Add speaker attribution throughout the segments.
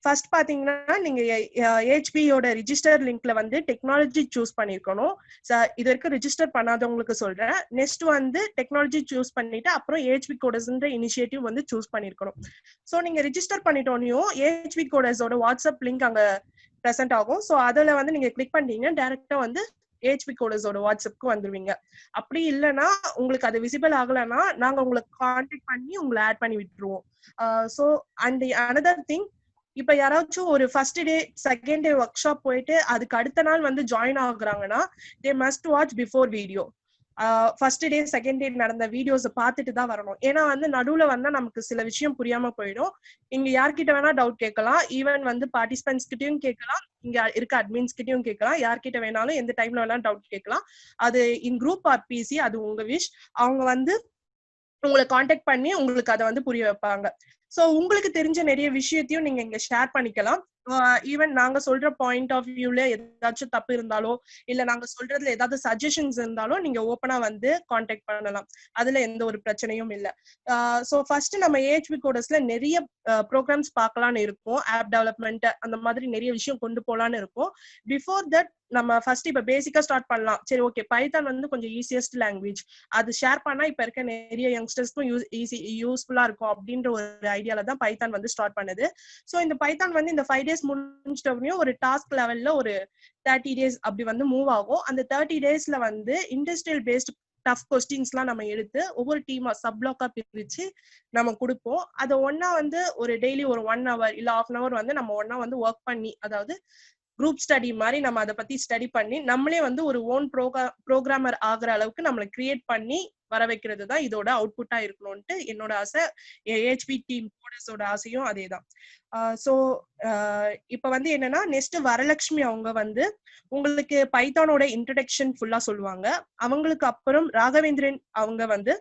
Speaker 1: First பாத்தீங்கன்னா நீங்க ஹெச்பியோட register லிங்க்ல வந்து டெக்னாலஜி சூஸ் பண்ணிருக்கணும். இது வரைக்கும் ரிஜிஸ்டர் பண்ணாதவங்களுக்கு சொல்றேன். நெக்ஸ்ட் வந்து டெக்னாலஜி சூஸ் பண்ணிட்டு அப்புறம் ஹெச்பி கோடஸ்ன்ற இனிஷியேட்டிவ் வந்து சூஸ் பண்ணிருக்கணும். ஸோ நீங்க ரிஜிஸ்டர் பண்ணிட்டோனையும் ஹெச்பி கோடஸோட வாட்ஸ்அப் லிங்க் அங்க ப்ரெசென்ட் ஆகும். ஸோ அதுல வந்து நீங்க கிளிக் பண்ணிட்டீங்கன்னா டைரக்டா வந்து ஹெச்பி கோடஸோட வாட்ஸ்அப்க்கு வந்துருவீங்க. அப்படி இல்லைன்னா உங்களுக்கு அது விசிபிள் ஆகலைன்னா நாங்க உங்களுக்கு கான்டாக்ட் பண்ணி உங்களை ஆட் பண்ணி விட்டுருவோம். ஸோ அண்ட் அனதர் திங், இப்ப யாராச்சும் ஒரு first day second day workshop போயிட்டு அதுக்கு அடுத்த நாள் வந்து ஜாயின் ஆகுறாங்கன்னா they must watch before video. First day second day நடந்த வீடியோஸ் பார்த்துட்டு தான் வரணும். ஏன்னா வந்து நடுவுல வந்தா நமக்கு சில விஷயம் புரியாம போயிடும். இங்க யார்கிட்ட வேணா டவுட் கேட்கலாம், ஈவன் வந்து பார்ட்டிசிபென்ட்ஸ் கிட்டயும் கேட்கலாம், இங்க இருக்க அட்மின்ஸ் கிட்டயும் கேட்கலாம், யார்கிட்ட வேணாலும் எந்த டைம்ல வேணாலும் டவுட் கேட்கலாம். அது இன் குரூப் ஆர் பிசி, அது உங்க விஷ். அவங்க வந்து உங்களை காண்டாக்ட் பண்ணி உங்களுக்கு அதை வந்து புரிய வைப்பாங்க. சோ உங்களுக்கு தெரிஞ்ச நிறைய விஷயத்தையும் நீங்க இங்க ஷேர் பண்ணிக்கலாம். ஈவன் நாங்க சொல்ற பாயிண்ட் ஆஃப் வியூல ஏதாச்சும் தப்பு இருந்தாலோ இல்ல நாங்க சொல்றதுல ஏதாவது சஜஷன்ஸ் இருந்தாலும் நீங்க ஓப்பனா வந்து காண்டாக்ட் பண்ணலாம். அதுல எந்த ஒரு பிரச்சனையும் இல்ல. சோ ஃபர்ஸ்ட் நம்ம ஏஹெச்பி கோடஸ்ல நிறைய ப்ரோக்ராம்ஸ் பார்க்கலான்னு இருக்கும். ஆப் டெவலப்மெண்ட் அந்த மாதிரி நிறைய விஷயம் கொண்டு போலான்னு இருக்கும். பிஃபோர் தட் நம்ம ஃபர்ஸ்ட் இப்ப பேசிக்கா ஸ்டார்ட் பண்ணலாம். சரி, ஓகே, பைத்தான் வந்து கொஞ்சம் ஈஸியஸ்ட் லாங்குவேஜ், அது ஷேர் பண்ணா இப்ப இருக்க நிறைய யங்ஸ்டர்ஸ்க்கும் யூஸ்ஃபுல்லா இருக்கும் அப்படின்ற ஒரு ஐடியால தான் பைத்தான் வந்து ஸ்டார்ட் பண்ணுது. சோ இந்த பைத்தான் வந்து இந்த 5 days முடிஞ்சிட்டவரையும் ஒரு டாஸ்க் லெவல்ல ஒரு 30 days அப்படி வந்து மூவ் ஆகும். அந்த 30 daysல வந்து இண்டஸ்ட்ரியல் பேஸ்ட் டஃப் கொஸ்டின்ஸ் எல்லாம் நம்ம எடுத்து ஒவ்வொரு டீமா சப்ளாக்கா பிரிச்சு நம்ம கொடுப்போம். அதை ஒன்னா வந்து ஒரு டெய்லி ஒரு 1 hour இல்ல 1/2 hour வந்து நம்ம ஒன்னா வந்து ஒர்க் பண்ணி, அதாவது குரூப் ஸ்டடி மாதிரி நம்ம அதை பத்தி ஸ்டடி பண்ணி நம்மளே வந்து ஒரு ஓன் ப்ரோக்ராமர் ஆகுற அளவுக்கு நம்மளை கிரியேட் பண்ணி வர வைக்கிறது தான் இதோட அவுட்புட்டா இருக்கணும்ட்டு என்னோட ஆசை. ஏஹெச்பி டீம் கோடஸோட ஆசையும் அதேதான். சோ இப்ப வந்து என்னன்னா நெக்ஸ்ட் வரலட்சுமி அவங்க வந்து உங்களுக்கு பைத்தானோட இன்ட்ரடக்ஷன் ஃபுல்லா சொல்லுவாங்க. அவங்களுக்கு அப்புறம் ராகவேந்திரன் அவங்க வந்து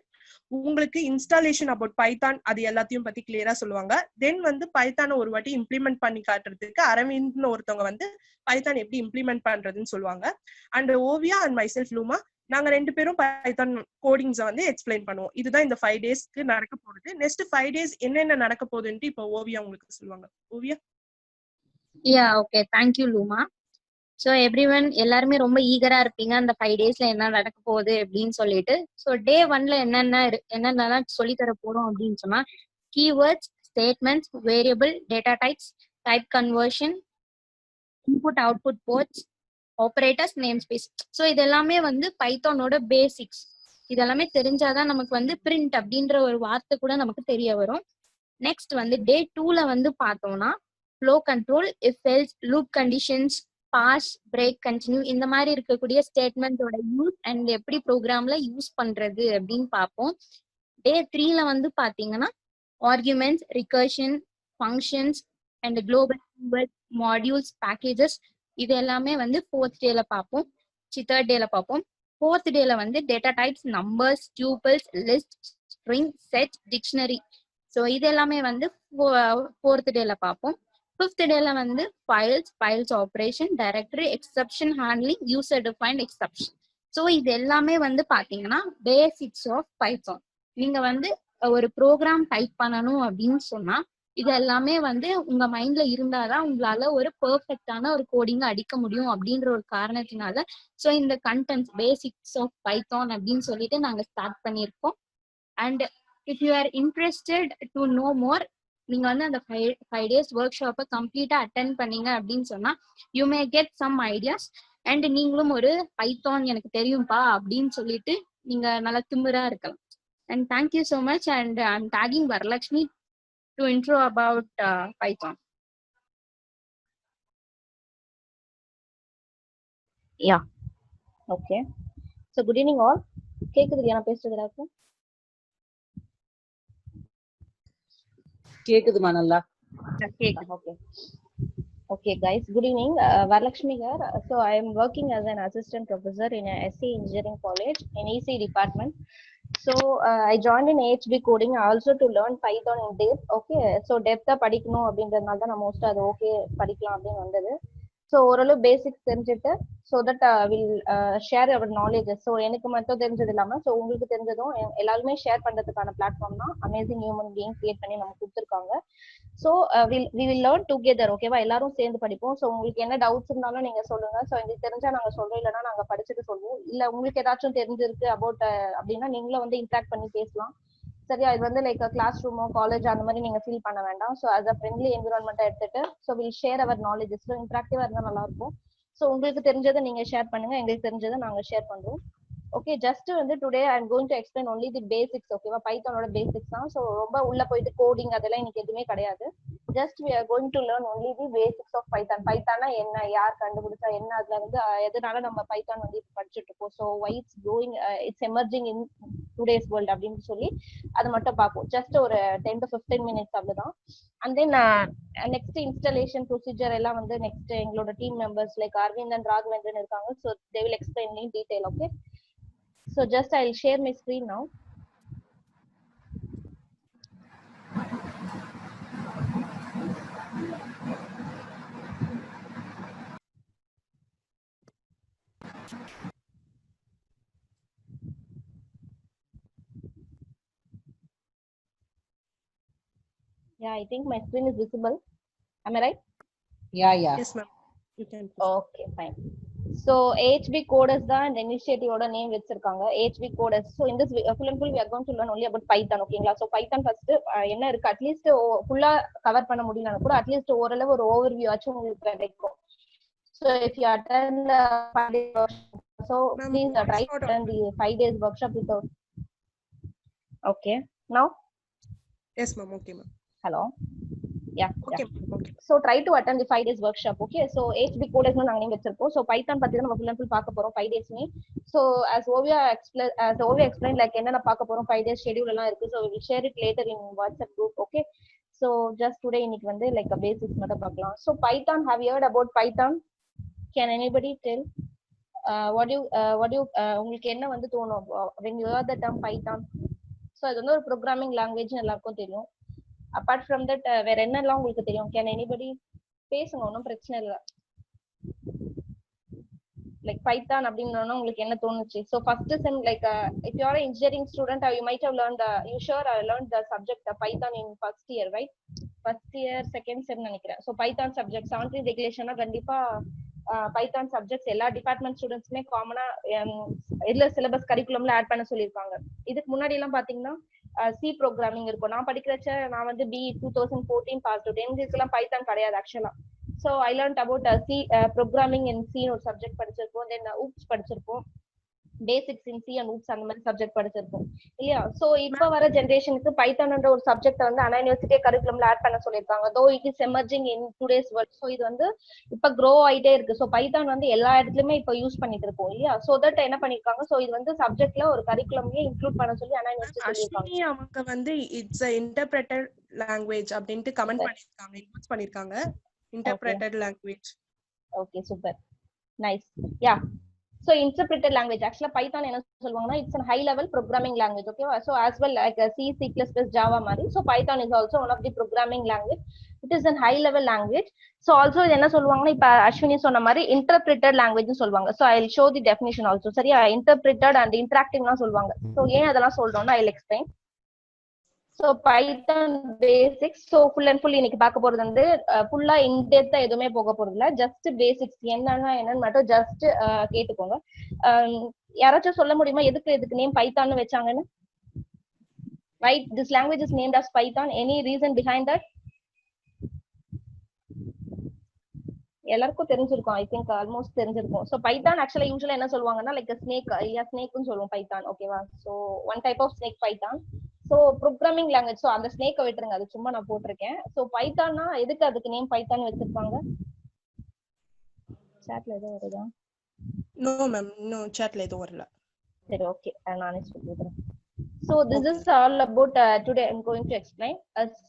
Speaker 1: உங்களுக்கு இன்ஸ்டாலேஷன் அபவுட் பைத்தான் அது எல்லாத்தையும் பத்தி கிளியரா சொல்லுவாங்க. தென் வந்து பைத்தானை ஒரு வாட்டி இம்ப்ளிமெண்ட் பண்ணி காட்டுறதுக்கு அரவிந்த்னு ஒருத்தவங்க வந்து பைத்தான் எப்படி இம்ப்ளிமெண்ட் பண்றதுன்னு சொல்லுவாங்க. அண்ட் ஓவியா அண்ட் மைசெல்ஃப் லூமா, நாங்க 2 பேரும் பைத்தான் கோடிங்ஸை வந்து எக்ஸ்பிளைன் பண்ணுவோம். இதுதான் இந்த 5 daysக்கு நடக்க போகுது. நெக்ஸ்ட் 5 days என்னென்ன நடக்க போகுதுன்ட்டு இப்போ ஓவியா உங்களுக்கு சொல்லுவாங்க. Oviya.
Speaker 2: Okay, thank you லூமா. So everyone எல்லாருமே ரொம்ப ஈகரா இருப்பீங்க அந்த 5 daysல என்ன நடக்க போகுது அப்படின்னு சொல்லிட்டு. ஸோ டே 1ல என்னென்னலாம் சொல்லி தர போறோம் அப்படின்னு சொன்னா, keywords, statements, variable, data types, type conversion, input output ports, operators, name space. So இது எல்லாமே வந்து பைத்தானோட பேசிக்ஸ். இதெல்லாமே தெரிஞ்சாதான் நமக்கு வந்து பிரிண்ட் அப்படின்ற ஒரு வார்த்தை கூட நமக்கு தெரிய வரும். நெக்ஸ்ட் வந்து டே 2ல வந்து பார்த்தோம்னா flow control, if else, loop conditions, pass, break, continue, இந்த மாதிரி இருக்கக்கூடிய ஸ்டேட்மெண்டோட யூஸ் அண்ட் எப்படி ப்ரோக்ராம்ல யூஸ் பண்றது அப்படின்னு பார்ப்போம். டே 3ல வந்து பாத்தீங்கன்னா arguments, recursion, functions and global modules, packages, இது எல்லாமே வந்து 4th டேல பார்ப்போம். 3rd டேல பார்ப்போம். 4th டேல வந்து data types, numbers, tubules, list, string, set, dictionary. So இது எல்லாமே வந்து 4th டேல பார்ப்போம். 5th டேல வந்து files operation, directory, exception handling, user defined exception. So இது எல்லாமே வந்து பாத்தீங்கன்னா பேசிக்ஸ் ஆஃப் பைத்தான். நீங்க வந்து ஒரு ப்ரோக்ராம் டைப் பண்ணணும் அப்படின்னு சொன்னா இது எல்லாமே வந்து உங்க மைண்ட்ல இருந்தாதான் உங்களால ஒரு பெர்ஃபெக்டான ஒரு கோடிங் அடிக்க முடியும் அப்படின்ற ஒரு காரணத்தினால ஸோ இந்த கண்டென்ட்ஸ் பேசிக்ஸ் ஆஃப் பைத்தான் அப்படின்னு சொல்லிட்டு நாங்க ஸ்டார்ட் பண்ணியிருக்கோம். And if you are interested to know more, நீங்க வந்து அந்த 5 days ஒர்க் ஷாப்பை கம்ப்ளீட்டா அட்டென்ட் பண்ணீங்க அப்படின்னு சொன்னா you may get some ideas. And நீங்களும் ஒரு பைத்தான் எனக்கு தெரியும்பா அப்படின்னு சொல்லிட்டு நீங்க நல்லா திமிரா இருக்கலாம். And thank you so much. And I am talking Varalakshmi to intro about Python.
Speaker 3: Yeah, okay. So good evening all. கேக்குது நான் பேசுறது எல்லாருக்கும்?
Speaker 4: கேக்குதுமா நல்லா?
Speaker 3: Okay. Okay guys, good evening. Varalakshmi here. So I am working as an assistant professor in a SC Engineering College in EC department. So I joined in AHB coding also to learn Python in depth. Okay, so depth படிக்கணும் அப்படின்றதுனால தான் நான் மோஸ்டா அது okay படிக்கலாம் அப்படின்னு வந்தது. So ஓரளவு பேசிக்ஸ் தெரிஞ்சுட்டு so that will share our knowledges. So எனக்கு மட்டும் தெரிஞ்சது இல்லாமல் ஸோ உங்களுக்கு தெரிஞ்சதும் எல்லாருமே ஷேர் பண்ணுறதுக்கான பிளாட்ஃபார்ம் தான் அமேசிங் ஹியூமன் பீயிங் கிரியேட் பண்ணி நமக்கு கொடுத்துருக்காங்க. So we will learn together. ஓகேவா? எல்லாரும் சேர்ந்து படிப்போம். ஸோ உங்களுக்கு என்ன டவுட்ஸ் இருந்தாலும் நீங்க சொல்லுங்க. ஸோ எங்களுக்கு தெரிஞ்சா நாங்கள் சொல்றோம், இல்லைன்னா நாங்கள் படிச்சுட்டு சொல்லுவோம். இல்லை உங்களுக்கு ஏதாச்சும் தெரிஞ்சிருக்கு அபவுட் அப்படின்னா நீங்களும் வந்து இன்ட்ராக்ட் பண்ணி பேசலாம். சரியா? இது வந்து லைக் கிளாஸ் ரூமோ காலேஜ் அந்த மாதிரி நீங்க ஃபீல் பண்ண வேண்டாம். ஸோ அஸ் அ ஃப்ரெண்ட்லி என்விரான்மெண்ட்டை எடுத்துட்டு so will share our knowledges. So இன்ட்ராக்டிவா இருந்தால் நல்லா இருக்கும். ஸோ உங்களுக்கு தெரிஞ்சதை நீங்க ஷேர் பண்ணுங்க, எங்களுக்கு தெரிஞ்சதை நாங்க ஷேர் பண்றோம். ஓகே, ஜஸ்ட் வந்து today I am going to explain only the basics. ஓகேவா? பைத்தானோட பேசிக்ஸ் தான். ஸோ ரொம்ப உள்ள போயிட்டு கோடிங் அதெல்லாம் இன்னைக்கு எதுவுமே கிடையாது. Just we are going to learn only the basics of Python. பைத்தானா என்ன, யார் கண்டுபிடிச்சா என்ன, அதுல வந்து எதனால நம்ம பைத்தான் வந்து படிச்சுட்டு இருக்கோம், so why it's going it's emerging in today's world அப்படின்னு சொல்லி அதை மட்டும் பார்ப்போம். ஜஸ்ட் ஒரு 10 to 15 minutes அவ்வளவுதான். And then next installation procedure எல்லாம் வந்து நெக்ஸ்ட் எங்களோட team members like Aravind and Raghavendran இருக்காங்க. So they will explain in detail. Okay, so just I'll share my screen now. Yeah, I think my screen is visible. Am I right?
Speaker 4: Yeah.
Speaker 1: Yes ma'am, you can.
Speaker 3: Okay, fine. So AHB coders தான் இந்த இனிஷியேட்டிவோட name வச்சிருக்காங்க, AHB coders. So in this full and full we are going to learn only about Python. ஓகேங்களா? So Python first என்ன இருக்கு at least ஃபுல்லா cover பண்ண முடியலனா கூட அட்லீஸ்ட் ஓரளவு ஒரு ஓவர்வியூ ஆச்சும் உங்களுக்கு கிடைக்கும். So if you attend the 5 days workshop, so please try to attend the 5 days workshop without. Okay, now?
Speaker 1: Yes ma'am, okay ma'am.
Speaker 3: Hello. Yeah,
Speaker 1: okay,
Speaker 3: yeah.
Speaker 1: okay.
Speaker 3: So try to attend the 5 days workshop. Okay, so HB coders நாங்க name வச்சிருக்கோம். So Python பத்தி நம்ம full and full பார்க்க போறோம் 5 days மே. So as Ovia explained like என்னென்ன பார்க்க போறோம் 5 days schedule எல்லாம் இருக்கு. So we will share it later in WhatsApp group. Okay, so just today இன்னைக்கு வந்து like a basics மட்டும் பார்க்கலாம். So Python, have you heard about Python? Can anybody tell what you உங்களுக்கு என்ன வந்து தோணும் when you hear the term Python? So இது வந்து ஒரு programming language எல்லாருக்கும் தெரியும். Apart from that வேற என்னெல்லாம் உங்களுக்கு தெரியும்? Can anybody பேசுங்க, ஒன்றும் பிரச்சனை இல்லை. லைக் பைத்தான் அப்படின்னா உங்களுக்கு என்ன தோணுச்சு? So first sem like if you are an engineering student you might have learned learned the subject Python in first year, right? First year second sem நினைக்கிறேன். So Python subject 17 regulation கண்டிப்பா Python subjects எல்லா department ஸ்டூடெண்ட்ஸ்மே காமனா இதுல syllabus கரிக்குலம்ல add பண்ண சொல்லியிருக்காங்க. இதுக்கு முன்னாடி எல்லாம் பாத்தீங்கன்னா சி ப்ரோக்ராமிங் இருக்கும். நான் படிக்கிறச்ச நான் வந்து BE 2014 பாஸ் அவுட். எங்களுக்குலாம் பைத்தான் கிடையாது ஆக்சுவலா. So I learned about C programming in C ஒரு சப்ஜெக்ட் படிச்சிருப்போம். தென் ஊப்ஸ் படிச்சிருப்போம், basics in C and OOPs அந்த மாதிரி சப்ஜெக்ட் படிச்சிருப்போம் இல்லையா? சோ இப்ப வர ஜெனரேஷனுக்கு பைத்தான்ன்ற ஒரு சப்ஜெக்ட் வந்து அண்ணா யூனிவர்சிட்டி கரிக்குலம்ல ஆட் பண்ண சொல்லியிருக்காங்க. Though it is emerging in today's world. So இது வந்து இப்ப க்ரோ ஆயிட்டே இருக்கு. ஸோ பைத்தான் வந்து எல்லா இடத்துலயுமே இப்ப யூஸ் பண்ணிட்டு இருக்கோம் இல்லையா? சோ தட் என்ன பண்ணிருக்காங்க, ஸோ இது வந்து சப்ஜெக்ட்ல ஒரு கரிக்குலம்லயே இன்க்ளூட் பண்ண சொல்லி அண்ணா யூனிவர்சிட்டி சொல்லியிருக்காங்க.
Speaker 1: அவங்க வந்து இட்ஸ் a interpreted language அப்படினு கமெண்ட் பண்ணிருக்காங்க, இன்வெஸ்ட் பண்ணிருக்காங்க. interpreted language.
Speaker 3: Okay, super nice. Yeah, so interpreted language actually Python என்ன சொல்வாங்கன்னா it's a high level programming language. Okay, so as well like C, C++, Java மாதிரி, so Python is also one of the programming language. It is a high level language. So also இது என்ன சொல்வாங்கன்னா இப்ப அஸ்வினி சொன்ன மாதிரி interpreted language னு சொல்வாங்க. So I'll show the definition also. சரியா? interpreted and interactive னா சொல்வாங்க. So ஏன் அதெல்லாம் சொல்றோம்னா I'll explain. So Python basics. So full and full இன்னைக்கு பார்க்க போறது வந்து ஃபுல்லா இன்டெப்தா எதுவுமே போக போறது இல்ல. ஜஸ்ட் பேசிக்ஸ் என்னன்னு மட்டும் ஜஸ்ட் கேட்டுக்கோங்க. யாராச்சும் சொல்ல முடியுமா எதுக்கு name பைத்தான்னு வச்சாங்கன்னு? Right, this language is named as Python. Any reason behind that? எல்லாருக்கும் தெரிஞ்சிருக்கும், ஐ திங்க் ஆல்மோஸ்ட் தெரிஞ்சிருக்கும். ஸோ பைத்தான் ஆக்சுவலா யூஸ்வலா என்ன சொல்லுவாங்கன்னா லைக் ஸ்னேக் இல்லையா, ஸ்னேக்னு சொல்லுவோம் பைத்தான். ஓகேவா? So one type of snake Python. So programming language. So அந்த ஸ்னேக்கை விட்டுருங்க, அது சும்மா நான் போட்டிருக்கேன். ஸோ பைத்தான்னா எதுக்கு அதுக்கு நேம் பைத்தான் வச்சிருக்காங்க? சாட்ல எதுவும் வருதா?
Speaker 1: நோ மேம், நோ சாட்ல எதுவும் வரல.
Speaker 3: சரி, ஓகே, நானே சொல்லிடுறேன். So this is all about today I'm going to explain.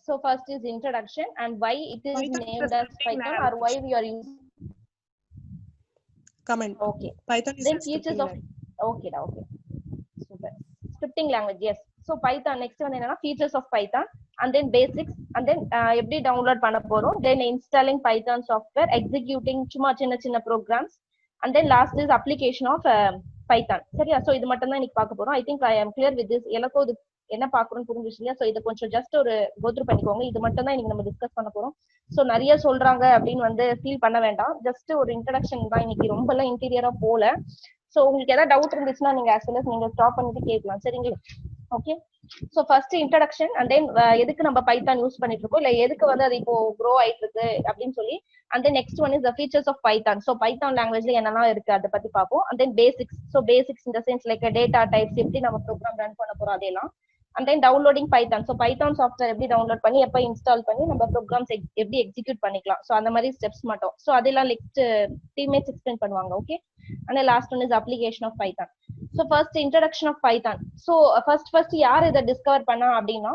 Speaker 3: So first is introduction and why it is
Speaker 1: Python
Speaker 3: named as Python or why we are using.
Speaker 1: Comment.
Speaker 3: Okay.
Speaker 1: Python is
Speaker 3: then
Speaker 1: a
Speaker 3: features of. Okay, okay. Super. Scripting language, yes. So Python next வந்து என்னன்னா features of Python and then basics and then எப்படி download பண்ண போறோம், then installing Python software, executing சும்மா சின்ன சின்ன programs, and then last is application of Python. சரியா? So இது மட்டும் தான் இன்னைக்கு பார்க்க போறோம். ஐ திங்க் ஐ ஆம் கிளியர் வித் திஸ். எனக்கும் இது என்ன பாக்குறோம்னு புரிஞ்சிச்சு இல்லையா? ஸோ இதை கொஞ்சம் ஜஸ்ட் ஒரு கோத்ரூ பண்ணிக்கோங்க. இது மட்டும் தான் இன்னைக்கு நம்ம டிஸ்கஸ் பண்ண போறோம். ஸோ நிறைய சொல்றாங்க அப்படின்னு வந்து ஃபீல் பண்ண வேண்டாம். ஜஸ்ட் ஒரு இன்ட்ரடக்ஷன் தான் இன்னைக்கு, ரொம்ப எல்லாம் இன்டீரியரா போல. ஸோ உங்களுக்கு ஏதாவது டவுட் இருந்துச்சுன்னா நீங்க as well as நீங்க ஸ்டாப் பண்ணிட்டு கேட்கலாம். சரிங்களா? Okay. So first introduction and then எதுக்கு நம்ம பைத்தான் யூஸ் பண்ணிட்டு இருக்கோம், இல்ல எதுக்கு வந்து அது இப்போ க்ரோ ஆயிட்டு இருக்கு அப்படின்னு சொல்லி, and then next one is the features of Python. So Python லாங்குவேஜ்ல என்னெல்லாம் இருக்கு அதை பத்தி பார்ப்போம். And then basics. So basics இந்த சென்ஸ் லைக் டேட்டா டைப்ஸ், எப்படி நம்ம ப்ரோக்ராம் ரன் பண்ண போறோம் அதெல்லாம். And then downloading Python. So Python software எப்படி டவுன்லோட் பண்ணி எப்போ இன்ஸ்டால் பண்ணி நம்ம ப்ரோக்ராம்ஸ் எப்படி எக்ஸிக்யூட் பண்ணிக்கலாம். ஸோ அந்த மாதிரி ஸ்டெப்ஸ் மட்டும். ஸோ அதெல்லாம் நெக்ஸ்ட் டீம்மேட்ஸ் எக்ஸ்பிளைன் பண்ணுவாங்க. Okay. And last one is application of Python. So first introduction of Python. So first யார் இதை டிஸ்கவர் பண்ணா அப்படின்னா,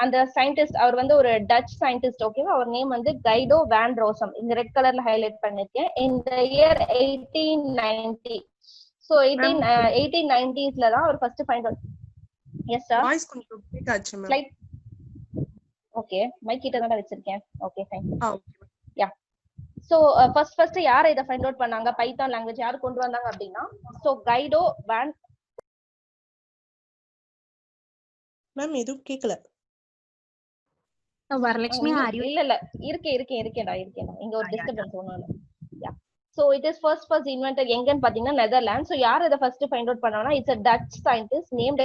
Speaker 3: அந்த சயின்டிஸ்ட், அவர் வந்து ஒரு டச் சயின்டிஸ்ட். ஓகேவா? அவர் நேம் வந்து கைடோ வேன் ரோசம். இந்த ரெட் கலர்ல ஹைலைட் பண்ணிருக்கேன். இந்த இயர் 1890. ஸோ 1890s தான் அவர் first find out. Yes sir.
Speaker 1: Voice கொஞ்சம் பிரேக் ஆச்சு மேம்.
Speaker 3: ஸ்லைட். ஓகே, மைக் கிட்ட தான் வச்சிருக்கேன். Okay fine. Yeah. So first யார் இத ஃபைண்ட் அவுட் பண்ணாங்க, பைத்தான் லாங்குவேஜ் யார் கொண்டு வந்தாங்க அப்படின்னா, சோ கைடோ வேன்.
Speaker 1: மேம் எதுவும் கேக்கல.
Speaker 2: வரலட்சுமி
Speaker 3: இல்ல இருக்கேன்டா. இங்க ஒரு டிஸ்டர்பன்ஸ் ஒண்ணும். யா. So it is first invented எங்கன்னு பாத்தீங்கன்னா நெதர்லாந்து. ஸோ யார் இதை ஃபர்ஸ்ட் ஃபைண்ட் அவுட் பண்ணாங்கன்னா, it's a Dutch scientist named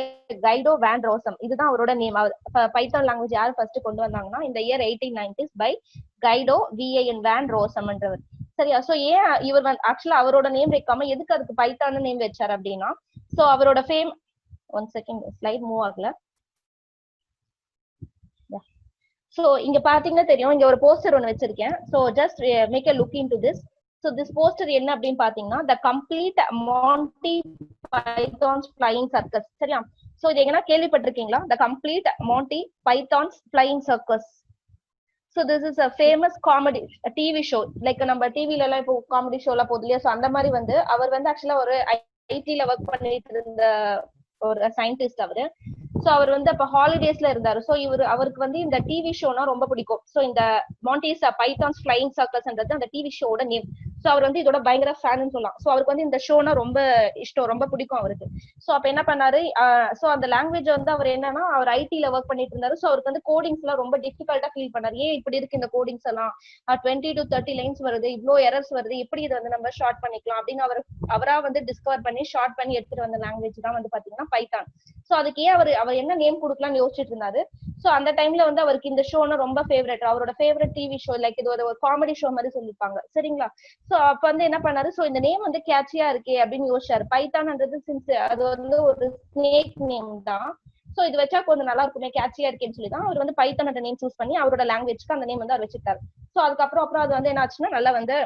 Speaker 3: Guido van Rossum. இதுதான் அவரோட நேம். பைத்தான் லாங்குவேஜ் யார் ஃபர்ஸ்ட் கொண்டு வந்தாங்கன்னா இந்த year 1890s by Guido VAN van ரோசம்ன்றவர். சரியா? ஸோ ஏன் இவர் வந்து ஆக்சுவலா அவரோட நேம் வைக்காம எதுக்கு அதுக்கு பைத்தான் நேம் வச்சார் அப்படின்னா, ஸோ அவரோட fame. One second, slide move ஆகல. ஸோ இங்க பாத்தீங்கன்னா தெரியும், இங்க ஒரு போஸ்டர் ஒன்னு வச்சிருக்கேன். So just make a look into this. So this poster என்ன அப்படின்னு பாத்தீங்கன்னா, the complete Monty Python's flying circus. சரியா? சோ இது எங்கன்னா கேள்விப்பட்டிருக்கீங்களா? the complete Monty Python's flying circus. So this is a famous comedy TV show. Like நம்ம டிவில எல்லாம் இப்போ காமெடி ஷோ எல்லாம் போகுது இல்லையா? சோ அந்த மாதிரி வந்து அவர் வந்து ஆக்சுவலா ஒரு ஐடில ஒர்க் பண்ணிட்டு இருந்த ஒரு சயின்டிஸ்ட் அவரு. சோ அவர் வந்து அப்ப ஹாலிடேஸ்ல இருந்தாரு. சோ அவருக்கு வந்து இந்த டிவி ஷோனா ரொம்ப பிடிக்கும். சோ இந்த மாண்டிஸ் பைத்தான்ஸ் ஃபிளையிங் சர்க்கஸ்ன்றது அந்த டிவி ஷோட நேம். சோ அவர் வந்து இதோட பயங்கர ஃபேன்னு சொல்லலாம். சோ அவருக்கு வந்து இந்த ஷோனா ரொம்ப இஷ்டம், ரொம்ப பிடிக்கும் அவருக்கு. சோ அப்ப என்ன பண்ணாரு, சோ அந்த லாங்குவேஜ் வந்து அவர் என்னன்னா, அவர் ஐடில ஒர்க் பண்ணிட்டு இருந்தாரு. சோ அவருக்கு வந்து கோடிங்ஸ் எல்லாம் ரொம்ப டிஃபிகல்ட்டா ஃபீல் பண்ணாரு. ஏன் இப்படி இருக்கு இந்த கோடிங்ஸ் எல்லாம், 20 to 30 லைன்ஸ் வருது, இவ்வளோ எரர்ஸ் வருது, எப்படி இதை வந்து நம்ம ஷார்ட் பண்ணிக்கலாம் அப்படின்னு அவரா வந்து டிஸ்கவர் பண்ணி ஷார்ட் பண்ணி எடுத்துட்டு வந்த லாங்குவேஜ் தான் வந்து பாத்தீங்கன்னா பைத்தான். சோ அதுக்கு ஏன் அவர் என்ன நேம் கொடுக்கலாம்னு யோசிச்சுட்டு இருந்தாரு. சோ அந்த டைம்ல வந்து அவருக்கு இந்த ஷோனா ரொம்ப ஃபேவரட், அவரோட ஃபேவரட் டிவி ஷோ. லைக் இது ஒரு காமெடி ஷோ மாதிரி சொல்லிருப்பாங்க. சரிங்களா? சோ அப்ப வந்து என்ன பண்ணாரு, சோ இந்த நேம் வந்து கேட்சியா இருக்கே அப்படின்னு யோசிச்சாரு. பைத்தான்ன்றது சின்ஸ் அது வந்து ஒரு ஸ்னேக் நேம் தான். சோ இது வச்சா கொஞ்சம் நல்லா இருக்குமே, கேட்சியா இருக்கேன்னு சொல்லி தான் அவர் வந்து பைத்தான் நேம் சூஸ் பண்ணி அவரோட லாங்குவேஜ்க்கு அந்த நேம் வந்து அவர் வச்சுட்டாரு. சோ அதுக்கப்புறம் அது வந்து என்ன ஆச்சுன்னா நல்லா வந்து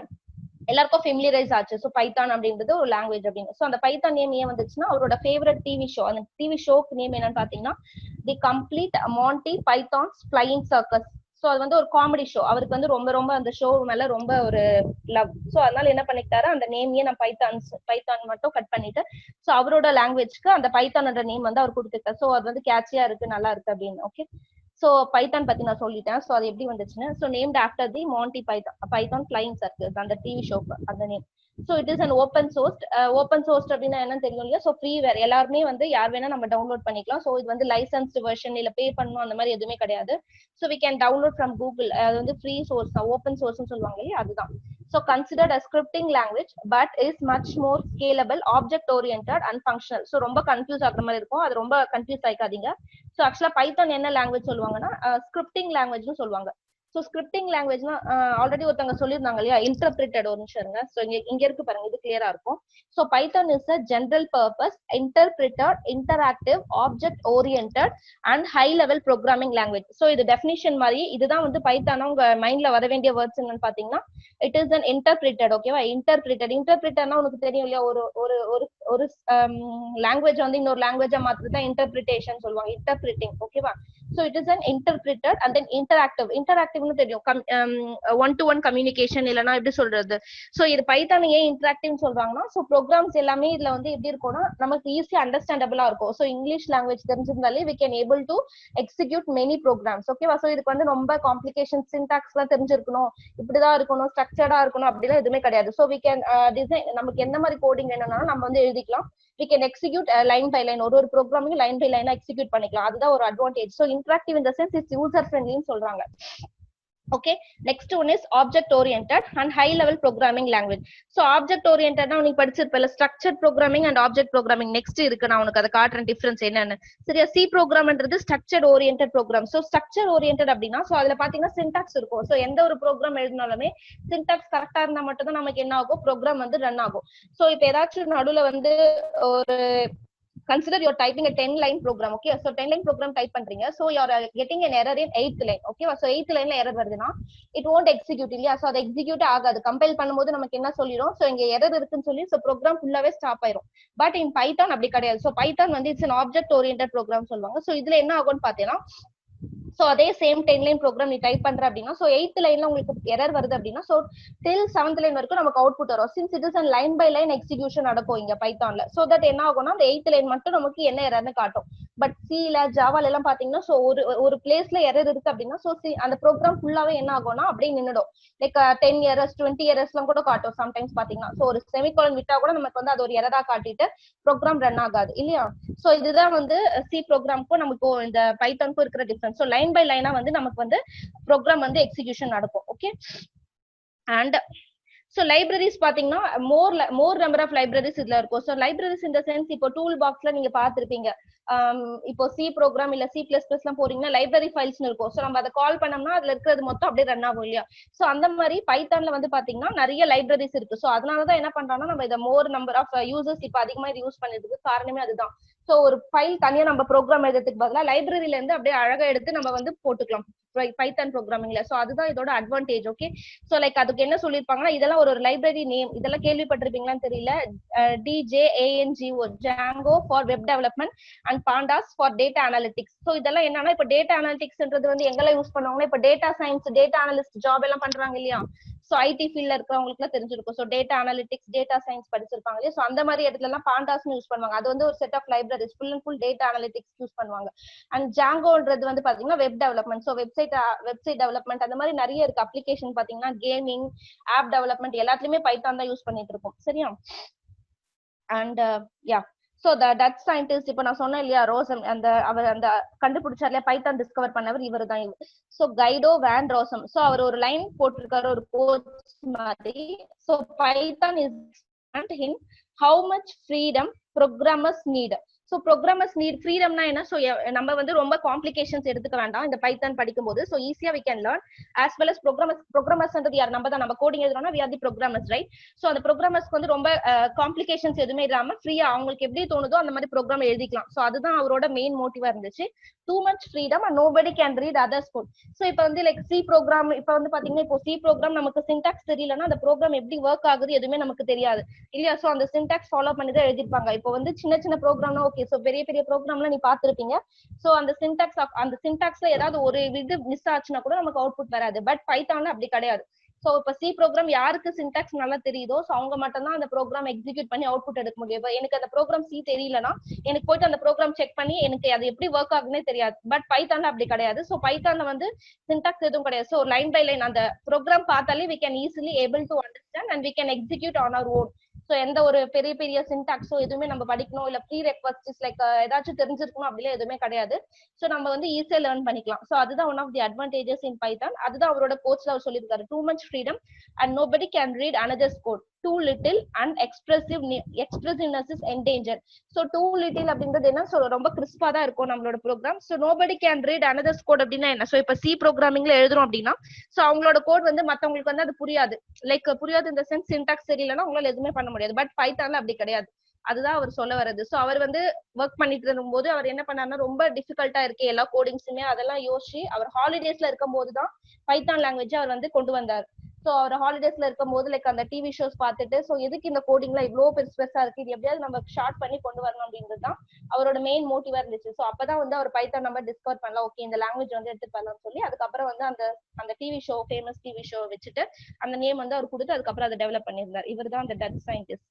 Speaker 3: எல்லாருக்கும் ஃபெமிலியரைஸ் ஆச்சு. ஸோ பைத்தான் அப்படின்றது ஒரு லாங்குவேஜ் அப்படின்னு. ஸோ அந்த பைத்தான் நேம் ஏன் வந்துச்சுன்னா, அவரோட ஃபேவரட் டிவி ஷோ, அந்த டிவி ஷோக்கு நேம் என்னன்னு பாத்தீங்கன்னா the complete Monty Python's flying circus. So அது வந்து ஒரு காமெடி ஷோ. அவருக்கு வந்து ரொம்ப அந்த ஷோ மேல ரொம்ப ஒரு லவ். ஸோ அதனால என்ன பண்ணிக்கிட்டாரு, அந்த நேமையே நான் பைத்தான் மட்டும் கட் பண்ணிட்டு ஸோ அவரோட லாங்குவேஜ்க்கு அந்த பைத்தான்ன்ற நேம் வந்து அவர் கொடுத்துட்டார். ஸோ அது வந்து கேட்சியா இருக்கு, நல்லா இருக்கு அப்படின்னு. ஓகே. சோ பைத்தான் பத்தி நான் சொல்லிட்டேன். சோ அது எப்படி வந்துச்சுன்னு, so named after the Monty Python flying circus, அந்த டிவி ஷோக்கு அந்த name. So it is an open source அப்படின்னா என்னன்னு தெரியும் இல்லையா? சோ ஃப்ரீவேர், எல்லாருமே வந்து யார் வேணா நம்ம டவுன்லோட் பண்ணிக்கலாம். சோ இது வந்து லைசன்ஸ்டு வெர்ஷன், இல்ல பே பண்ணணும் அந்த மாதிரி எதுவுமே கிடையாது. So we can download from Google. அது வந்து ஃப்ரீ சோர்ஸ் தான், ஓப்பன் சோர்ஸ்னு சொல்லுவாங்க இல்லையா, அதுதான். So considered a scripting language but is much more scalable, object oriented and functional. So ரொம்ப கன்ஃபியூஸ் ஆகுற மாதிரி இருக்கும், அது ரொம்ப கன்ஃபியூஸ் ஆயிக்காதீங்க. So actually பைத்தான் என்ன லாங்குவேஜ் சொல்லுவாங்கன்னா ஸ்கிரிப்டிங் லாங்குவேஜ்னு சொல்லுவாங்க. ஸோ ஸ்கிரிப்டிங் லாங்குவேஜ்னா ஆல்ரெடி ஒருத்தவங்க சொல்லியிருந்தாங்க இல்லையா, இன்டர்பிரிட்டட். ஒரு நிமிஷம் இருங்க. ஸோ இங்க இருக்கு பாருங்க, இது கிளியரா இருக்கும். So Python is a general purpose interpreted interactive object oriented and high level programming language. So இது டெஃபினிஷன் மாதிரி, இதுதான் வந்து பைத்தானா உங்க மைண்ட்ல வர வேண்டிய வேர்ட்ஸ் என்னன்னு பாத்தீங்கன்னா, இட் இஸ் அன் இன்டர்பிரிட்டட். ஓகேவா? இன்டர்பிரிட்டட்னா உனக்கு தெரியும் இல்லையா, ஒரு லாங்குவேஜ் வந்து இன்னொரு லாங்குவேஜா மாத்துறது தான் இன்டர்பிரிட்டேஷன் சொல்லுவாங்க, இன்டர்பிரிட்டிங். ஓகேவா? So it is an interpreted and then interactive. Interactive தெரியும், one to one communication இல்லனா எப்படி சொல்றது. So இது பைத்தான் ஏன் இன்டராக்டிவ் சொல்றாங்கன்னா, so programs எல்லாமே இதுல வந்து எப்படி இருக்கும்னா நமக்கு ஈஸியா அண்டர்ஸ்டாண்டபிளா இருக்கும். So இங்கிலீஷ் லாங்குவேஜ் தெரிஞ்சிருந்தாலே we can able to execute many programs. ஓகேவா? So இதுக்கு வந்து ரொம்ப காம்ப்ளிகேஷன் சின்டாக்ஸ் எல்லாம் தெரிஞ்சிருக்கணும், இப்படிதான் இருக்கணும், ஸ்ட்ரக்சர்டா இருக்கணும் அப்படிலாம் எதுவுமே கிடையாது. So we can design, நமக்கு என்ன மாதிரி கோடிங் வேணும்னா நம்ம வந்து எழுதிக்கலாம். We can execute line by line, ஒரு ப்ரோக்ராமிங் லைன் பை லைனா எக்ஸிக்யூட் பண்ணிக்கலாம். அதுதான் ஒரு advantage. So interactive in the sense it's user friendly ன்னு சொல்றாங்க. Okay, next one is object oriented and high level programming language. So object oriented na unik padichirpella, structured programming and object programming next irukku, na unak adha kaatren difference enna seriya. C program endradhu structured oriented program. So structure oriented abdina, so adula pathina syntax irukum. So endha oru program eludinalume syntax correct ah irundha mattum namak enna agum, program vandu run agum. So ipo edachum nadula vandu oru consider you're typing a 10-line program. Okay, so 10-line program type பண்றீங்க, so you're getting an error in 8th line. Okay, so 8th line ல error வருதுனா it won't execute இல்லையா. so அது execute ஆகாது. Compile பண்ணும்போது நமக்கு என்ன சொல்லிரும், so இங்க error இருக்குன்னு சொல்லி so program ஃபுல்லாவே ஸ்டாப் ஆயிரும். பட் in python அப்படி கிடையாது. so python வந்து it's an object oriented program சொல்லுவாங்க. so இதுல என்ன ஆகும்னு பாத்தீங்கன்னா, so அதே சேம் 10-line program நீ டைப் பண்ற அப்படின்னா, so 8th லைன்ல உங்களுக்கு எரர் வருது அப்படின்னா, so till 7th line வரைக்கும் நமக்கு அவுட்புட் வரும். since it is a line by line execution நடக்கும் இங்க பைத்தான்ல, so that என்ன ஆகும்னா அந்த 8th line மட்டும் நமக்கு என்ன எரர்னு காட்டும். பட் சில ஜாவால எல்லாம் பாத்தீங்கன்னா, so ஒரு பிளேஸ்ல எரர் இருக்கு அப்படின்னா, so அந்த ப்ரோக்ராம் ஃபுல்லாவே என்ன ஆகும்னா அப்படியே நின்னுடும். லைக் 10 errors 20 errors எல்லாம் கூட காட்டும் சம்டைம்ஸ் பாத்தீங்கன்னா. so ஒரு செமிகோலன் விட்டா கூட நமக்கு வந்து அது ஒரு எரரா காட்டிட்டு ப்ரோக்ராம் ரன் ஆகாது இல்லையா. so இதுதான் வந்து சி ப்ரோக்ராம்க்கும் நமக்கு இந்த பைத்தான்க்கும் இருக்கிற டிஃபரன்ஸ். so லைன் பை லைனா வந்து நமக்கு வந்து ப்ரோக்ராம் வந்து எக்ஸிகியூஷன் நடக்கும். ஓகே, அண்ட் so libraries பாத்தீங்கன்னா more number of libraries இதுல இருக்கும். so libraries in the sense இப்போ டூல் பாக்ஸ்ல நீங்க பாத்திருப்பீங்க, இப்போ சி ப்ரோக்ராம் இல்ல C++ எல்லாம் போறீங்கன்னா லைப்ரரி ஃபைல்ஸ் இருக்கும். சோ நம்ம அதை கால் பண்ணோம்னா அதுல இருக்கிறது மொத்தம் அப்படியே ரன் ஆகும் இல்லையா. சோ அந்த மாதிரி பைத்தான்ல வந்து பாத்தீங்கன்னா நிறைய லைப்ரரிஸ் இருக்கு. சோ அதனாலதான் என்ன பண்றாங்கன்னா நம்ம இதை மோர் நம்பர் ஆஃப் யூசர்ஸ் இப்ப அதிகமா இது யூஸ் பண்ணிருக்கு காரணமே அதுதான். சோ ஒரு ஃபைல் தனியா நம்ம ப்ரோக்ராம் எழுதுறதுக்கு பதிலா லைப்ரரியில இருந்து அப்படியே அழகா எடுத்து நம்ம வந்து போட்டுக்கலாம் பைத்தான் ப்ரோக்ராமிங்ல. சோ அதுதான் இதோட அட்வான்டேஜ். ஓகே, சோ லைக் அதுக்கு என்ன சொல்லிருப்பாங்கன்னா, இதெல்லாம் ஒரு லைப்ரரி நேம், இதெல்லாம் கேள்விப்பட்டிருப்பீங்களான்னு தெரியல. DJANGO, Django for web development and pandas for data analytics. So இதெல்லாம் என்னன்னா, இப்ப டேட்டா அனாலிட்டிக்ஸ்ன்றது வந்து எங்கெல்லாம் யூஸ் பண்ணுவாங்கன்னா, இப்ப data science data analyst job எல்லாம் பண்றாங்க இல்லையா. சோ ஐடி ஃபீல்ட்ல இருக்கிறவங்களுக்கு எல்லாம் தெரிஞ்சிருக்கும். So data analytics data science படிச்சிருப்பாங்க இல்லையா. சோ அந்த மாதிரி இடத்துல எல்லாம் பாண்டாஸ்னு யூஸ் பண்ணுவாங்க. அது வந்து ஒரு set of libraries full and full data analytics use பண்ணுவாங்க. அண்ட் ஜாங்கோன்றது வந்து பாத்தீங்கன்னா web development. So website development அந்த மாதிரி நிறைய இருக்கு. அப்ளிகேஷன் பாத்தீங்கன்னா கேமிங், ஆப் டெவலப்மெண்ட் எல்லாத்துலயுமே பைத்தான் தான் யூஸ் பண்ணிட்டு இருக்கோம். சரியா? And yeah, so data scientist இப்ப நான் சொன்னேன் இல்லையா, ரோசம், அவர் அந்த கண்டுபிடிச்சார் இல்லையா பைத்தான் டிஸ்கவர் பண்ணவர் இவர் தான். சோ கைடோ வேன் ரோசம். சோ அவர் ஒரு லைன் போட்டிருக்காரு ஒரு கோட்ஸ் மாதிரி. So Python is in how much freedom programmers need. so programmers need freedom na enna, so நம்ம வந்து ரொம்ப காம்ப்ளிகேஷன்ஸ் எடுத்துக்க வேண்டாம் இந்த பைத்தான் படிக்கும்போது. so easy we can learn as well as programmers ன்றது யார், நம்ம தான். நம்ம coding எழுதுறோம்னா we are the programmers, right? so அந்த programmersக்கு வந்து ரொம்ப காம்ப்ளிகேஷன்ஸ் எதுவுமே இல்லாம ஃப்ரீயா அவங்களுக்கு எப்படி தோணுதோ அந்த மாதிரி ப்ரோக்ராம் எழுதிக்கலாம். so அதுதான் அவரோட மெயின் மோட்டிவா இருந்துச்சு. too much freedom and nobody can read others code. so இப்போ வந்து லைக் சி ப்ரோக்ராம் இப்போ வந்து பாத்தீங்கன்னா, இப்போ சி ப்ரோக்ராம் நமக்கு சின்டாக்ஸ் தெரியலன்னா அந்த ப்ரோக்ராம் எப்படி ஒர்க் ஆகுது எதுவுமே நமக்கு தெரியாது இல்லையா. சோ அந்த சின்டாக்ஸ் ஃபாலோ பண்ணி தான் எழுதிருப்பாங்க. இப்போ வந்து சின்ன சின்ன ப்ரோக்ராம்னா ஓகே, சோ பெரிய பெரிய ப்ரோக்ராம்ல நீ பாத்திருப்பீங்க. சோ அந்த சின்டாக்ஸ்ல ஏதாவது ஒரு இது மிஸ் ஆச்சுன்னா கூட நமக்கு அவுட்புட் வராது. பட் பைத்தான்ல அப்படி கிடையாது. சோ இப்ப சி ப்ரோக்ராம் யாருக்கு சின்டாக்ஸ் நல்லா தெரியுதோ சோ அவங்க மட்டும் தான் அந்த ப்ரோக்ராம் எக்ஸிக்யூட் பண்ணி அவுட்புட் எடுக்க முடியும். எனக்கு அந்த ப்ரோக்ராம் சி தெரியலனா எனக்கு போயிட்டு அந்த ப்ரோக்ராம் செக் பண்ணி எனக்கு அது எப்படி ஒர்க் ஆகுன்னே தெரியாது. பட் பைத்தான்ல அப்படி கிடையாது. சோ பைத்தான்ல வந்து சின்டாக்ஸ் எதுவும் கிடையாது. சோ லைன் பை லைன் அந்த ப்ரோக்ராம் பார்த்தாலே we can easily able to understand and we can execute on our own. So எந்த ஒரு பெரிய பெரிய சின்டாக்ஸோ எதுவுமே நம்ம படிக்கணும் இல்ல ப்ரீ ரெக்வெஸ்ட்ஸ் லைக் ஏதாச்சும் தெரிஞ்சிருக்கணும் அப்படிலாம் எதுவுமே கிடையாது. சோ நம்ம வந்து ஈஸியா லேர்ன் பண்ணிக்கலாம். சோ அதுதான் one of the advantages in Python. அதுதான் அவரோட கோச்ல அவர் சொல்லியிருக்காரு. too much freedom and nobody can read another's code. too little and expressiveness is endangered. so too little அப்படிங்கிறது என்ன, சோ ரொம்ப கிறிஸ்பா தான் இருக்கும் நம்மளோட program. so nobody can read another's code அப்படின்னா என்ன, சோ இப்ப சி ப்ரோக்ராமிங்ல எழுதுறோம் அப்படின்னா சோ அவங்களோட கோட் வந்து மத்தவங்களுக்கு வந்து அது புரியாது. லைக் புரியாது இந்த சென்ஸ் சின்டாக்ஸ் தெரியலன்னா உங்களால எதுவுமே பண்ண முடியாது. பட் பைத்தான்ல அப்படி கிடையாது. அதுதான் அவர் சொல்ல வர்றது. சோ அவர் வந்து ஒர்க் பண்ணிட்டு இருக்கும் போது அவர் என்ன பண்ணாருன்னா, ரொம்ப டிஃபிகல்ட்டா இருக்கு எல்லா கோடிங்ஸுமே அதெல்லாம் யோசிச்சு அவர் ஹாலிடேஸ்ல இருக்கும் போதுதான் பைத்தான் லாங்குவேஜ் அவர் வந்து கொண்டு வந்தார். ஸோ அவர் ஹாலிடேஸ்ல இருக்கும் போது லைக் அந்த டிவி ஷோஸ் பார்த்துட்டு ஸோ எதுக்கு இந்த கோடிங்லாம் இவ்வளோ பெருசா இருக்கு, இது எப்படியாவது நம்ம ஷார்ட் பண்ணி கொண்டு வரணும் அப்படின்றது தான் அவரோட மெயின் மோட்டிவா இருந்துச்சு. ஸோ அப்பதான் வந்து அவர் பைத்தான் நம்ம டிஸ்கவர் பண்ணலாம், ஓகே இந்த லாங்குவேஜ் வந்து எடுத்து பண்ணலாம்னு சொல்லி அதுக்கப்புறம் வந்து அந்த TV show, famous TV show வச்சுட்டு அந்த நேம் வந்து அவர் கொடுத்து அதுக்கப்புறம் அதை டெவலப் பண்ணியிருந்தார். இவர் தான் அந்த touch scientist.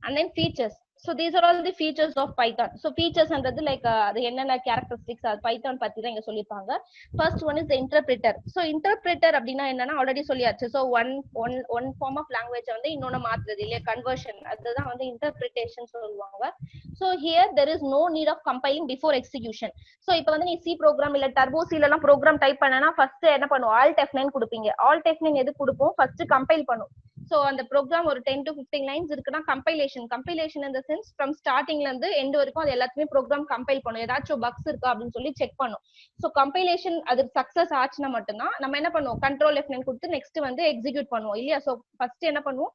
Speaker 3: And then features. So these are all the features of Python. So features என்றது like அது என்னென்ன characteristics அது Python பத்தி தான் இங்க சொல்லிருப்பாங்க. First one is the interpreter. So interpreter அப்படினா என்னன்னா ஆல்ரெடி சொல்லியாச்சு. So one form of language வந்து இன்னொன்னு மாத்துறது இல்ல, conversion. அதுதான் வந்து interpretation சொல்லுவாங்க. So here there is no need of compiling before execution. So இப்போ வந்து நீ C program இல்ல Turbo C ல எல்லாம் program டைப் பண்ணனா first என்ன பண்ணுவோம், Alt F9 கொடுப்பீங்க. Alt F9 எது கொடுப்போம், first compile பண்ணும். So அந்த program ஒரு 10 to 15 lines இருக்குன்னா compilation in the sense from starting ல இருந்து end வரைக்கும் அது எல்லாத்தையுமே program compile பண்ணும், ஏதாச்சும் bugs இருக்கா அப்படின்னு சொல்லி செக் பண்ணும். So compilation அது சக்சஸ் ஆச்சுன்னா மட்டும்தான் நம்ம என்ன பண்ணுவோம், control F9 கொடுத்து நெக்ஸ்ட் வந்து எக்ஸிக்யூட் பண்ணுவோம் இல்லையா. So first என்ன பண்ணுவோம்,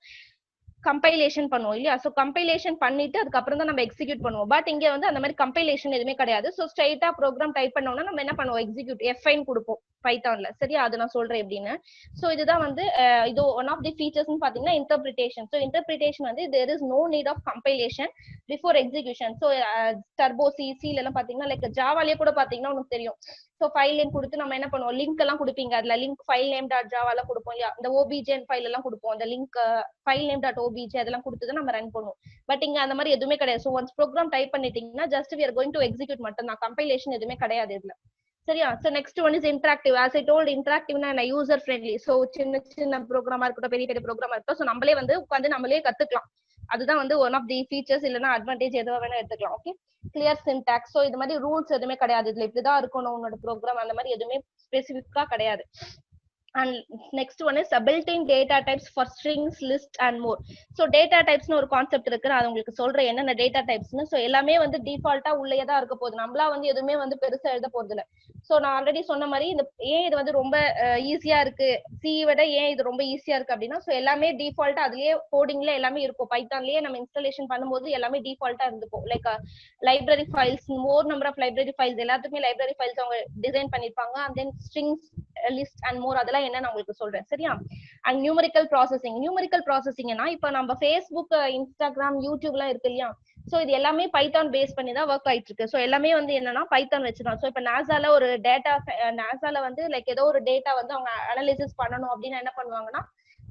Speaker 3: கம்பைலேஷன் பண்ணுவோம் இல்லையா. சோ கம்பைலேஷன் பண்ணிட்டு அதுக்கப்புறம் தான் நம்ம எக்ஸிக்யூட் பண்ணுவோம். பட் இங்க வந்து அந்த மாதிரி கம்பைலேஷன் எதுவுமே கிடையாது. சோ ஸ்ட்ரைட்டா ப்ரோக்ராம் டைப் பண்ணோம்னா நம்ம என்ன பண்ணுவோம், எக்ஸிக்யூட் F9 கொடுப்போம் பைத்தான்ல. சரியா, அது நான் சொல்றேன் எப்படின்னு. சோ இதுதான் வந்து இது ஒன் ஆஃப் தி ஃபீச்சர்ஸ் பாத்தீங்கன்னா இன்டர்பிரிட்டேஷன். சோ இன்டர்பிரிட்டேஷன் வந்து there is no need of compilation before execution. So Turbo C ல எல்லாம் பாத்தீங்கன்னா லைக் ஜாவாலே கூட பாத்தீங்கன்னா உங்களுக்கு தெரியும். சோ ஃபைல் நேம் கொடுத்து நம்ம என்ன பண்ணுவோம், லிங்க் எல்லாம் கொடுப்பீங்க, அதுல link file name dot Java எல்லாம் கொடுப்போம் இல்லையா. இந்த ஓபிஜே ஃபைல் எல்லாம் கொடுப்போம், அந்த link file name dot OBJ அதெல்லாம் கொடுத்து நம்ம ரன் பண்ணுவோம். பட் இங்க அந்த மாதிரி எதுவுமே கிடையாது. சோ ஒன்ஸ் ப்ரோக்ராம் டைப் பண்ணிட்டீங்கன்னா just we are going to execute மட்டும் தான், கம்பைலேஷன் எதுவுமே கிடையாது இதுல. சரியா. So next one is interactive. as I told இன்டராக்டிவ்னா யூசர் ஃப்ரெண்ட்லி. சோ சின்ன ப்ரோக்ராமா இருக்கட்டும், பெரிய ப்ரோக்ராமா இருக்கட்டும், சோ நம்மளே வந்து உட்காந்து நம்மளே கத்துக்கலாம். அதுதான் வந்து ஒன் ஆஃப் தி ஃபீச்சர்ஸ், இல்லனா அட்வான்டேஜ் எதுவா வேணா எடுத்துக்கலாம். Okay, clear syntax. சோ இது மாதிரி ரூல்ஸ் எதுவுமே கிடையாது, இதுல இப்படிதான் இருக்கணும் உன்னோட ப்ரோக்ராம், அந்த மாதிரி எதுவுமே ஸ்பெசிஃபிக்கா கிடையாது. And next one is built-in data types for strings, list and more. So data types னு ஒரு கான்செப்ட் இருக்கு, அது உங்களுக்கு சொல்றேன் என்னென்ன டேட்டா டைப்ஸ்னு. சோ எல்லாமே வந்து டிஃபால்ட்டா உள்ளேயே தான் இருக்க போகுது, நம்மளா வந்து எதுவுமே வந்து பெருசா எழுத போறது இல்ல. சோ நான் ஆல்ரெடி சொன்ன மாதிரி இந்த ஏன் இது வந்து ரொம்ப ஈஸியா இருக்கு, சி விட ஏன் இது ரொம்ப ஈஸியா இருக்கு அப்படின்னா, சோ எல்லாமே டிஃபால்ட்டா அதுலயே கோடிங்ல எல்லாமே இருக்கும். பைத்தான்லயே நம்ம இன்ஸ்டாலேஷன் பண்ணும்போது எல்லாமே டிஃபால்ட்டா இருந்துக்கும். Like library files, more number of library files, எல்லாத்துக்குமே லைப்ரரி ஃபைல்ஸ் அவங்க டிசைன் பண்ணிருப்பாங்க. And then strings, list and more அதெல்லாம் என்ன நான் உங்களுக்கு சொல்றேன். சரியா. அண்ட் நியூமெரிக்கல் ப்ராசஸிங்னா இப்ப நம்ம ஃபேஸ்புக், இன்ஸ்டாகிராம், யூடியூப் எல்லாம் இருக்கு இல்லையா. சோ இது எல்லாமே பைத்தான் பேஸ் பண்ணி தான் ஒர்க் ஆயிட்டு இருக்கு. சோ எல்லாமே வந்து என்னன்னா பைத்தான் வச்சுதான். சோ இப்ப நாசால ஒரு டேட்டா, நாசால வந்து லைக் ஏதோ ஒரு டேட்டா வந்து அவங்க அனலிசிஸ் பண்ணணும் அப்படின்னா என்ன பண்ணுவாங்கன்னா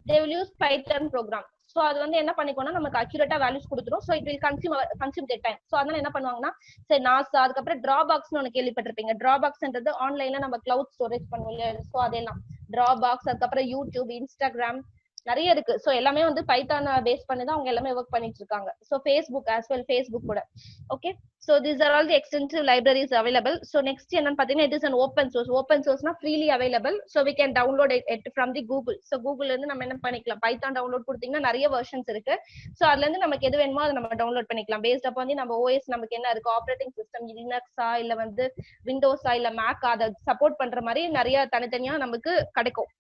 Speaker 3: they will use Python program. So அது வந்து என்ன பண்ணிக்கோனா நமக்கு அக்யூரேட்டா வேல்யூஸ் கொடுத்துரும். So it will consume their time. So அதனால என்ன பண்ணுவாங்கன்னா சரி நாசா, அதுக்கப்புறம் டிராபாக்ஸ்னு ஒன்னு கேள்விப்பட்டிருப்பீங்க. டிராபாக்ஸ்ன்றது ஆன்லைன்ல நம்ம கிளவுட் ஸ்டோரேஜ் பண்ணுவோம். சோ அதெல்லாம் டிராபாக்ஸ், அதுக்கப்புறம் யூடியூப், இன்ஸ்டாகிராம் நிறைய இருக்கு. சோ எல்லாமே வந்து பைத்தான் பேஸ் பண்ணி தான் அவங்க எல்லாமே ஒர்க் பண்ணிட்டு இருக்காங்க. So Facebook as well, Facebook கூட. Okay, so these are all the extensive libraries available. So next என்னன்னு பாத்தீங்கன்னா it is an open source னா freely available. So we can download it from the Google. So Google ல இருந்து நம்ம என்ன பண்ணிக்கலாம், Python download கொடுத்தீங்கன்னா நிறைய வெர்ஷன்ஸ் இருக்கு. சோ அதுல இருந்து நமக்கு எது வேணுமோ அதை நம்ம டவுன்லோட் பண்ணிக்கலாம். பேஸ்ட் அப்ப வந்து நம்ம OS நமக்கு என்ன இருக்கு, ஆப்ரேட்டிங் சிஸ்டம் லினக்ஸா இல்ல வந்து விண்டோஸா இல்ல மேக், அதை சப்போர்ட் பண்ற மாதிரி நிறைய தனித்தனியா நமக்கு கிடைக்கும்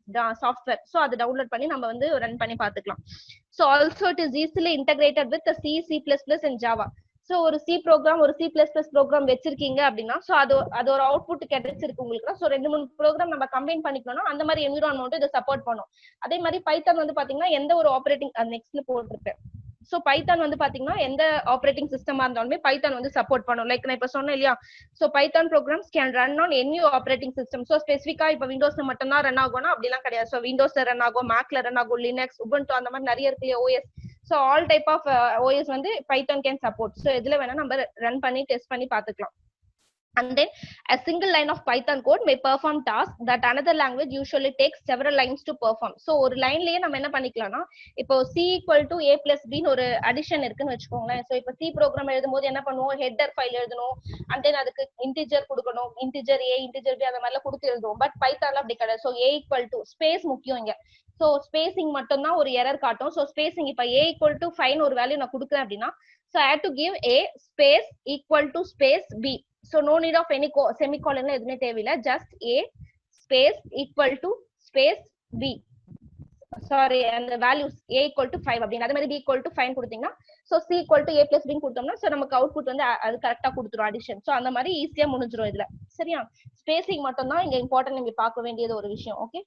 Speaker 3: சாஃப்ட்வேர். சோ அதை டவுன்லோட் பண்ணி நம்ம வந்து ரன் பண்ணி பாத்துக்கலாம். So also it is easily integrated with the C++ and Java. So ஒரு C ப்ரோக்ராம், ஒரு C++ ப்ரோக்ராம் வச்சிருக்கீங்க அப்படின்னா சோ அது ஒரு அவுட்புட் கிடைச்சிருக்கு உங்களுக்கு. சோ 2-3 ப்ரோக்ராம் நம்ம கம்பைன் பண்ணிக்கணும்னா அந்த மாதிரி என்விரான்மெண்ட் இதை சப்போர்ட் பண்ணும். அதே மாதிரி பைத்தான் வந்து பாத்தீங்கன்னா எந்த ஒரு ஆப்ரேட்டிங், நெக்ஸ்ட்ல போட்டிருப்பேன். சோ பைத்தான் வந்து பாத்தீங்கன்னா எந்த ஆப்ரேட்டிங் சிஸ்டமா இருந்தாலுமே பைத்தான் வந்து சப்போர்ட் பண்ணும். லைக் நான் இப்ப சொன்னேன் இல்லையா. So Python programs can run on any operating system. So ஸ்பெசிஃபிக்கா இப்ப விண்டோஸ்ல மட்டும் தான் ரன் ஆகும்னா அப்படிலாம் கிடையாது. சோ விண்டோஸ்ல ரன் ஆகும், மேக்ல ரன் ஆகும், லினக்ஸ், உபுண்டு அந்த மாதிரி நிறைய இருக்கு OS. So all type of OS வந்து Python can support. So இதுல வேணா நம்ம ரன் பண்ணி டெஸ்ட் பண்ணி பாத்துக்கலாம். And then a single line of Python code may perform tasks that another language usually takes several lines to perform. So ஒரு லைன்லயே நம்ம என்ன பண்ணிக்கலாம்னா இப்போ C equal to A plus B ன்னு ஒரு அடிஷன் இருக்குன்னு வச்சுக்கோங்களேன். சோ இப்போ C ப்ரோக்ராம் எழுதும்போது என்ன பண்ணுவோம், ஹெட்டர் ஃபைல் எழுதணும், and then அதுக்கு இன்டிஜர் கொடுக்கணும், இன்டிஜர் A, இன்டிஜர் B அந்த மாதிரிலாம் கொடுத்து எழுதுவோம். பட் பைத்தான்ல அப்படி கிடையாது. So A equal to space முக்கியம் இங்க. சோ ஸ்பேசிங் மட்டும் தான் ஒரு எரர் காட்டும். சோ ஸ்பேசிங் இப்ப A equal to 5 ஒரு வேல்யூ நான் கொடுக்குறேன் அப்படின்னா so I have to give A space equal to space B. So no need of any semicolon எதுவுமே தேவையில்லை. just A space equal to space B. Sorry, அந்த values A equal to 5 அப்படின்னு, அதே மாதிரி B equal to 5 கொடுத்தீங்கன்னா so C equal to A plus B கொடுத்தோம்னா so நமக்கு output வந்து அது கரெக்டா கொடுத்துரும் அடிஷன். சோ அந்த மாதிரி ஈஸியா முடிஞ்சிரும் இதுல. சரியா, ஸ்பேசிங் மட்டும் தான் இங்க இம்பார்ட்டன்ட், நீங்க பார்க்க வேண்டியது ஒரு விஷயம். Okay,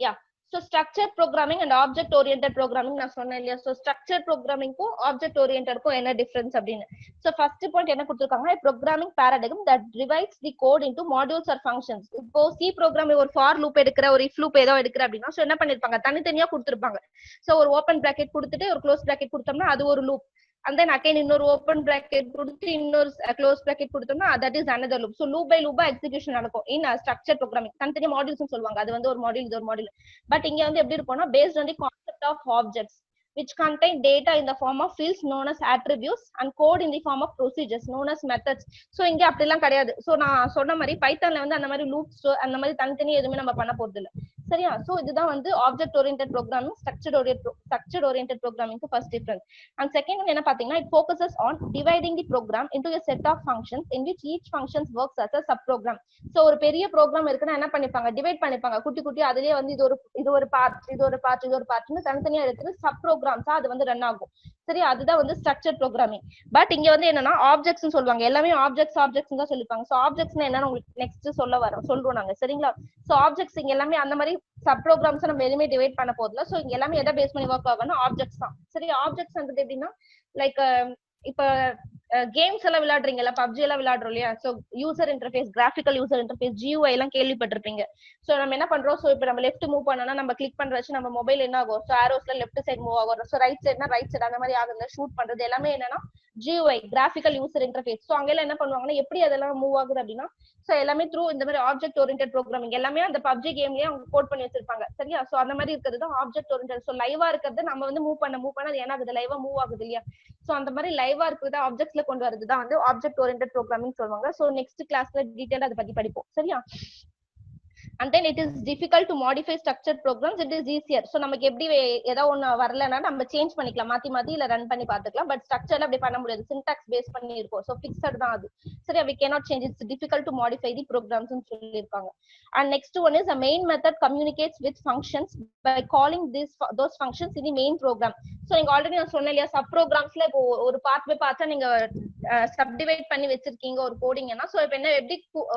Speaker 3: Yeah. So structured programming and object oriented programming நான் சொன்னேன் இல்லையா. So structured programming க்கும் object oriented க்கும் என்ன difference அப்படின்னு. So first point என்ன கொடுத்திருக்காங்க, programming paradigm that divides the code into modules or functions. இப்போ C program ஒரு for loop எடுக்கிற, ஒரு if loop ஏதோ எடுக்கிற அப்படின்னா so என்ன பண்ணிருப்பாங்க, தனித்தனியா கொடுத்திருப்பாங்க. So ஒரு open bracket கொடுத்துட்டு ஒரு close bracket கொடுத்தோம்னா அது ஒரு loop. And then again இன்னொரு open bracket கொடுத்து இன்னொரு close bracket கொடுத்தோம்னா that is another loop. So loop by loop execution நடக்கும் in structured programming. தனித்தனியா modules னு சொல்லுவாங்க, அது வந்து ஒரு module இது ஒரு module. But இங்க வந்து எப்படி இருக்கும்னா based on the concept of objects which contain data in the form of fields known as attributes and code in the form of procedures known as methods. So இங்க அப்படிலாம் கிடையாது. So நான் சொன்ன மாதிரி பைத்தான்ல வந்து அந்த மாதிரி லூப்ஸ் அந்த மாதிரி தனித்தனியா எதுவுமே நம்ம பண்ண போறது இல்ல, சரியா. சோ இதுதான் வந்து object oriented programming structured oriented ப்ரோக்ராமிங்க்கு first difference. And second one என்ன பாத்தீங்கன்னா, it focuses on dividing the program into a set of functions in which each functions works as a sub program. So ஒரு பெரிய program இருக்குன்னா என்ன பண்ணிப்பாங்க, divide பண்ணிப்பாங்க குட்டி குட்டி. அதுலயே வந்து இது ஒரு பார்ட்னு தனித்தனியா எடுத்து சப் ப்ரோக்ராம்ஸா அது வந்து ரன் ஆகும், சரி. அதுதான் வந்து ஸ்ட்ரக்சர்ட் ப்ரோக்ராமிங். பட் இங்க வந்து என்னன்னா ஆப்ஜெக்ட்ஸ் சொல்லுவாங்க, எல்லாமே ஆப்ஜெக்ட்ஸ் தான் சொல்லிருப்பாங்க. சோ ஆப்ஜெக்ட்ஸ்னா என்னன்னு உங்களுக்கு நெக்ஸ்ட் சொல்றோம் நாங்க, சரிங்களா. சோ ஆப்ஜெக்ட்ஸ் இங்க எல்லாமே அந்த மாதிரி சப் ப்ரோக்ராம்ஸ் நம்ம எதுவுமே டிவைட் பண்ண போறதுல. சோ இங்க எல்லாமே எதை பேஸ் பண்ணி ஒர்க் ஆகும்னா ஆப்ஜெக்ட்ஸ் தான், சரி. ஆப்ஜெக்ட்ஸ் வந்து எப்படின்னா லைக் இப்ப கேம்ஸ் எல்லாம் விளையாடுறீங்கல்ல, பப்ஜி எல்லாம் விளையாடுறோம் இல்லையா. So user interface, graphical user interface, GUI எல்லாம் கேள்விப்பட்டிருப்பீங்க. சோ நம்ம என்ன பண்றோம், சோ இப்ப நம்ம லெஃப்ட் மூவ் பண்ணோம்னா நம்ம கிளிக் பண்ற வச்சு நம்ம மொபைல் என்ன ஆகும், சோ ஆரோஸ்ல லெஃப்ட் சைடு மூவ் ஆகும். சோ ரைட் சைடுனா ரைட் சைடு அந்த மாதிரி ஆகுது. ஷூட் பண்றது எல்லாமே என்னன்னா GUI, graphical user interface. So அங்க எல்லாம் என்ன பண்ணுவாங்கன்னா எப்படி அதெல்லாம் மூவ் ஆகுது அப்படின்னா, சோ எல்லாமே த்ரூ இந்த மாதிரி ஆப்ஜெக்ட் ஓரியன்டட் ப்ரோக்ராமிங் எல்லாமே அந்த பப்ஜி கேம்லயே அவங்க கோட் பண்ணி வச்சிருப்பாங்க, சரியா. சோ அந்த மாதிரி இருக்கிறது தான் ஆப்ஜெக்ட் ஓரியன்டட். சோ லைவா இருக்கிறது நம்ம வந்து மூவ் பண்ண அது என்ன ஆகுது, லைவா மூவ் ஆகுது இல்லையா. சோ அந்த மாதிரி லைவா இருக்கிறது ஆப்ஜெக்ட்ஸ்ல கொண்டு வரது தான் வந்து ஆப்ஜெக்ட் ஓரியன்டட் ப்ரோக்ராமிங் சொல்லுவாங்க. சோ நெக்ஸ்ட் கிளாஸ்ல டீடைலா அதை பத்தி படிப்போம், சரியா. And then it is difficult to modify structured programs, it is easier. So நமக்கு எப்படி ஏதோ ஒண்ணு வரலன்னா நம்ம சேஞ்ச் பண்ணிக்கலாம், மாத்தி இல்ல ரன் பண்ணி பார்த்துக்கலாம். பட் ஸ்ட்ரக்சர்ல அப்படி பண்ண முடியாது, சின்டாக்ஸ் பேஸ் பண்ணி இருக்கும். சோ ஃபிக்ஸட் தான் அது, சரி. we cannot change, it's difficult to modify the programs னு சொல்லிருக்காங்க. And next one is a main method communicates with functions by calling those functions in the main program. So நீங்க already நான் சொன்னேன் இல்லையா, sub ப்ரோக்ராம்ஸ்ல இப்போ ஒரு பார்ட் பை பார்ட்டா நீங்க sub divide பண்ணி வச்சிருக்கீங்க ஒரு கோடிங்னா. சோ இப்போ என்ன எப்படி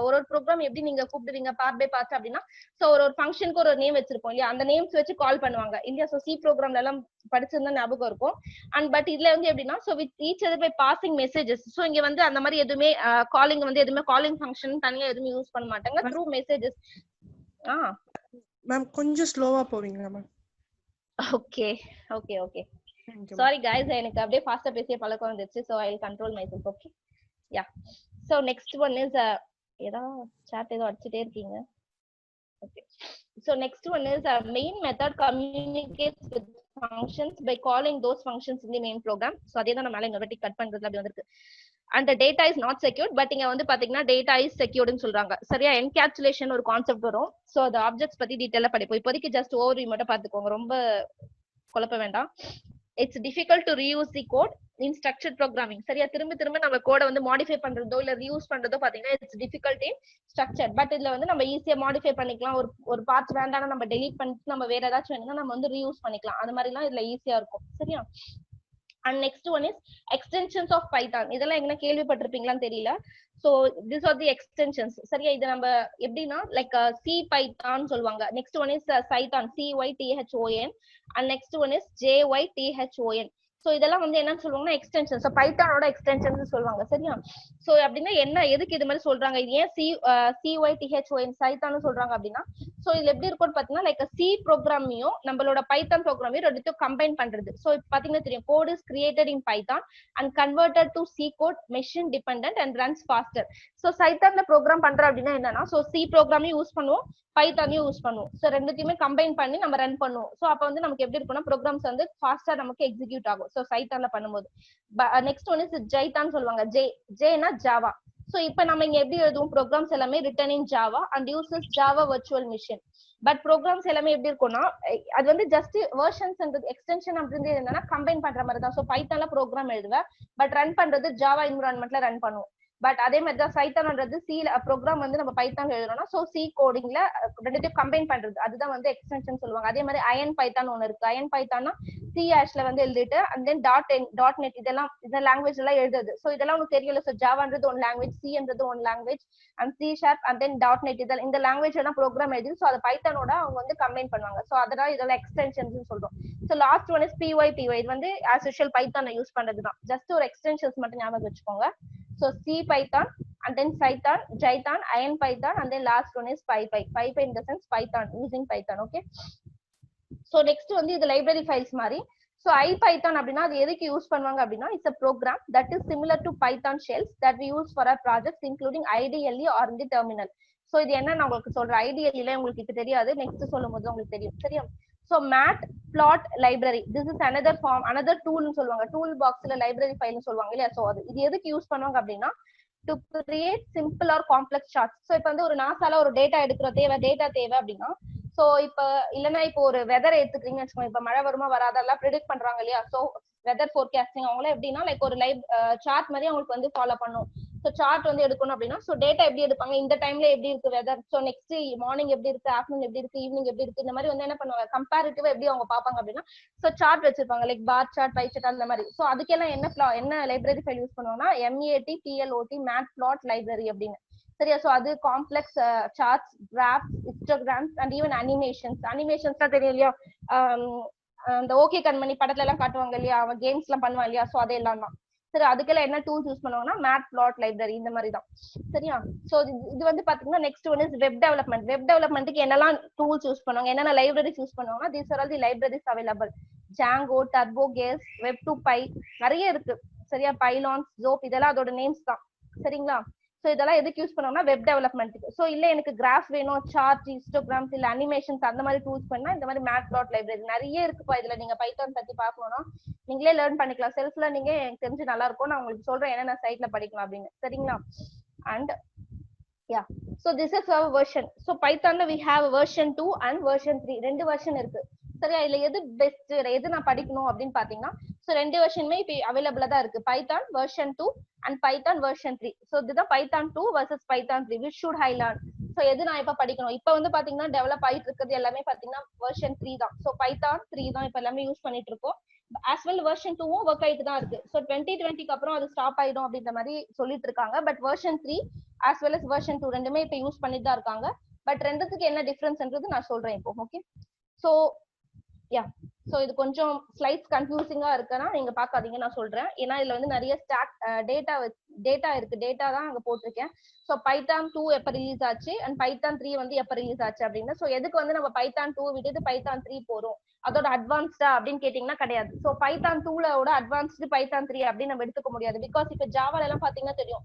Speaker 3: ஒரு ப்ரோக்ராம் எப்படி நீங்க கூப்பிடுவீங்க பார்ட் பை பார்ட் அப்படின்னா, சோ ஒரு ஃபங்க்ஷனுக்கு ஒரு நேம் வச்சிருப்போம் இல்லையா, அந்த நேம்ஸ் வச்சு கால் பண்ணுவாங்க இல்லையா. சோ சி ப்ரோக்ராம்ல எல்லாம் படிச்சிருந்தா ஞாபகம் இருக்கும். அண்ட் பட் இதுல வந்து எப்படின்னா, so with each other by passing messages. So இங்க வந்து அந்த மாதிரி எதுவுமே காலிங் வந்து எதுவுமே காலிங் ஃபங்க்ஷன் தனியா எதுவுமே யூஸ் பண்ண மாட்டாங்க, த்ரூ மெசேஜஸ்.
Speaker 1: மேம் கொஞ்சம் ஸ்லோவா போவீங்களா மேம்?
Speaker 3: ஓகே. சாரி गाइस, எனக்கு அப்படியே ஃபாஸ்டா பேசிய பழக்கம் வந்துச்சு. So I will control my self. Okay, yeah. So next one is ஏதோ சாட் ஏதோ அடிச்சிட்டே இருக்கீங்க. Okay. So next one is a main method communicates with functions by calling those functions in the main program. So அதே தான் நம்ம இன்னொரு cut பண்றதுல அப்படி வந்திருக்கு. And the data is not secured, but இங்க வந்து பாத்தீங்கன்னா data is secured னு சொல்றாங்க, சரியா. என்கேப்சுலேஷன் ஒரு கான்செப்ட் வரும். சோ அந்த ஆப்ஜெக்ட்ஸ் பத்தி டீடைலா படிப்போம். இப்போதைக்கு ஜஸ்ட் ஓவர்வியூ மட்டும் பாத்துக்கோங்க, ரொம்ப குழப்ப வேண்டாம். It's difficult to reuse the code in structured programming, சரியா. திரும்ப நம்ம கோட வந்து மாடிஃபை பண்றதோ இல்ல ரீயூஸ் பண்றதோ பாத்தீங்கன்னா it's difficult in structured. But இதுல வந்து நம்ம ஈஸியா மாடிஃபை பண்ணிக்கலாம். ஒரு பார்ட்ஸ் வேண்டாம்னா நம்ம டெலீட் பண்ணிட்டு நம்ம வேற ஏதாச்சும் வேணும்னா நம்ம வந்து ரீயூஸ் பண்ணிக்கலாம். அந்த மாதிரி எல்லாம் இதுல ஈஸியா இருக்கும், சரியா. And next one is extensions of Python. இதெல்லாம் எங்க கேள்விப்பட்டிருப்பீங்களான்னு தெரியல. So these are the extensions, சரியா. இது நம்ம எப்படின்னா லைக் C Python சொல்லுவாங்க. Next one is Cython, CYTHON. And next one is JYTHON. So இதெல்லாம் வந்து என்னன்னு சொல்லுவாங்கன்னா எக்ஸ்டென்ஷன். சோ பைத்தானோட எக்ஸ்டென்ஷன்ஸ் சொல்லுவாங்க, சரியா. சோ அப்படின்னா என்ன, எதுக்கு இது மாதிரி சொல்றாங்க, இது ஏன் CYTHON சைத்தான்னு சொல்றாங்க அப்படின்னா, சோ இதுல எப்படி இருக்கும்னு பாத்தீங்கன்னா லைக் சி ப்ரோக்ராமையும் நம்மளோட பைத்தான் ப்ரோக்ராமையும் ரெண்டுத்தையும் கம்பைன் பண்றது. சோ இப்போ பாத்தீங்கன்னா தெரியும், code is created in Python and converted to C code, machine dependent and runs faster. So சைத்தான்ல ப்ரோக்ராம் பண்ற அப்படின்னா என்னன்னா, சோ சி ப்ரோக்ராமையும் யூஸ் பண்ணுவோம், பைத்தானையும் யூஸ் பண்ணுவோம். சோ ரெண்டுத்தையுமே கம்பைன் பண்ணி நம்ம ரன் பண்ணுவோம். சோ அப்ப வந்து நமக்கு எப்படி இருக்கும்னா ப்ரோக்ராம்ஸ் வந்து ஃபாஸ்டா நமக்கு எக்ஸிக்யூட் ஆகும். சோ சைத்தான்ல பண்ணும்போது. நெக்ஸ்ட் ஒன் இஸ் ஜைத்தான் சொல்லுவாங்க. ஜேனா ஜாவா. சோ இப்போ நம்ம இங்க எப்படி எழுதுவோம், ப்ரோக்ராம்ஸ் எல்லாமே written in Java and uses Java virtual machine. But programs எல்லாமே எப்படி இருக்கும்னா அது வந்து ஜஸ்ட் வெர்ஷன்ஸ் அண்ட் எக்ஸ்டென்ஷன் அப்படின்றது என்னன்னா கம்பைன் பண்ற மாதிரி தான். சோ பைத்தான்ல ப்ரோக்ராம் எழுதுவேன், பட் ரன் பண்றது ஜாவா என்விரான்மெண்ட்ல ரன் பண்ணுவோம். பட் அதே மாதிரி தான் பைத்தான்ன்றது சி ப்ரோக்ராம் வந்து நம்ம பைத்தான் எழுதுறோம்னா சோ சி கோடிங்ல ரெண்டுத்தையும் கம்பைன் பண்றது அதுதான் வந்து எக்ஸ்டென்ஷன் சொல்லுவாங்க. அதே மாதிரி அயன் பைத்தான் ஒன்னு இருக்கு. அயன் பைத்தான்னா சி ஹேஷ்ல வந்து எழுதிட்டு அண்ட் தென் டாட் நெட் இதெல்லாம் இந்த லாங்குவேஜ் எல்லாம் எழுதுது. சோ இதெல்லாம் உங்களுக்கு தெரியல. சோ ஜாவான்றது ஒன் லாங்குவேஜ், சின்றது one language and C sharp and then dot net இதெல்லாம் இந்த லாங்குவேஜ் எல்லாம் ப்ரோக்ராம் எழுதி சோ அதை பைத்தானோட அவங்க வந்து கம்பைன் பண்ணுவாங்க. சோ அதனால இதெல்லாம் எக்ஸ்டென்ஷன்ஸ் சொல்றோம். So last one is PY இது வந்து ஆஸ் யூஷுவல் பைத்தானை யூஸ் பண்றதுதான். ஜஸ்ட் ஒரு எக்ஸ்டென்ஷன்ஸ் மட்டும் ஞாபகம் வச்சுக்கோங்க. So C Python and then Python, Jython, Iron Python and then last one is PyPy. PyPy in the sense Python, using Python. Okay. So next வந்து இது library files மாதிரி. So IPython அப்படின்னா அது எதுக்கு யூஸ் பண்ணுவாங்க அப்படின்னா it's a program that is similar to Python shells that we use for our projects including IDLE or in the terminal. So இது என்ன நான் உங்களுக்கு சொல்றேன். IDLE உங்களுக்கு இது தெரியாது. நெக்ஸ்ட் சொல்லும்போது உங்களுக்கு தெரியும். சரியா? So matplot library, this is another form, another tool னு சொல்லுவாங்க. டூல் பாக்ஸ்ல library file னு சொல்லுவாங்க இல்லையா? சோ இது எதுக்கு யூஸ் பண்ணுவாங்க அப்படின்னா to create simple or complex charts. So இப்போ வந்து ஒரு நாசால ஒரு டேட்டா எடுக்கிற டேட்டா தேவை அப்படின்னா சோ இப்போ இல்லைன்னா இப்போ ஒரு வெதர் எடுத்துக்கிறீங்கன்னு வச்சுக்கோங்க. இப்போ மழை வருமா வராதெல்லாம் ப்ரெடிக்ட் பண்றாங்க இல்லையா? சோ வெதர் ஃபோர்காஸ்டிங் அவங்கள எப்படின்னா லைக் ஒரு லைவ் சார்ட் மாதிரி அவங்களுக்கு வந்து ஃபாலோ பண்ணும். ஸோ சார்ட் வந்து எடுக்கணும் அப்படின்னா ஸோ டேட்டா எப்படி எடுப்பாங்க, இந்த டைம்ல எப்படி இருக்கு வெதர், ஸோ நெக்ஸ்ட் மார்னிங் எப்படி இருக்கு, ஆஃப்டர்நூன் எப்படி இருக்கு, ஈவினிங் எப்படி இருக்கு, இந்த மாதிரி வந்து என்ன பண்ணுவாங்க கம்பேரிட்டிவா எப்படி அவங்க பார்ப்பாங்க அப்படின்னா ஸோ சார்ட் வச்சிருப்பாங்க like bar chart, pie chart அந்த மாதிரி. ஸோ அதுக்கெல்லாம் என்ன லைப்ரரி ஃபைல் யூஸ் பண்ணுவாங்கன்னா MEATPLOT மேட்ப்ளாட் லைப்ரரி அப்படின்னு. சரியா? சோ அது complex charts, graphs, histograms and even animations தான் தெரியும் இல்லையா? அந்த ஓகே கண்மணி படத்துல எல்லாம் காட்டுவாங்க இல்லையா, அவன் கேம்ஸ் எல்லாம் பண்ணுவான் இல்லையா? சோ அதெல்லாம் தான். சரி, அதுக்கெல்லாம் என்ன டூல்ஸ் யூஸ் பண்ணுவாங்கன்னா மேட்ப்ளாட் லைப்ரரி இந்த மாதிரி தான். சரியா? சோ இது வந்து பாத்தீங்கன்னா next one is web development. Web டெவலப்மெண்ட்டுக்கு என்னெல்லாம் டூல்ஸ் யூஸ் பண்ணுவாங்க, என்னென்ன லைப்ரரிஸ் யூஸ் பண்ணுவாங்கன்னா these are all the libraries available. Django, TurboGears, Web2Py நிறைய இருக்கு. சரியா? பைலான்ஸ், ஜோப் இதெல்லாம் அதோட நேம்ஸ் தான். சரிங்களா? சோ இதெல்லாம் எதுக்கு யூஸ் பண்ணுவோம்னா வெப் டெவலப்மெண்ட்டுக்கு. சோ இல்ல எனக்கு கிராஃப் வேணும், சார்ட், ஹிஸ்டோகிராம்ஸ் இல்ல அனிமேஷன்ஸ் அந்த மாதிரி டூல்ஸ் பண்ணா இந்த மாதிரி மேட்ப்ளாட் லைப்ரரி நிறைய இருக்குப்பா. இதுல நீங்க பைத்தான் பத்தி பார்க்கணும்னா நீங்களே லேர்ன் பண்ணிக்கலாம். செல்ஃப்ல நீங்க எனக்கு தெரிஞ்சு நல்லா இருக்கும். நான் உங்களுக்கு சொல்றேன் என்னென்ன சைட்ல படிக்கலாம் அப்படின்னு. சரிங்களா? And yeah, so this is our version. So Python we have version 2 and version 3 ரெண்டு வெர்ஷன் இருக்கு. சரியா? இல்ல எது பெஸ்ட், எது நான் படிக்கணும் அப்படின்னு பாத்தீங்கன்னா சோ ரெண்டு வெர்ஷனுமே இப்ப அவைலபிளா தான் இருக்கு. Python version 2 and Python version 3. So இதுதான் Python 2 versus Python 3 which should I learn. So எது நான் இப்ப படிக்கணும், இப்ப வந்து பாத்தீங்கன்னா டெவலப் ஆயிட்டு இருக்கிறது எல்லாமே பாத்தீங்கன்னா வெர்ஷன் 3 தான். சோ பைத்தான் 3 தான் இப்ப எல்லாமே யூஸ் பண்ணிட்டு இருக்கோம். as well வெர்ஷன் 2வும் ஒர்க் ஆயிட்டு தான் இருக்கு. சோ 2020க்கு அப்புறம் அது ஸ்டாப் ஆயிடும் அப்படின்ற மாதிரி சொல்லிட்டு இருக்காங்க. But version 3 as well as version 2 ரெண்டுமே இப்ப யூஸ் பண்ணிட்டு தான் இருக்காங்க. பட் ரெண்டுத்துக்கு என்ன டிஃபரன்ஸ்ன்றது நான் சொல்றேன் இப்போ. ஓகே, சோ யா, சோ இது கொஞ்சம் ஸ்லைட்ஸ் கன்ஃபியூசிங்கா இருக்குன்னா நீங்க பாக்காதீங்க, நான் சொல்றேன். ஏன்னா இதுல வந்து நிறைய டேட்டா இருக்கு, டேட்டா தான் அங்க போட்டிருக்கேன். சோ பைத்தான் 2 எப்ப ரிலீஸ் ஆச்சு அண்ட் பைத்தான் 3 வந்து எப்ப ரிலீஸ் ஆச்சு அப்படின்னு. சோ எதுக்கு வந்து நம்ம பைத்தான் 2 விட்டுட்டு பைத்தான் 3 போறோம், அதோட அட்வான்ஸ்டா அப்படின்னு கேட்டீங்கன்னா கிடையாது. சோ பைத்தான் 2ல அட்வான்ஸ்டு பைத்தான் 3 அப்படின்னு நம்ம எடுத்துக்க முடியாது. பிகாஸ் இப்ப ஜாவால எல்லாம் பாத்தீங்கன்னா தெரியும்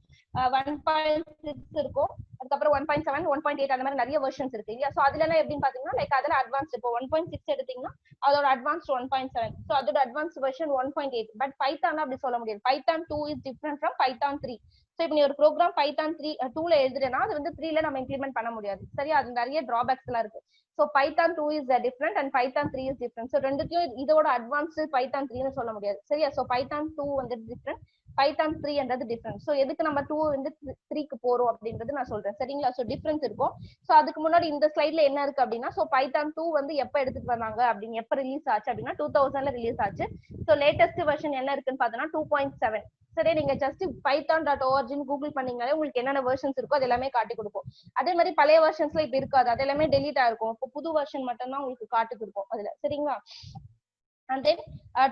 Speaker 3: 1.6 இருக்கும், அதுக்கப்புறம் 1.7, 1.8 அந்த மாதிரி நிறைய வெர்ஷன்ஸ் இருக்கு இல்லையா? சோ அதுல எல்லாம் எப்படின்னு பாத்தீங்கன்னா லைக் அதுல அட்வான்ஸ் இப்போ 1.6 எடுத்தீங்கன்னா அதோட அட்வான்ஸ்ட் 1.7, சோ அதோட அட்வான்ஸ்ட் வெர்ஷன் 1.8. பட் பைத்தான் அப்படி சொல்ல முடியாது. Python 2 is different from Python 3. So இப்போ நீ ஒரு ப்ரோக்ராம் பைத்தான் 2ல எழுதுறேன்னா அது வந்து 3ல நம்ம இம்ப்ளிமெண்ட் பண்ண முடியாது. சரியா? அது நிறைய டிராபேக்ஸ் எல்லாம் இருக்கு. So Python 2 is different and Python 3 is different. So ரெண்டுத்தையும் இதோட அட்வான்ஸ்டு பைத்தான் 3னு சொல்ல முடியாது. சரியா? சோ பைத்தான் 2 வந்து டிஃபரெண்ட், பைத்தான் 3ன்றது டிஃபரெண்ட். சோ எதுக்கு நம்ம 2 வந்து 3க்கு போறோம் அப்படின்றது நான் சொல்றேன். சரிங்களா? சோ டிஃபரன்ஸ் இருக்கும். சோ அதுக்கு முன்னாடி இந்த ஸ்லைட்ல என்ன இருக்கு அப்படின்னா சோ பைத்தான் 2 வந்து எப்ப எடுத்துட்டு வந்தாங்க அப்படின்னு, எப்ப ரிலீஸ் ஆச்சு அப்படின்னா 2000ல ரிலீஸ் ஆச்சு. சோ லேட்டஸ்ட் வெர்ஷன் என்ன இருக்குன்னு பார்த்தோம்னா 2.7. சரி, நீங்க ஜஸ்ட் python.org கூகுள் பண்ணீங்கனாலே உங்களுக்கு என்னென்ன வெர்ஷன்ஸ் இருக்கோ அது எல்லாமே காட்டி கொடுக்கும். அதே மாதிரி பழைய வெர்ஷன்ஸ்ல இப்ப இருக்காது, அது எல்லாமே டெலீட் ஆயிருக்கும். இப்போ புது வெர்ஷன் மட்டும் தான் உங்களுக்கு காட்டி கொடுக்கும் அதுல. சரிங்களா? And then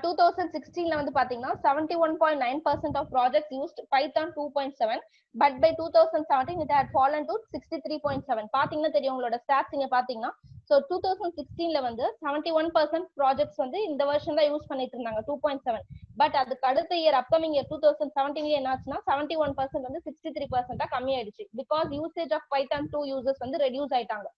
Speaker 3: 2016ல வந்து பாத்தீங்கன்னா 71.9% of projects used Python 2.7, but by 2017 it had fallen to 63.7. பாத்தீங்கன்னா தெரியும் உங்களோட ஸ்டாட்ஸ் இங்க பாத்தீங்கன்னா. சோ 2016ல வந்து 71% ப்ராஜெக்ட்ஸ் வந்து இந்த வெர்ஷன் தான் யூஸ் பண்ணிட்டு இருந்தாங்க 2.7. பட் அதுக்கு அடுத்த இயர் அப்கமிங் இயர் 2017ல என்ன ஆச்சுன்னா 71% வந்து 63% கம்மி ஆயிடுச்சு. Because usage of Python 2 users வந்து ரெடியூஸ் ஆயிட்டாங்க.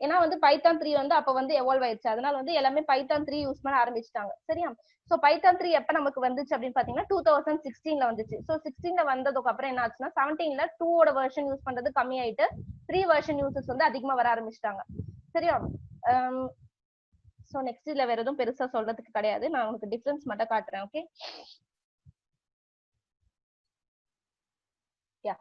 Speaker 3: ஏன்னா வந்து பைத்தான் 3 வந்து அப்ப வந்து எவால்வ் ஆயிடுச்சு. அதனால வந்து எல்லாமே பைத்தான் 3 யூஸ் பண்ண ஆரம்பிச்சிட்டாங்க. சரியா? சோ பைத்தான் 3 எப்ப நமக்கு வந்துச்சு அப்படின்னு பாத்தீங்கன்னா 2016ல வந்துச்சு. சோ 16ல வந்ததுக்கு அப்புறம் என்ன ஆச்சுன்னா 17ல 2 ஓட வெர்ஷன் யூஸ் பண்றது கம்மி ஆயிட்டு 3 வெர்ஷன் யூசர்ஸ் வந்து அதிகமா வர ஆரம்பிச்சிட்டாங்க. சரியா? சோ நெக்ஸ்ட் இதுல வேற எதுவும் பெருசா சொல்றதுக்கு கிடையாது, நான் உங்களுக்கு டிஃபரன்ஸ் மட்டும் காட்டுறேன். Okay, yeah,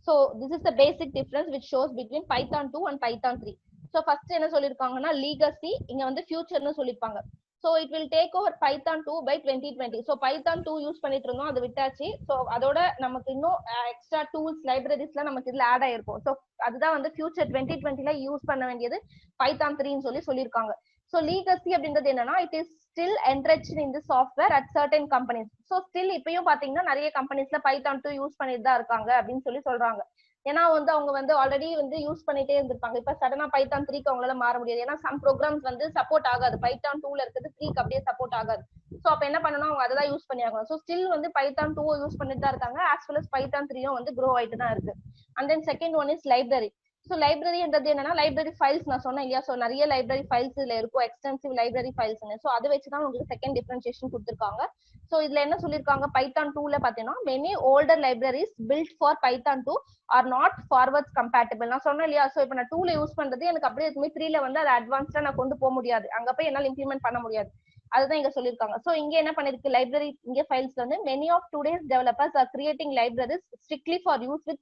Speaker 3: So this is the basic difference which shows between Python 2 and Python 3. So first என்ன சொல்லிருக்காங்கன்னா legacy, இங்க வந்து futureன்னு சொல்லிருப்பாங்க. So it will take over Python 2 by 2020. So Python 2 use பண்ணிட்டு இருந்தோம், அது விட்டாச்சு. So அதோட நமக்கு இன்னும் எக்ஸ்ட்ரா டூல்ஸ் லைப்ரரிஸ்லாம் நமக்கு இதுல ஆட் ஆயிருக்கும். So அதுதான் வந்து ஃபியூச்சர் 2020ல யூஸ் பண்ண வேண்டியது Python 3ன்னு சொல்லிருக்காங்க. So legacy அப்படின்றது என்னன்னா it is still enriched in the software at certain companies. So still இப்பயும் பாத்தீங்கன்னா நிறைய கம்பெனிஸ்ல Python 2 யூஸ் பண்ணிட்டு தான் இருக்காங்க அப்படின்னு சொல்றாங்க. ஏன்னா வந்து அவங்க வந்து ஆல்ரெடி வந்து யூஸ் பண்ணிட்டே இருந்திருப்பாங்க. இப்ப சடனா Python 3க்கு அவங்களால மாற முடியாது. ஏன்னா சம் ப்ரோக்ராம்ஸ் வந்து சப்போர்ட் ஆகாது, Python 2ல இருக்கிறது 3க்கு அப்படியே சப்போர்ட் ஆகாது. சோ அப்ப என்ன பண்ணணும், அவங்க அதை தான் யூஸ் பண்ணி ஆகணும். சோ ஸ்டில் வந்து Python 2 யூஸ் பண்ணிட்டு தான் இருக்காங்க, as well as Python 3யும் வந்து க்ரோ ஆயிட்டு தான் இருக்கு. And then second one is library. So லைப்ரரின்றது என்னன்னா லைப்ரரி ஃபைல்ஸ் நான் சொன்னேன் இல்லையா. ஸோ நிறைய லைப்ரரி ஃபைல்ஸ் இதுல இருக்கும், எக்ஸ்டென்சிவ் லைப்ரரி ஃபைல்ஸ்னு. ஸோ அதை வச்சுதான் உங்களுக்கு செகண்ட் டிஃபரன்சியேஷன் கொடுத்துருக்காங்க. ஸோ இதுல என்ன சொல்லியிருக்காங்க, Python 2ல பாத்தீங்கன்னா many older libraries build for Python 2 are not forwards compatible. நான் சொன்னேன் இல்லையா. ஸோ இப்போ நான் 2ல யூஸ் பண்றது எனக்கு அப்படியே இருக்குமே 3ல வந்து அது அட்வான்ஸ்டா நான் கொண்டு போக முடியாது, அங்க போய் என்னால இம்ப்ளிமெண்ட் பண்ண முடியாது. அதுதான் இங்க சொல்லிருக்காங்க. சோ இங்க என்ன பண்ணிருக்கு லைப்ரரி, இங்க ஃபைல்ஸ்ல வந்து many of today's developers are creating libraries strictly for use with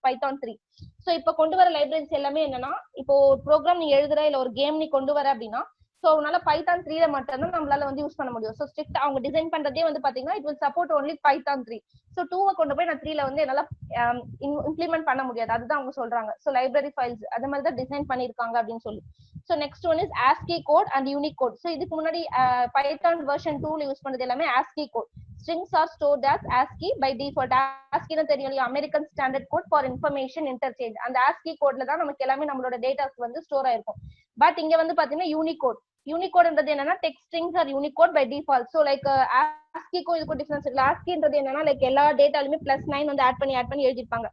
Speaker 3: Python 3. So இப்போ கொண்டு வர லைப்ரரிஸ் எல்லாமே என்னன்னா, இப்போ ப்ரோக்ராம் நீ எழுதுற இல்ல ஒரு கேம் நீ கொண்டு வர அப்படின்னா, சோ அதனால Python 3ல மட்டும் தான் நம்மளால வந்து யூஸ் பண்ண முடியும். சோ ஸ்ட்ரிக்ட் அவங்க டிசைன் பண்றதே வந்து பாத்தீங்கன்னா it will support only Python 3. So 2வை கொண்டு போய் நான் 3ல வந்து என்னால இம்ப்ளிமெண்ட் பண்ண முடியாது, அதுதான் அவங்க சொல்றாங்க. சோ லைப்ரரி ஃபைல்ஸ் அது மாதிரி தான் டிசைன் பண்ணிருக்காங்க அப்படின்னு சொல்லி. So next one is ASCII code and Unicode. So இதுக்கு முன்னாடி Python version 2ல யூஸ் பண்ணது எல்லாமே ASCII code. Strings are stored as ASCII by default. ASCII னு தெரியும் இல்லையா, American Standard Code for Information Interchange. அந்த ASCII கோட்ல தான் நமக்கு எல்லாமே நம்மளோட டேட்டாஸ் வந்து ஸ்டோர் ஆயிருக்கும். பட் இங்க வந்து பாத்தீங்கன்னா Unicode. Unicodeன்றது என்னன்னா text strings are Unicode by default. So like ASCIIக்கும் இதுக்கும் டிஃபரன்ஸ் இருக்கு. ASCIIன்றது என்னன்னா லைக் எல்லா டேட்டாலுமே +9 வந்து ஆட் பண்ணி எழுதிருப்பாங்க,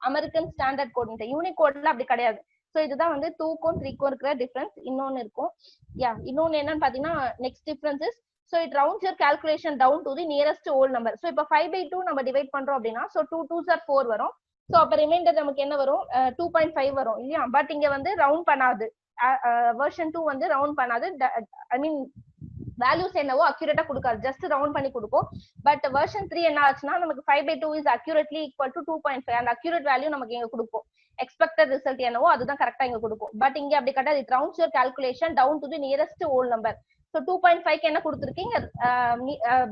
Speaker 3: அமெரிக்கன் ஸ்டாண்டர்ட் கோட். யூனிகோட்ல அப்படி கிடையாது. சோ இதுதான் வந்து 2க்கும் 3க்கும் இருக்கிற டிஃபரன்ஸ். இன்னொன்னு இருக்கும், இன்னொன்னு என்னன்னு பாத்தீங்கன்னா next difference is so it rounds your calculation down to the nearest whole number. So இப்ப 5/2 நம்ம டிவைட் பண்றோம் அப்படின்னா, so 2 2s are 4 வரும். சோ அப்ப ரிமைண்டர் நமக்கு என்ன வரும், 2.5 வரும் இல்லையா. பட் இங்க வந்து ரவுண்ட் பண்ணாது, வெர்ஷன் 2 வந்து ரவுண்ட் பண்ணாது. ஐ மீன் வேல்யூஸ் என்னவோ அக்யூரேட்டா கொடுக்காது, ஜஸ்ட் ரவுண்ட் பண்ணி கொடுக்கும். பட் வெர்ஷன் 3 என்ன ஆச்சுன்னா நமக்கு 5/2 இஸ் அக்யூரேட்லி ஈக்குவல் டு 2.5. அந்த அக்யூரேட் வேல்யூ நமக்கு இங்க கொடுக்கும், எக்ஸ்பெக்டட் ரிசல்ட் என்னவோ அதுதான் கரெக்டா இங்க கொடுக்கும். பட் இங்க அப்படி கிடையாது, it rounds your calculation down to the nearest whole number. So 2.5க்கு என்ன கொடுத்துருக்கீங்க,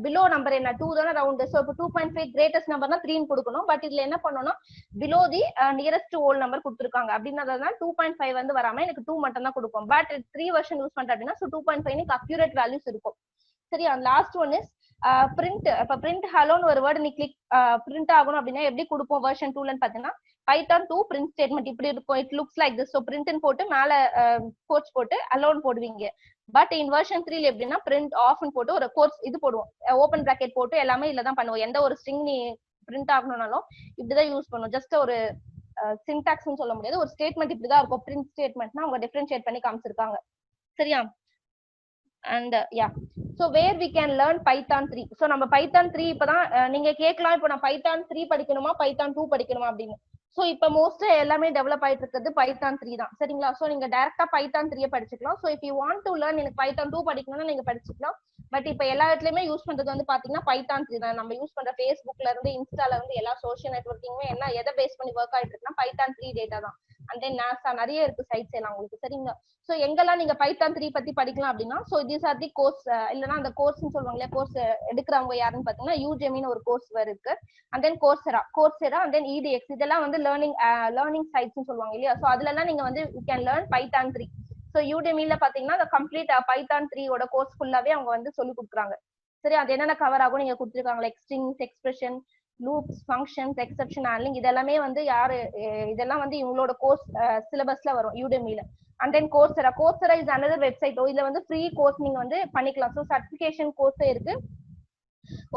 Speaker 3: பிலோ நம்பர் என்ன 2 தானே ரவுண்ட். ஸோ இப்போ 2.5 கிரேட்டஸ்ட் நம்பர்னா 3 கொடுக்கணும். பட் இதுல என்ன பண்ணணும், பிலோ தி நியரஸ்ட் ஹோல் நம்பர் கொடுத்துருக்காங்க. அப்படின்றதுனால 2.5 வந்து வராம எனக்கு 2 மட்டும் தான் கொடுக்கும். பட் 3 வெர்ஷன் யூஸ் பண்றேன் அப்படின்னா 2.5 அக்யூரேட் வேல்யூஸ் இருக்கும். சரி, லாஸ்ட் ஒன் இஸ் பிரிண்ட். இப்ப பிரிண்ட் ஹலோன்னு ஒரு வேர்டு நீ கிளிக் பிரிண்ட் ஆகணும் அப்படின்னா எப்படி கொடுப்போம் வெர்ஷன் 2லன்னு பாத்தீங்கன்னா Python 2 பிரிண்ட் ஸ்டேட்மெண்ட் இப்படி இருக்கும். It looks like this. So பிரிண்ட்னு போட்டு மேல கோட்ஸ் போட்டு அலோன் போடுவீங்க. பட் இன் வெர்ஷன் 3ல எப்படின்னா பிரிண்ட் ஆஃப்னு போட்டு ஒரு கோர்ஸ் இது போடுவோம், ஓப்பன் பிராக்கெட் போட்டு எல்லாமே இல்ல தான் பண்ணுவோம். எந்த ஒரு ஸ்ட்ரிங் நீ பிரிண்ட் ஆகணும்னாலும் இப்படிதான் யூஸ் பண்ணுவோம். ஜஸ்ட் ஒரு சின்டாக்ஸ்னு சொல்ல முடியாது, ஒரு ஸ்டேட்மெண்ட் இப்படிதான் இருக்கும். பிரிண்ட் ஸ்டேட்மெண்ட்னா அவங்க டிஃபரன்ஷியேட் பண்ணி காமிச்சிருக்காங்க. சரியா? and so where we can learn Python 3. so நம்ம Python 3 இப்பதான் நீங்க கேட்கலாம், இப்போ நான் Python 3 படிக்கணுமா Python 2 படிக்கணுமா அப்படின்னு. சோ இப்போ மோஸ்டா எல்லாமே டெவலப் ஆயிட்டு இருக்கிறது Python 3 தான். சரிங்களா? சோ நீங்க டைரக்டா Python 3 படிச்சுக்கலாம். So if you want to learn எனக்கு Python 2 படிக்கணும்னா நீங்க படிச்சுக்கலாம். பட் இப்போ எல்லா இடத்துலயுமே யூஸ் பண்றது வந்து பாத்தீங்கன்னா Python 3 தான். நம்ம யூஸ் பண்ற Facebookல இருந்து இன்ஸ்டால இருந்து எல்லா சோஷியல் நெட்வொர்க்கிங்குமே என்ன எதை பேஸ் பண்ணி ஒர்க் ஆயிட்டு இருக்குன்னா Python 3 டேட்டா தான். அண்ட் தென் NASA நிறைய இருக்கு சைட்ஸ் எல்லாம் உங்களுக்கு. சரிங்களா? சோ எங்கெல்லாம் நீங்க Python 3 பத்தி படிக்கலாம் அப்படின்னா, so these are the course, இல்லனா அந்த கோர்ஸ்னு சொல்லுவாங்களே, கோர்ஸ் எடுக்கிறவங்க யாருன்னு பாத்தீங்கன்னா Udemy ஒரு கோர்ஸ் இருக்கு. And then Coursera and then EDX, இதெல்லாம் வந்து லேர்னிங் சைட்ஸ்னு சொல்லுவாங்க இல்லையா. சோ அதுல எல்லாம் நீங்க வந்து you can learn Python 3. So Udemyல பாத்தீங்கன்னா அந்த கம்ப்ளீட் Python 3 ஓட கோர்ஸ் ஃபுல்லாவே அவங்க வந்து சொல்லி கொடுக்குறாங்க. சரி, அது என்னென்ன கவர் ஆகும் நீங்க கொடுத்துருக்காங்க, like strings, expression, loops, functions, exception handling, இதெல்லாமே வந்து இதெல்லாம் வந்து இவங்களோட கோர்ஸ் சிலபஸ்ல வரும் Udemyல. And then Coursera is another website. இதுல வந்து ஃப்ரீ கோர்ஸ் நீங்க வந்து பண்ணிக்கலாம். ஸோ சர்டிபிகேஷன் கோர்ஸே இருக்கு.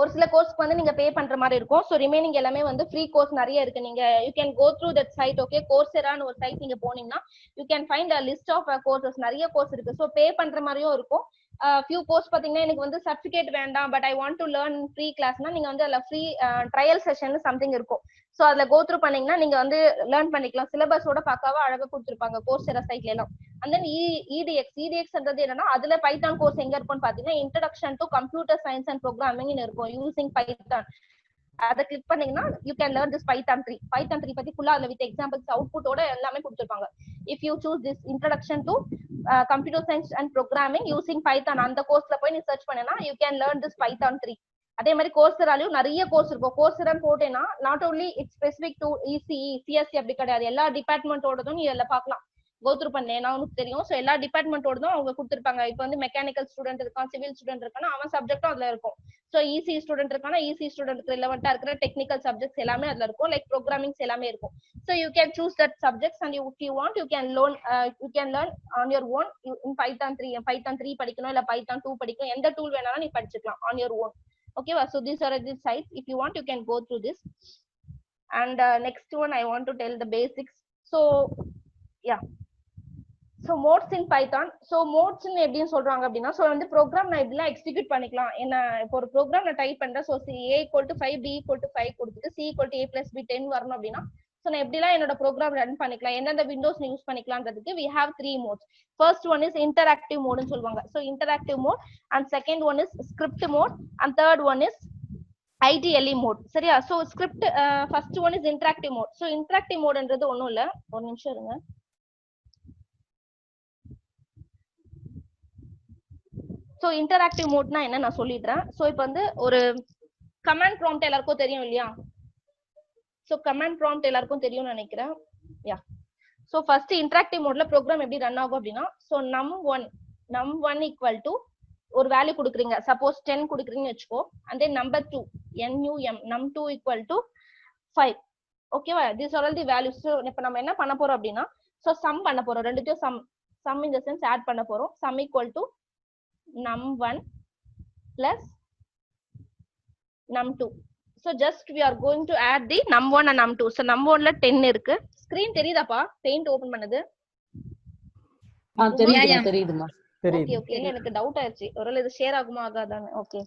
Speaker 3: ஒரு சில கோர்ஸ்க்கு வந்து நீங்க பே பண்ற மாதிரி இருக்கும். ஸோ ரிமைனிங் எல்லாமே வந்து ஃப்ரீ கோர்ஸ் நிறைய இருக்கு. நீங்க you can go through that site. Okay, கோர்செரான்னு ஒரு சைட் நீங்க போனீங்கன்னா you can find a list of courses, நிறைய கோர்ஸ் இருக்கு. ஸோ பே பண்ற மாதிரியும் இருக்கும். ஃபியூ கோர்ஸ் பாத்தீங்கன்னா எனக்கு வந்து சர்டிபிகேட் வேண்டாம் but I want to learn free கிளாஸ்னா நீங்க வந்து அதுல ஃப்ரீ ட்ரையல் செஷன் சம்திங் இருக்கும். சோ அதுல கோ த்ரூ பண்ணீங்கன்னா நீங்க வந்து லேர்ன் பண்ணிக்கலாம். சிலபஸோட பக்காவா அழகா கொடுத்துருப்பாங்க கோர்செரா சைட்ல எல்லாம். அண்ட் தென் EDX என்னன்னா அதுல பைத்தான் கோர்ஸ் எங்க இருக்கும்னு பாத்தீங்கன்னா introduction to computer science and programming இருக்கும் யூசிங் பைத்தான். அதை கிளிக் பண்ணீங்கன்னா you can learn this Python 3. Python 3 பத்தி ஃபுல்லா அதுல வித் எக்ஸாம்பிள்ஸ் அவுட்புட்டோட எல்லாமே கொடுத்துருப்பாங்க. If you choose this introduction to computer science and programming using Python, அந்த கோர்ஸ்ல போய் நீ சர்ச் பண்ணனா you can learn this Python 3. அதே மாதிரி கோர்சராலையும் நிறைய கோர்ஸ் இருக்கும். கோர்சரான்னு போட்டேன்னா not only it's specific to ECE CSC அப்படி கிடையாது, எல்லா டிபார்ட்மெண்ட்டோடதும் நீ இதுல பார்க்கலாம். கோத்ரூ பண்ணேன் நான் உனக்கு தெரியும். ஸோ எல்லா டிபார்ட்மெண்ட்டோடதும் அவங்க கொடுத்துருப்பாங்க. இப்போ வந்து மெக்கானிக்கல் ஸ்டூடெண்ட் இருக்கான், சிவில் ஸ்டூடெண்ட் இருக்கானா அவன் சப்ஜெக்டும் அதுல இருக்கும். ஸோ இசி ஸ்டூடெண்ட் இருக்கானா இசி ஸ்டூடெண்ட்க்கு ரிலவெண்டா இருக்கிற டெக்னிக்கல் சப்ஜெக்ட்ஸ் எல்லாமே அதுல இருக்கும். லைக் ப்ரோக்ராமிங்ஸ் எல்லாமே இருக்கும். So you can choose that subjects and if you want you can learn on your own in Python 3. Python 3 படிக்கணும் இல்ல பைத்தான் 2 படிக்கணும், எந்த டூல் வேணாலும் நீ படிச்சுக்கலாம் on your own. Okay, so these are the sites. If you want, you can go through this. And next one, I want to tell the basics. So, yeah. So modes in Python. So modes in எப்படின்னு சொல்றாங்க அப்படின்னா, so வந்து program நான் இப்படிலாம் execute பண்ணிக்கலாம். என்ன இப்போ ஒரு ப்ரோக்ராம் நான் டைப் பண்றேன். ஸோ a = 5, b = 5 கொடுத்துட்டு c = a + b 10 வரணும் அப்படின்னா, ஸோ நான் எப்படிலாம் என்னோட ப்ரோக்ராம் ரன் பண்ணிக்கலாம், எந்தெந்த Windows use பண்ணிக்கலாம்ன்றதுக்கு we have 3 modes. First one is interactive mode ன்னு சொல்லுவாங்க. So interactive mode, and second one is script mode, and third one is IDLE mode. சரியா? So script first one is interactive mode. So interactive modeன்றது ஒண்ணும் இல்ல, ஒரு நிமிஷம் இருங்க. So interactive mode னா என்ன நான் சொல்லிடுறேன். So இப்போ வந்து ஒரு கமாண்ட் ப்ராம்ப்ட் எல்லாருக்கும் தெரியும் இல்லையா? So command prompt எல்லாருக்கும் தெரியும்னு நினைக்கிறேன். Yeah. So first interactive modeல program எப்படி ரன் ஆகும் அப்படின்னா, so num1 equal to ஒரு வேல்யூ கொடுக்குறீங்க, சப்போஸ் 10 கொடுக்குறீங்கன்னு வச்சுக்கோ, and then number 2 num2 equal to 5. ஓகேவா? these are all the values. So இப்போ நம்ம என்ன பண்ண போறோம் அப்படின்னா, so sum பண்ண போறோம், ரெண்டுத்தையும் sum in the sense add பண்ண போறோம். sum equal to num1 plus num2. So just we are going to add the num1 and num2. So num1 ல 10 இருக்கு. ஸ்கிரீன் தெரியுதாப்பா? பெயிண்ட் ஓபன் பண்ணது
Speaker 4: தெரியுதுமா?
Speaker 3: ஓகே ஓகே, எனக்கு டவுட் ஆயிருச்சு, ஒருவேளை இது ஷேர் ஆகுமா ஆகாதான்னு. Okay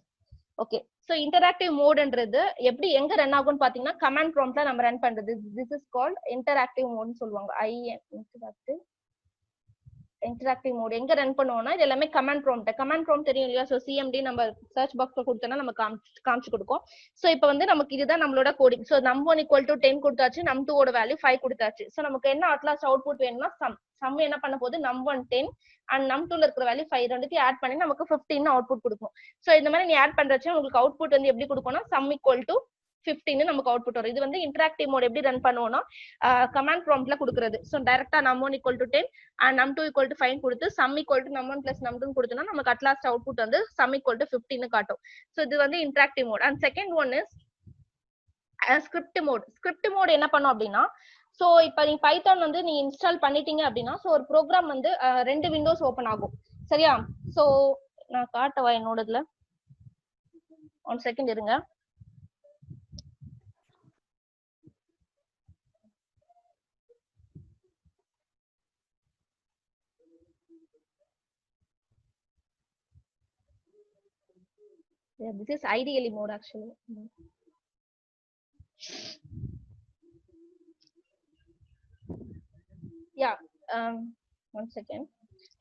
Speaker 3: okay. சோ இன்டராக்டிவ் மோட்ன்றது எப்படி எங்க ரன் ஆகும்னு பாத்தீங்கன்னா, கமாண்ட் ப்ராம்ப்ட்ல நம்ம ரன் பண்றது. திஸ் இஸ் கால்ட் இன்டராக்டிவ் மோட்னு சொல்லுவாங்க. இன்டராக்டிவ் மோட் எங்க ரன் பண்ணுவோம்னா, இது எல்லாமே கமாண்ட் ப்ராம்ப்ட் தெரியும் இல்லையா? சோ சிஎம்டி நம்ம சர்ச் பாக்ஸ்ல கொடுத்தோம்னா நம்ம காமிச்சு கொடுக்கும். சோ இப்போ வந்து நமக்கு இதுதான் நம்மளோட கோடிங். சோ num1 = 10 கொடுத்தாச்சு, num2 ஓட வேல்யூ 5 கொடுத்தாச்சு. சோ நமக்கு என்ன அட்லாஸ்ட் அவுட்புட் வேணும்னா சம் என்ன பண்ண போகுது, num1 10 and num2 ல இருக்கிற வேல்யூ 5 ரெண்டுத்தையும் ஆட் பண்ணி நமக்கு 15 அவுட்புட் கொடுக்கும். சோ இந்த மாதிரி நீ ஆட் பண்றச்ச உங்களுக்கு அவுட்புட் வந்து எப்படி கொடுக்கும்னா sum = 15 நமக்கு அவுட்புட் வரும். இது வந்து இன்டராக்டிவ் மோட் எப்படி ரன் பண்ணுவோம்னா, கமாண்ட் ப்ராம்ப்ட்ல கொடுக்கிறது. சோ டைரக்டா num1 = 10 and num2 = 5 கொடுத்து sum = num1 + num2 கொடுத்தோம்னா நமக்கு அட்லாஸ்ட் அவுட்புட் வந்து sum = 15 காட்டும். சோ இது வந்து interactive mode. And second one is script mode. Script mode என்ன பண்ணும் அப்படின்னா, சோ இப்போ நீ பைத்தான் வந்து நீ இன்ஸ்டால் பண்ணிட்டீங்க அப்படின்னா, சோ ஒரு ப்ரோக்ராம் வந்து 2 விண்டோஸ் ஓபன் ஆகும். சரியா? சோ நான் காட்டவா என்னோடதுல? 1 செகண்ட் இருங்க. Yeah, this is IDLE mode actually. Yeah, 1 second.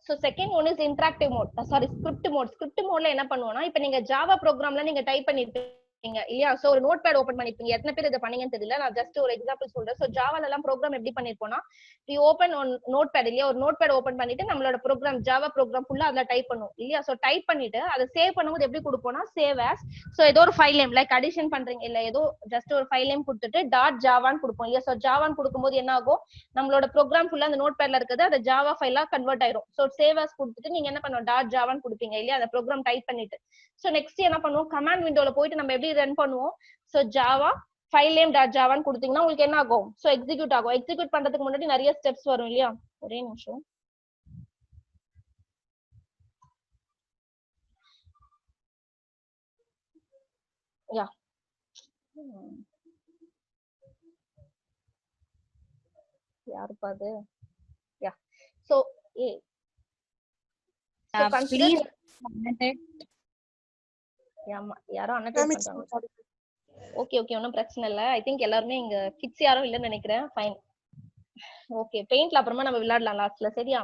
Speaker 3: So second one is interactive mode. Sorry, script mode. Script mode ல என்ன பண்ணுவோம்னா, இப்போ நீங்க ஜாவா ப்ரோக்ராம்ல நீங்க டைப் பண்ணிருப்பீங்க இல்லையா? சோ ஒரு நோட் பேட் ஓபன் பண்ணிருப்பீங்க. எத்தனை பேர் இதை பண்ணீங்கன்னு தெரியல, நான் ஜஸ்ட் ஒரு எக்ஸாம்பிள் சொல்றேன். சோ ஜாவால எல்லாம் ப்ரோக்ராம் எப்படி பண்ணிருப்போம்னா, we open on notepad இல்லையா? ஒரு நோட் பேட் ஓபன் பண்ணிட்டு நம்மளோட ப்ரோக்ராம் ஜாவா ப்ரோக்ராம் ஃபுல்லா அதுல டைப் பண்ணுவோம் இல்லையா? சோ டைப் பண்ணிட்டு அதை சேவ் பண்ணும்போது எப்படி கொடுப்போம்னா, சேவ் ஆஸ். சோ ஏதோ ஒரு ஃபைல் நேம் லைக் அடிஷன் பண்றீங்க இல்ல, ஏதோ ஜஸ்ட் ஒரு ஃபைல் நேம் கொடுத்துட்டு .javaன்னு கொடுப்போம் இல்லையா? சோ ஜாவான்னு கொடுக்கும்போது என்ன ஆகும், நம்மளோட ப்ரோக்ராம் ஃபுல்லா அந்த நோட் பேட்ல இருக்குது அது ஜாவா ஃபைலா கன்வெர்ட் ஆயிரும். சோ சேவ் ஆஸ் கொடுத்துட்டு நீங்க என்ன பண்ணுவோம், .javaன்னு கொடுப்பீங்க இல்லையா? அந்த ப்ரோக்ராம் டைப் பண்ணிட்டு. சோ நெக்ஸ்ட் என்ன பண்ணுவோம், கமாண்ட் விண்டோல போயிட்டு நம்ம எப்படி ரன் பண்ணுவோம், சோ ஜாவா ஃபைல் நேம் .javaன்னு கொடுத்தீங்கன்னா உங்களுக்கு என்ன ஆகும், சோ எக்ஸிக்யூட் ஆகும். எக்ஸிக்யூட் பண்றதுக்கு முன்னாடி நிறைய ஸ்டெப்ஸ் வரும் இல்லையா? ஒரே நிமிஷம். யா யாருப்பா அது? யா சோ
Speaker 2: ப்ளீஸ்
Speaker 3: யாரோ அன்னடேட் பண்றாங்க. ஓகே ஓகே, ஒன்றும் பிரச்சனை இல்லை. ஐ திங்க் எல்லாருமே இங்க கிட்ஸ் யாரும் இல்லைன்னு நினைக்கிறேன். Fine, okay. பெயிண்ட்ல அப்புறமா நம்ம விளையாடலாம் லாஸ்ட்ல. சரியா?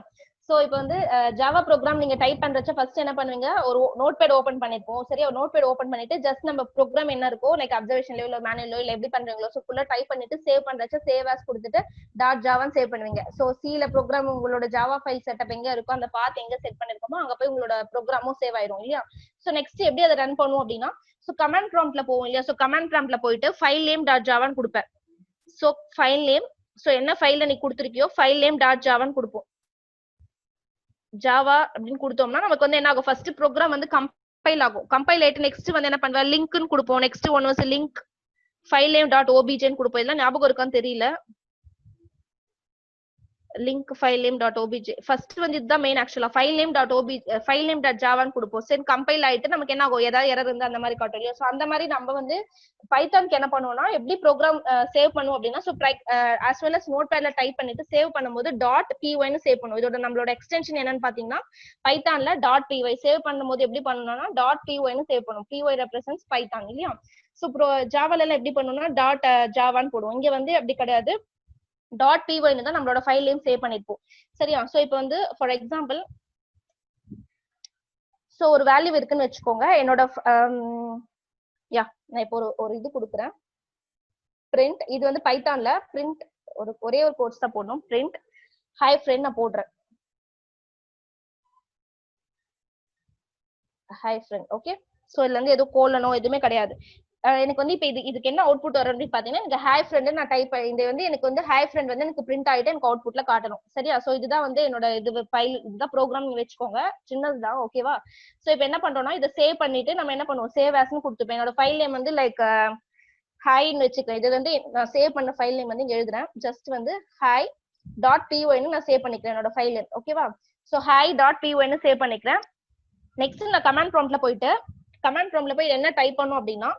Speaker 3: சோ இப்போ வந்து ஜாவா ப்ரோக்ராம் நீங்க டைப் பண்றச்ச ஃபர்ஸ்ட் என்ன பண்ணுவீங்க, ஒரு நோட்பேட் ஓபன் பண்ணிருப்போம். சரியா, ஒரு நோட்பேட் ஓபன் பண்ணிட்டு ஜஸ்ட் நம்ம ப்ரோக்ராம் என்ன இருக்கோ லைக் அப்சர்வேஷன்லயோ இல்ல மேனுவலோ இல்ல எப்படி பண்றீங்களோ சோ ஃபுல்லா டைப் பண்ணிட்டு சேவ் பண்றச்ச சேவ் ஆஸ் கொடுத்துட்டு டாட் ஜாவான்னு சேவ் பண்ணுவீங்க. சோ சில ப்ரோக்ராம் உங்களோட ஜாவா ஃபைல் செட்டப் எங்க இருக்கோ அந்த பாத் எங்க செட் பண்ணிருக்கோமோ அங்க போய் உங்களோட ப்ரோக்ராமும் சேவ் ஆயிரும் இல்லையா. சோ நெக்ஸ்ட் எப்படி அதை ரன் பண்ணுவோம் அப்படின்னா, சோ கமாண்ட் ப்ராம்ப்ட்ல போவோம் இல்லையா. சோ கமாண்ட் ப்ராம்ப்ட்ல போயிட்டு ஃபைல் நேம் டாட் ஜாவான்னு கொடுப்பேன். சோ ஃபைல் நேம், சோ என்ன ஃபைல்ல நீ கொடுத்துருக்கியோ ஃபைல் நேம் டாட் ஜாவான்னு கொடுப்போம். ஜாவா அப்படின்னு கொடுத்தோம்னா நமக்கு வந்து என்ன ஆகும், ஃபர்ஸ்ட் ப்ரோக்ராம் வந்து கம்பைல் ஆகும். கம்பைல் ஆயிட்டு நெக்ஸ்ட் வந்து என்ன பண்ணுவா, லிங்க்னு கொடுப்போம். நெக்ஸ்ட் ஒன் வந்து லிங்க் ஃபைல் நேம் டாட் ஓபிஜேன்னு கொடுப்போம். இதெல்லாம் ஞாபகம் இருக்கான்னு தெரியல. Link file name dot OBJ first வந்து இதுதான் மெயின். ஆக்சுவலா file name dot file name dot ஜாவான்னு கொடுப்போம். சரி கம்பைல் ஆயிட்டு நமக்கு என்ன ஆகும், ஏதாவது எரர் இருந்து அந்த மாதிரி காட்டும் இல்லையா. ஸோ அந்த மாதிரி நம்ம வந்து பைத்தானுக்கு என்ன பண்ணுவோம்னா எப்படி ப்ரோக்ராம் சேவ் பண்ணுவோம் அப்படின்னா, ஸோ as well as நோட்பேட்ல டைப் பண்ணிட்டு சேவ் பண்ணும்போது டாட் பிஒய்னு சேவ் பண்ணுவோம். இதோட நம்மளோட எக்ஸ்டென்ஷன் என்னன்னு பாத்தீங்கன்னா பைத்தான்ல டாட் பிஒய் சேவ் பண்ணும்போது எப்படி பண்ணணும்னா டாட் பிஒய்னு சேவ் பண்ணுவோம். பிஒய் ரெப்ரசன்ஸ் பைத்தான் இல்லையா. ஸோ ஜாவால எல்லாம் எப்படி பண்ணணும்னா டாட் ஜாவான்னு போடுவோம். இங்க வந்து அப்படி கிடையாது, டாட் பிஒய்னு தான் நம்மளோட ஃபைல் நேம் சேவ் பண்ணிருப்போம். சரியா. சோ இப்போ வந்து ஃபார் எக்ஸாம்பிள் சோ ஒரு வேல்யூ இருக்குன்னு வச்சுக்கோங்க. என்னோட நான் இப்போ ஒரு இது கொடுக்குறேன், பிரிண்ட். இது வந்து பைத்தான்ல பிரிண்ட் ஒரே ஒரு கோட்ஸ் தான் போடணும். பிரிண்ட் ஹை ஃப்ரெண்ட் நான் போடுறேன், ஹை ஃப்ரெண்ட். ஓகே. சோ இதுல இருந்து எதுவும் கோலனோ எதுவுமே கிடையாது. எனக்கு வந்து இப்ப இதுக்கு என்ன அவுட்புட் வரும் அப்படின்னு பாத்தீங்கன்னா, இந்த ஹாய் ஃப்ரெண்ட் நான் டைப் இந்த வந்து எனக்கு வந்து ஹாய் ஃப்ரெண்ட் வந்து எனக்கு பிரிண்ட் ஆயிட்டு எனக்கு அவுட்புட்ல காட்டணும். சரியா. சோ இதுதான் வந்து என்னோட இது ஃபைல், இதுதான் ப்ரோக்ராம் வச்சுக்கோங்க, சின்னதுதான். ஓகேவா. சோ இப்போ என்ன பண்றோம்னா இதை சேவ் பண்ணிட்டு நம்ம என்ன பண்ணுவோம், சேவ் ஆஸ்னு கொடுத்துப்பேன். என்னோட ஃபைல் நேம் வந்து லைக் ஹாய்னு வச்சுக்கிறேன். இது வந்து நான் சேவ் பண்ண ஃபைல் நேம் வந்து இங்க எழுதுறேன். ஜஸ்ட் வந்து ஹாய் டாட் பிஒய்னு நான் சேவ் பண்ணிக்கிறேன் என்னோட ஃபைல் நேம். ஓகேவா. சோ ஹாய் டாட் பிஒய்னு சேவ் பண்ணிக்கிறேன். நெக்ஸ்ட் நான் கமாண்ட் ப்ராம்ப்ட்ல போயிட்டு கமாண்ட் ப்ராம்ப்ட்ல போய் என்ன டைப் பண்ணும் அப்படின்னா,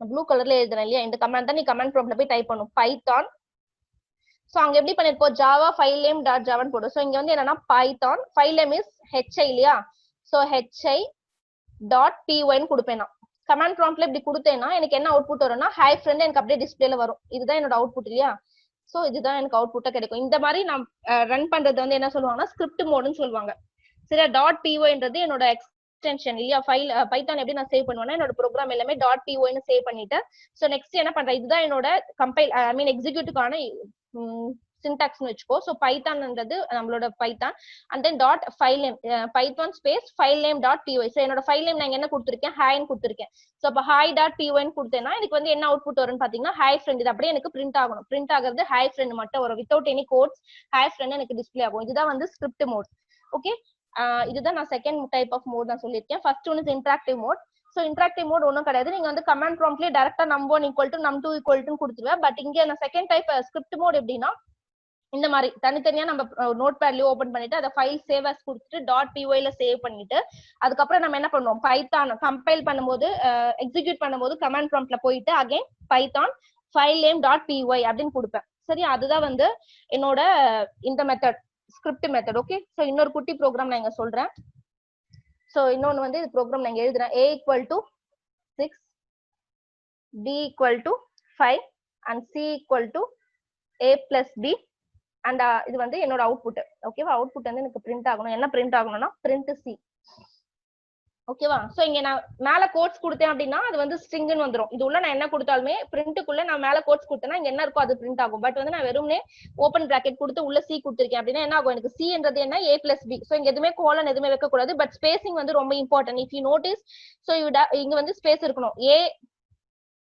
Speaker 3: ப்ளூ கலர்ல எழுதுறேன் இல்லையா, இந்த கமாண்ட் தான் நீ கமாண்ட் ப்ராம்ப்ட்ல போய் டைப் பண்ணும், பைத்தான். சோ அங்க எப்படி பண்ணிருப்போம், ஜாவா ஃபைல் நேம் டாட் ஜாவான்னு போடும். சோ இங்க வந்து என்னன்னா Python file name is HI இல்லையா. சோ ஹெச்ஐ டாட் பிஒய்னு கொடுப்பேன். நான் கமாண்ட் ப்ராம்ப்ட்ல இப்படி கொடுத்தேன்னா எனக்கு என்ன அவுட்புட் வரும்னா ஹாய் ஃப்ரெண்ட் எனக்கு அப்படியே டிஸ்பிளேல வரும். இதுதான் என்னோட அவுட்புட் இல்லையா. சோ இதுதான் எனக்கு அவுட்புட்டா கிடைக்கும். இந்த மாதிரி நான் ரன் பண்றது வந்து என்ன சொல்லுவாங்கன்னா ஸ்கிரிப்ட் மோடுன்னு சொல்லுவாங்க. சரியா. டாட் பிஒய்ன்றது என்னோட எக்ஸ்டென்ஷன் இல்லையா. ஃபைல் பைத்தான் எப்படி நான் சேவ் பண்ணுவேன்னா என்னோட ப்ரோக்ராம் எல்லாமே டாட் பிஒய்னு சேவ் பண்ணிட்டு சோ நெக்ஸ்ட் என்ன பண்றேன், இதுதான் என்னோட கம்பைல் எக்ஸிக்யூட்டிவ்கான சின்டாக்ஸ்னு வச்சுக்கோ. சோ பைத்தான்ன்றது நம்மளோட Python and then dot file name Python space file name dot BY. So என்னோட ஃபைல் நேம் நான் என்ன கொடுத்துருக்கேன், ஹாய்னு கொடுத்துருக்கேன். சோ அப்ப ஹாய் டாட் பிஒய்னு கொடுத்தேன்னா எனக்கு வந்து என்ன அவுட்புட் வரும்னு பாத்தீங்கன்னா ஹாய் ஃப்ரெண்ட். இது அப்படியே எனக்கு பிரிண்ட் ஆகணும். பிரிண்ட் ஆகிறது ஹாய் ஃப்ரெண்ட் மட்டும் வரும், without any quotes. Hi friend எனக்கு டிஸ்பிளே ஆகும். இதுதான் வந்து ஸ்கிரிப்ட் மோட். ஓகே. இதுதான் நான் செகண்ட் டைப் ஆஃப் மோட் நான் சொல்லியிருக்கேன். First one is interactive mode. So interactive mode ஒன்றும் கிடையாது, நீங்க வந்து கமாண்ட் ப்ராம்ப்ட்லயே டைரக்டா num1 = num2 = கொடுத்துருவேன். பட் இங்க நான் செகண்ட் டைப் ஸ்கிரிப்ட் மோட் எப்படின்னா இந்த மாதிரி தனித்தனியா நம்ம நோட் பேட்லயே ஓபன் பண்ணிட்டு அதை ஃபைல் சேவ் ஆஸ் கொடுத்துட்டு டாட் பிஒய்ல சேவ் பண்ணிட்டு அதுக்கப்புறம் நம்ம என்ன பண்ணுவோம், பைத்தான் கம்பைல் பண்ணும்போது எக்ஸிக்யூட் பண்ணும்போது கமாண்ட் ப்ராம்ப்ட்ல போயிட்டு again Python file name dot BY அப்படின்னு கொடுப்பேன். சரி. அதுதான் வந்து என்னோட இந்த method, script method. Okay. So இன்னொரு குட்டி ப்ரோக்ராம் நான் இங்க சொல்றேன். சோ இன்னொன்னு வந்து இது ப்ரோக்ராம் நான் இங்க எழுதுறேன். a = 6 b = 5 and c = a + b and இது வந்து என்னோட அவுட்புட். ஓகேவா. அவுட்புட் வந்து எனக்கு பிரிண்ட் ஆகணும். என்ன பிரிண்ட் ஆகணும்னா பிரிண்ட் சி. ஓகேவா. சோ இங்க நான் மேல கோட்ஸ் கொடுத்தேன் அப்படின்னா அது வந்து ஸ்ட்ரிங்னு வந்துரும். இது உள்ள நான் என்ன கொடுத்தாலுமே பிரிண்ட்டுக்குள்ள நான் மேல கோட்ஸ் கொடுத்தேன்னா இங்க என்ன இருக்கோ அது பிரிண்ட் ஆகும். பட் வந்து நான் வெறும்னே ஓபன் பிராக்கெட் கொடுத்து உள்ள சி கொடுத்திருக்கேன் அப்படின்னா என்ன ஆகும், எனக்கு சி என்றது என்ன a + b. சோ இங்க எதுவுமே கோலன் எதுவுமே வைக்க கூடாது. பட் ஸ்பேசிங் வந்து ரொம்ப important. If you notice so இங்க வந்து ஸ்பேஸ் இருக்கணும். a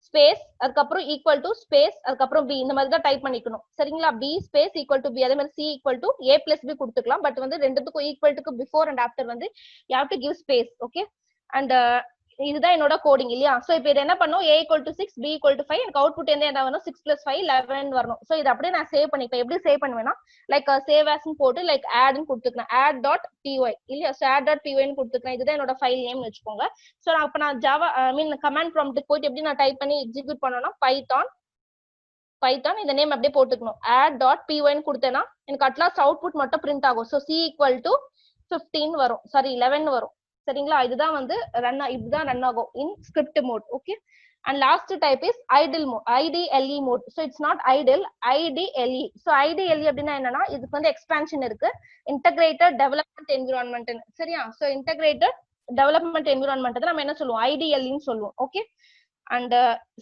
Speaker 3: ஸ்பேஸ் அதுக்கப்புறம் ஈக்குவல் டு ஸ்பேஸ் அதுக்கப்புறம் b இந்த மாதிரி தான் டைப் பண்ணிக்கணும். சரிங்களா. b space equal to b அதே மாதிரி c = a + b கொடுத்துக்கலாம். பட் வந்து ரெண்டுத்துக்கும் ஈக்குவல்ட்டுக்கு பிஃபோர் அண்ட் ஆஃப்டர் வந்து you have to give space. Okay. And இதுதான் என்னோட கோடிங் இல்லையா. சோ இப்போ இது என்ன பண்ணும், a = 6 b = 5 எனக்கு அவுட்புட் என்ன வரணும், 6 + 5 11 வரணும். சோ இது அப்படியே நான் சேவ் பண்ணிப்பேன். எப்படி சேவ் பண்ணுவேன்னா லைக் சேவ் ஆஸ்னு போட்டு லைக் ஆட்னு கொடுத்துக்கிறேன், add டாட் py இல்லையா. சோ add டாட் py னு கொடுத்துக்கிறேன். இதுதான் என்னோட ஃபைல் நேம்னு வச்சுக்கோங்க. சோ அப்ப நான் ஜாவா கமாண்ட் ப்ராம்ப்ட்க்கு போயிட்டு எப்படி நான் டைப் பண்ணி எக்ஸிக்யூட் பண்ணனும்னா பைத்தான் இந்த நேம் அப்படியே போட்டுக்கணும், add டாட் py னு கொடுத்தேன்னா எனக்கு அட்லாஸ்ட் அவுட்புட் மட்டும் பிரிண்ட் ஆகும். சோ c = 15 வரும், சாரி 11 வரும். சரிங்களா. இதுதான் வந்து இப்படிதான் ரன் ஆகும் in script mode. Okay. And last type is idle mode, IDLE mode. So it's not idle, IDLE. So IDLE அப்படினா என்னன்னா இதுக்கு வந்து எக்ஸ்பான்ஷன் இருக்கு, integrated development environment. சரியா? So integrated development environment தான் நம்ம என்ன சொல்லுவோம், IDLE ன்னு சொல்லுவோம். ஓகே. And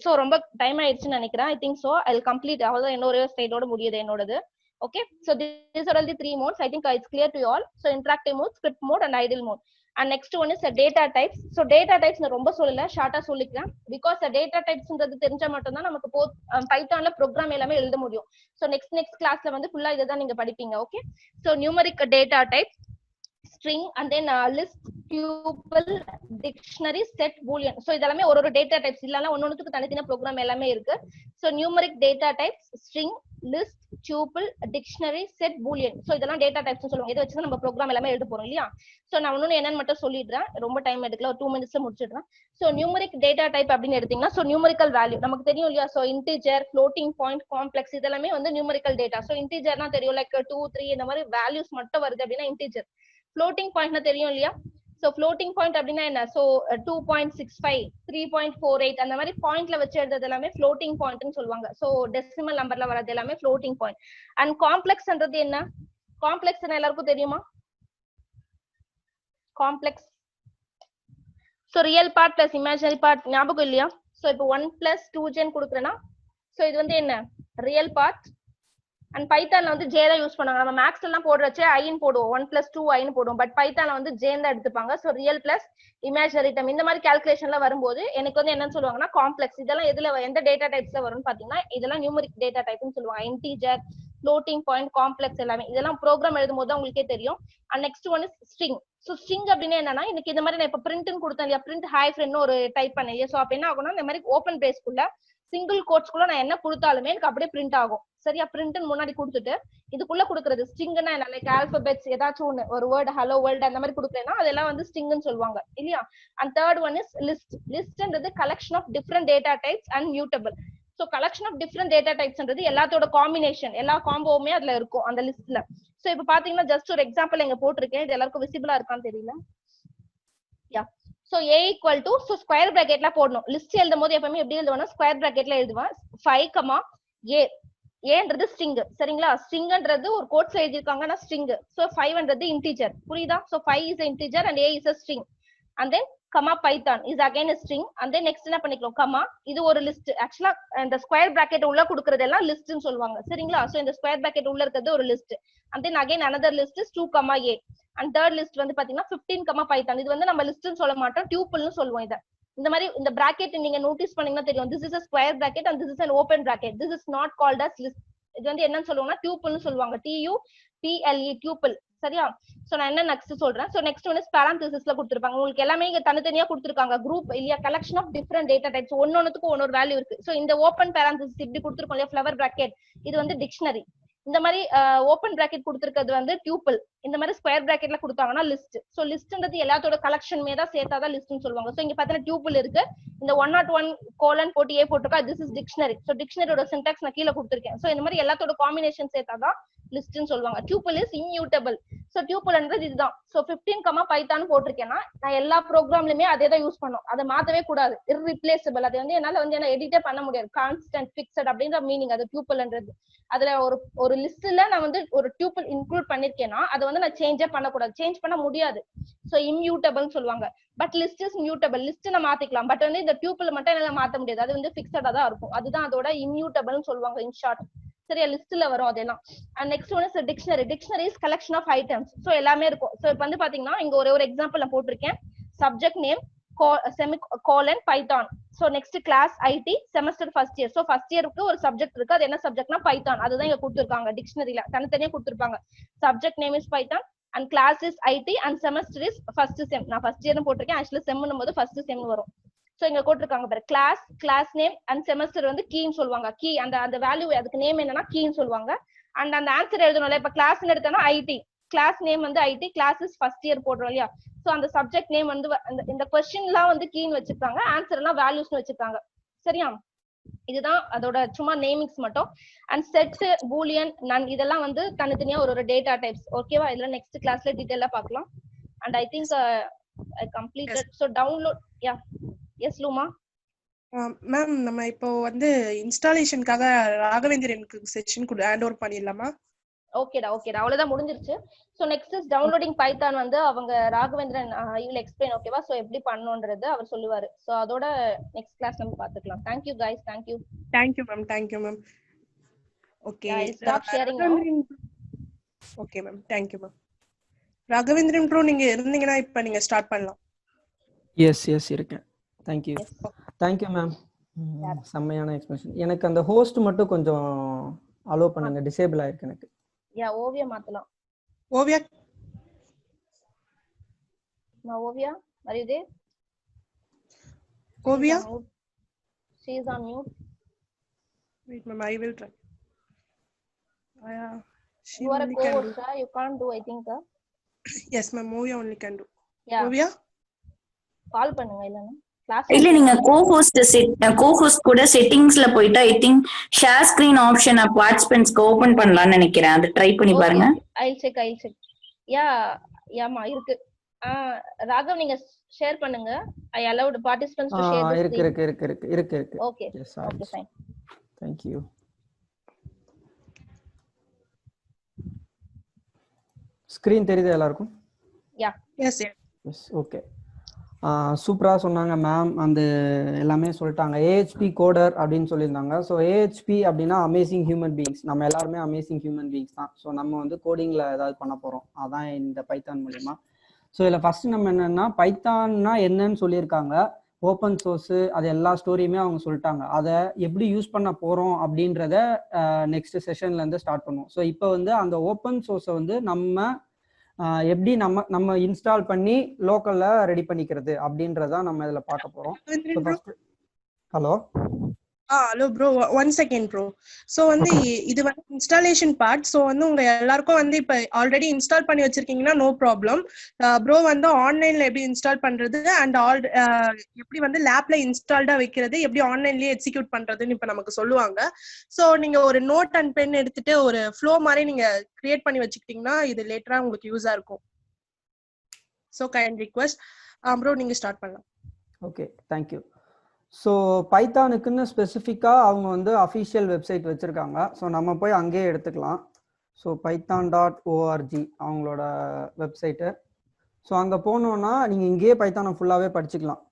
Speaker 3: so ரொம்ப டைம் ஆயிடுச்சுன்னு நினைக்கிறேன். I think so I'll complete அவ்வளவுதான், இன்னொரு ஸ்லைடோட முடியுது என்னோடது. Okay, so these are all the 3 modes. I think it's clear to you all. So interactive mode, script mode and idle mode. And next one is data types. So data types நான் ரொம்ப சொல்லல, ஷார்ட்டா சொல்லிக்கிறேன். because data typesன்றது தெரிஞ்சா மட்டும் தான் நமக்கு பைத்தான்ல program எல்லாமே எழுத முடியும். So next classல வந்து ஃபுல்லா இத தான் நீங்க படிப்பீங்க. Okay, so numeric data types, string and then list, tuple, dictionary, set, boolean. So இதெல்லாம் ஒரு data types இல்லனா ஒவ்வொண்ணுத்துக்கு தனித்தனியா ப்ரோக்ராம் எல்லாமே இருக்கு. So numeric data types, string, list, tuple, dictionary, set, boolean. So இதெல்லாம் data types னு சொல்லுவாங்க. இத வச்சு தான் நம்ம ப்ரோக்ராம் எல்லாமே எழுத போறோம் இல்லையா? So நான் இன்னொன்னு என்னன்னு மட்டும் சொல்லிடுறேன், ரொம்ப டைம் எடுக்கல, ஒரு 2 minutesல முடிச்சிடுறேன். So numeric data type அப்படினு எடுத்தீங்கன்னா so numerical value நமக்கு தெரியும் இல்லையா? So integer, floating point, complex இதெல்லாம் வந்து numerical data. So integer னா தெரியும், like 2 3 இந்த மாதிரி values மட்டும் வருது அப்படினா integer. floating point னா தெரியும் இல்லையா? So floating point அப்படினா என்ன? So 2.65, 3.48 அந்த மாதிரி பாயிண்ட்ல வச்சு எழுதுறது எல்லாமே floating point னு சொல்வாங்க. So decimal numberல வரது எல்லாமே floating point. And complexன்றது என்ன? complex னா எல்லாருக்கும் தெரியுமா? complex, so real part plus imaginary part ஞாபகம் இல்லையா? So இப்போ 1 plus 2 கொடுக்கறேனா so இது வந்து என்ன? real part. and pythonல வந்து j தான் யூஸ் பண்ணாங்க. நம்ம மேக்ஸ்ல எல்லாம் போடுறச்சே i ன்னு போடுவோம், 1 plus 2 i ன்னு போடுவோம். பட் பைத்தான்ல வந்து j தான் எடுத்துப்பாங்க. So real plus imaginary term இந்த மாதிரி கால்குலேஷன்ல வரும்போது எனக்கு வந்து என்னன்னு சொல்லுவாங்கன்னா காம்ப்ளெக்ஸ். இதெல்லாம் எதுல எந்த டேட்டா டைப்ஸ்ல வரும்னு பாத்தீங்கன்னா இதெல்லாம் நியூமரிக் டேட்டா டைப்னு சொல்லுவாங்க. இன்டிஜர், floating point, காம்ப்ளெக்ஸ் எல்லாமே இதெல்லாம் ப்ரோக்ராம் எழுதும்போது உங்களுக்கே தெரியும். and next one is string. so string அப்படினா என்னன்னா இன்னைக்கு இந்த மாதிரி நான் இப்ப printன்னு கொடுத்தேன் இல்லையா, print hi friend ஒரு டைப் பண்ணேன் இல்லையா, சோ அப்ப என்ன ஆகும்னா இந்த மாதிரி ஓபன் பிரேஸ்க்குள்ள சிங்கிள் கோட்ஸ்க்குள்ள நான் என்ன கொடுத்தாலுமே எனக்கு அப்படியே பிரிண்ட் ஆகும். சரியா? பிரிண்ட்னு முன்னாடி கொடுத்துட்டு இதுக்குள்ள கொடுக்கிறது ஸ்ட்ரிங்னா என்ன, லைக் ஆல்பபெட்ஸ் ஏதாச்சும் ஒன்னு ஒரு வேர்ட் ஹலோ வேர்ல்ட் அந்த மாதிரி கொடுக்கறேன்னா அதெல்லாம் வந்து ஸ்ட்ரிங்னு சொல்லுவாங்க இல்லையா. and third one is list. listன்றது collection of different data types and mutable. so collection of different data typesன்றது எல்லாத்தோட காம்பினேஷன், எல்லா காம்போவுமே அதுல இருக்கும் அந்த லிஸ்ட்ல. சோ இப்போ பாத்தீங்கன்னா ஜஸ்ட் ஒரு எக்ஸாம்பிள் எங்க போட்டிருக்கேன், இது எல்லாருக்கும் விசிபிளா இருக்கான்னு தெரியல. யா so a equal to so square bracketல போடணும். லிஸ்ட் எழுதும் போது எப்பவுமே எப்படி எழுதுவேன்னா ஸ்கொயர் பிராக்கெட்ல எழுதுவேன். 5, a ஏன்றது ஸ்ட்ரிங். சரிங்களா? ஸ்ட்ரிங்ன்றது ஒரு கோட்ஸ்ல எழுதிருக்காங்கன்னா ஸ்ட்ரிங். சோ 5ன்றது இன்டிஜர். புரியுதா? So 5 is a integer and a is a string. and then comma python is again a string. and then next என்ன பண்ணிக்கலாம், comma இது ஒரு லிஸ்ட். ஆக்சுவலா இந்த ஸ்கொயர் பிராக்கெட் உள்ள கொடுக்கிறது எல்லாம் லிஸ்ட்னு சொல்லுவாங்க. சரிங்களா? சோ இந்த ஸ்கொயர் பிராக்கெட் உள்ள இருக்கிறது ஒரு list. and then again another list is 2, a. and third list வந்து பாத்தீங்கன்னா 15, python. இது வந்து நம்ம லிஸ்ட்னு சொல்ல மாட்டோம், tuple னு சொல்லுவோம். இத இந்த மாதிரி இந்த பிராக்கெட் நீங்க நோட்டீஸ் பண்ணீங்கன்னா தெரியும், this is a square bracket and this is an open bracket. this is not called as list. இது வந்து என்னன்னு சொல்லுவாங்கன்னா tuple னு சொல்லுவாங்க, tuple, tuple. சரியா? சோ நான் என்ன நெக்ஸ்ட் சொல்றேன். சோ நெக்ஸ்ட் ஒன் இஸ் parenthesisல கொடுத்திருப்பாங்க. உங்களுக்கு எல்லாமே இங்க தனித்தனியா கொடுத்திருக்காங்க, குரூப் இல்லையா, collection of different data types. ஒன்னொன்னுக்கு ஒன்னொரு வேல்யூ இருக்கு. சோ இந்த ஓபன் parenthesis இப்படி கொடுத்திருக்கோம் இல்லையா, ஃப்ளவர் பிராக்கெட், இது வந்து டிக்ஷனரி. இந்த மாதிரி ஓபன் பிராக்கெட் கொடுத்திருக்கிறது வந்து டியூபிள். இந்த மாதிரி ஸ்கொயர் பிராக்கெட்ல கொடுத்தாங்கன்னா லிஸ்ட். சோ லிஸ்ட்ன்றது எல்லாத்தோட கலெக்ஷனுமே தான் சேர்த்தாதான் லிஸ்ட்னு சொல்லுவாங்க. சோ இங்க பாத்தீங்கன்னா டியூபிள் இருக்கு, இந்த 101 போட்டு ஏ போட்டுருக்கா, திஸ் இஸ் டிக்ஷனரி. சோ டிக்ஷனரியோட சின்டாக்ஸ் நான் கீழே கொடுத்திருக்கேன். சோ இந்த மாதிரி எல்லாத்தோட காம்பினேஷன் சேர்த்தாதான் லிஸ்ட்னு சொல்லுவாங்க. Tuple is immutable. சோ டியூபிள்ன்றது இதுதான். சோ 15, பைத்தான் போட்டிருக்கேன்னா நான் எல்லா ப்ரோக்ராம்லயுமே அதே தான் யூஸ் பண்ணும், அதை மாத்தவே கூடாது. இர்ரிப்ளேசபிள். அது வந்து என்னால வந்து என்ன எடிட்டே பண்ண முடியாது. கான்ஸ்டன்ட், ஃபிக்ஸட் அப்படின்ற மீனிங் அது டியூபிள்ன்றது. அதுல ஒரு லிஸ்ட்ல நான் வந்து ஒரு டியூபிள் இன்க்ளூட் பண்ணிருக்கேன்னா அதை வந்து நான் சேஞ்சே பண்ணக்கூடாது, சேஞ்ச் பண்ண முடியாது. சோ இம்யூட்டபிள் சொல்லுவாங்க. But list is mutable. List நான் மாத்திக்கலாம், பட் வந்து இந்த டியூபிள் மட்டும் என்னால மாத்த முடியாது, அது வந்து ஃபிக்ஸடா தான் இருக்கும். அதுதான் அதோட இம்யூட்டபிள்னு சொல்லுவாங்க இன் ஷார்ட். சரியா? லிஸ்ட்ல வரும் அதெல்லாம். and next one is dictionary. dictionary is collection of items. So எல்லாமே இருக்கும். சோ இப்போ வந்து பாத்தீங்கன்னா இங்க ஒரு எக்ஸாம்பிள் நான் போட்டிருக்கேன். subject name semicolon python. so next class IT semester first year. so first yearக்கு ஒரு சப்ஜெக்ட் இருக்கு, அது என்ன சப்ஜெக்ட்னா பைத்தான். அதுதான் இங்க கொடுத்திருக்காங்க டிக்ஷனரியில, தனித்தனியா கொடுத்திருப்பாங்க. subject name is python and class is IT and semester is first sem. நான் first year போட்டிருக்கேன், ஆக்சுவலி செம்னும் போது first sem வரும். சோ இங்க போட்டிருக்காங்க பாரு, கிளாஸ் நேம் அண்ட் செமஸ்டர் வந்து கீன்னு சொல்லுவாங்க. கீ அந்த வேல்யூ, அதுக்கு நேம் என்னன்னா கீன்னு சொல்லுவாங்க. அண்ட் அந்த ஆன்சர் எழுதணும்ல, இப்ப கிளாஸ்னு எடுத்தோம்னா ஐடி, கிளாஸ் நேம் வந்து ID, class is first year போடுறோம் இல்லையா. சோ அந்த சப்ஜெக்ட் நேம் வந்து இந்த क्वेश्चन எல்லாம் வந்து கீன்னு வச்சிருக்காங்க, ஆன்சர் எல்லாம் வேல்யூஸ்னு வச்சிருக்காங்க. சரியா? இதுதான் அதோட சும்மா நேமிங்ஸ் மட்டும். அண்ட் செட், பூலியன், நன் இதெல்லாம் வந்து தனித்தனியா ஒரு டேட்டா டைப்ஸ். ஓகேவா? இதெல்லாம் நெக்ஸ்ட் கிளாஸ்ல டீடைலா பார்க்கலாம். And I think I completed. So download. Yeah. Yes, Luma.
Speaker 1: Ma'am நம்ம இப்போ வந்து இன்ஸ்டாலேஷனுக்காக ராகவேந்திரனுக்கு செஷன் ஹேண்ட் ஓவர் பண்ணிடலாமா?
Speaker 3: ஓகேடா அவ்வளவுதான் முடிஞ்சிருச்சு. So next is downloading Python வந்து அவங்க ராகவேந்திரன் யூ எக்ஸ்பிளைன் ஓகேவா? ஸோ எப்படி பண்ணணும்ன்றது அவர் சொல்லுவாரு. ஸோ அதோட நெக்ஸ்ட் கிளாஸ் நம்ம பார்த்துக்கலாம். Thank you guys. Thank you
Speaker 1: ma'am. Okay,
Speaker 3: stop sharing.
Speaker 1: Okay ma'am, thank you ma'am. Raghavendran bro நீங்க இருந்தீங்கன்னா இப்ப நீங்க ஸ்டார்ட் பண்ணலாம்.
Speaker 4: எஸ் இருக்கேன். Thank you ma'am. செம்மையான எக்ஸ்பிளனேஷன். எனக்கு அந்த ஹோஸ்ட் மட்டும் கொஞ்சம் அலோ பண்ணுங்க, டிசேபிள் ஆயிருக்கு எனக்கு.
Speaker 3: ஓவியா மாத்தலாம்.
Speaker 1: Oviya
Speaker 3: are you there?
Speaker 1: Oviya
Speaker 3: she is on mute.
Speaker 1: wait ma'am, I will try.
Speaker 3: You are a co-host, you can't do I think.
Speaker 1: Yes ma'am, Ovia only can do.
Speaker 3: Ovia call பண்ணுங்க இல்லனா class
Speaker 5: இல்ல நீங்க co-host கூட செட்டிங்ஸ்ல போய்ட்டா I think share screen option participants open பண்ணலாம்னு நினைக்கிறேன். அது try பண்ணி பாருங்க. I'll check.
Speaker 3: யாமா இருக்கு. ராகவ் நீங்க ஷேர் பண்ணுங்க. I allowed participants to share this.
Speaker 4: இருக்கு.
Speaker 3: Okay.
Speaker 4: Yes,
Speaker 3: okay fine.
Speaker 4: Thank you. Screen தெரியுது எல்லாருக்கும்?
Speaker 1: Yes.
Speaker 4: ஓகே. சூப்பரா சொன்னாங்க மேம். அந்த எல்லாமே சொல்லிட்டாங்க. ஏஹெச்பி கோடர் அப்படின்னு சொல்லியிருந்தாங்க. ஸோ ஏஹெச்பி அப்படின்னா அமேசிங் ஹியூமன் பீயிங்ஸ். நம்ம எல்லாருமே அமேசிங் ஹியூமன் பீயிங்ஸ் தான். ஸோ நம்ம வந்து கோடிங்ல ஏதாவது பண்ண போறோம், அதான் இந்த பைத்தான் மூலியமா. ஸோ இதில் ஃபர்ஸ்ட் நம்ம என்னன்னா பைத்தான்னா என்னன்னு சொல்லியிருக்காங்க. ஓப்பன் சோர்ஸு அது எல்லா ஸ்டோரியுமே அவங்க சொல்லிட்டாங்க. அதை எப்படி யூஸ் பண்ண போறோம் அப்படின்றத நெக்ஸ்ட் செஷன்ல இருந்து ஸ்டார்ட் பண்ணுவோம். ஸோ இப்போ வந்து அந்த ஓப்பன் சோர்ஸை வந்து நம்ம எப்படி நம்ம இன்ஸ்டால் பண்ணி லோக்கல்ல ரெடி பண்ணிக்கிறது அப்படின்றத நம்ம இதுல பார்க்க போறோம். Hello
Speaker 1: hello bro, 1 second bro. So வந்து இது வந்து இன்ஸ்டாலேஷன் பார்ட். ஸோ வந்து உங்க எல்லாருக்கும் வந்து இப்போ ஆல்ரெடி இன்ஸ்டால் பண்ணி வச்சிருக்கீங்கன்னா நோ ப்ராப்ளம். ப்ரோ வந்து ஆன்லைன்ல எப்படி இன்ஸ்டால் பண்றது அண்ட் எப்படி வந்து லேப்ல இன்ஸ்டால்டா வைக்கிறது, எப்படி ஆன்லைன்லயே எக்ஸிக்யூட் பண்றதுன்னு இப்போ நமக்கு சொல்லுவாங்க. ஸோ நீங்க ஒரு நோட் அண்ட் பென் எடுத்துட்டு ஒரு ஃப்ளோ மாதிரி நீங்க கிரியேட் பண்ணி வச்சுக்கிட்டீங்கன்னா இது லேட்டரா உங்களுக்கு யூஸா இருக்கும். ஸோ கைண்ட் ரிக்வெஸ்ட் ப்ரோ நீங்க ஸ்டார்ட் பண்ணலாம்.
Speaker 4: Okay, thank you. ஸோ பைத்தானுக்குன்னு ஸ்பெசிஃபிக்காக அவங்க வந்து அஃபிஷியல் வெப்சைட் வச்சுருக்காங்க. ஸோ நம்ம போய் அங்கேயே எடுத்துக்கலாம். ஸோ python.org அவங்களோட வெப்சைட்டு. ஸோ அங்கே போனோன்னா நீங்கள் இங்கேயே பைத்தானை ஃபுல்லாகவே படிச்சுக்கலாம்.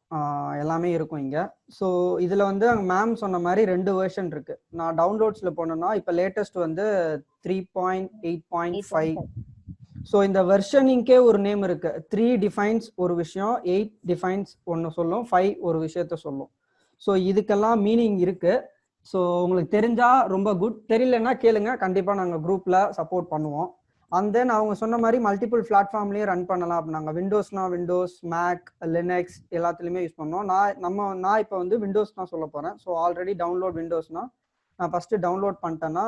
Speaker 4: எல்லாமே இருக்கும் இங்கே. ஸோ இதில் வந்து அங்கே மேம் சொன்ன மாதிரி 2 வெர்ஷன் இருக்குது. நான் டவுன்லோட்ஸில் போனேன்னா இப்போ லேட்டஸ்ட் வந்து 3.8.5. ஸோ இந்த வெர்ஷனிங்கே ஒரு நேம் இருக்கு. 3 டிஃபைன்ஸ் ஒரு விஷயம், 8 டிஃபைன்ஸ் ஒன்று சொல்லும், 5 ஒரு விஷயத்த சொல்லும். ஸோ இதுக்கெல்லாம் மீனிங் இருக்கு. ஸோ உங்களுக்கு தெரிஞ்சா ரொம்ப குட், தெரியலன்னா கேளுங்க, கண்டிப்பாக நாங்கள் குரூப்ல சப்போர்ட் பண்ணுவோம். அண்ட் தென் அவங்க சொன்ன மாதிரி மல்டிபிள் பிளாட்ஃபார்ம்லேயே ரன் பண்ணலாம். அப்படி நாங்கள் விண்டோஸ்னா விண்டோஸ், மேக், லினக்ஸ் எல்லாத்துலேயுமே யூஸ் பண்ணோம். நான் இப்போ வந்து விண்டோஸ் தான் சொல்ல போகிறேன். ஸோ ஆல்ரெடி டவுன்லோட் விண்டோஸ்னா நான் ஃபஸ்ட்டு டவுன்லோட் பண்ணிட்டேன்னா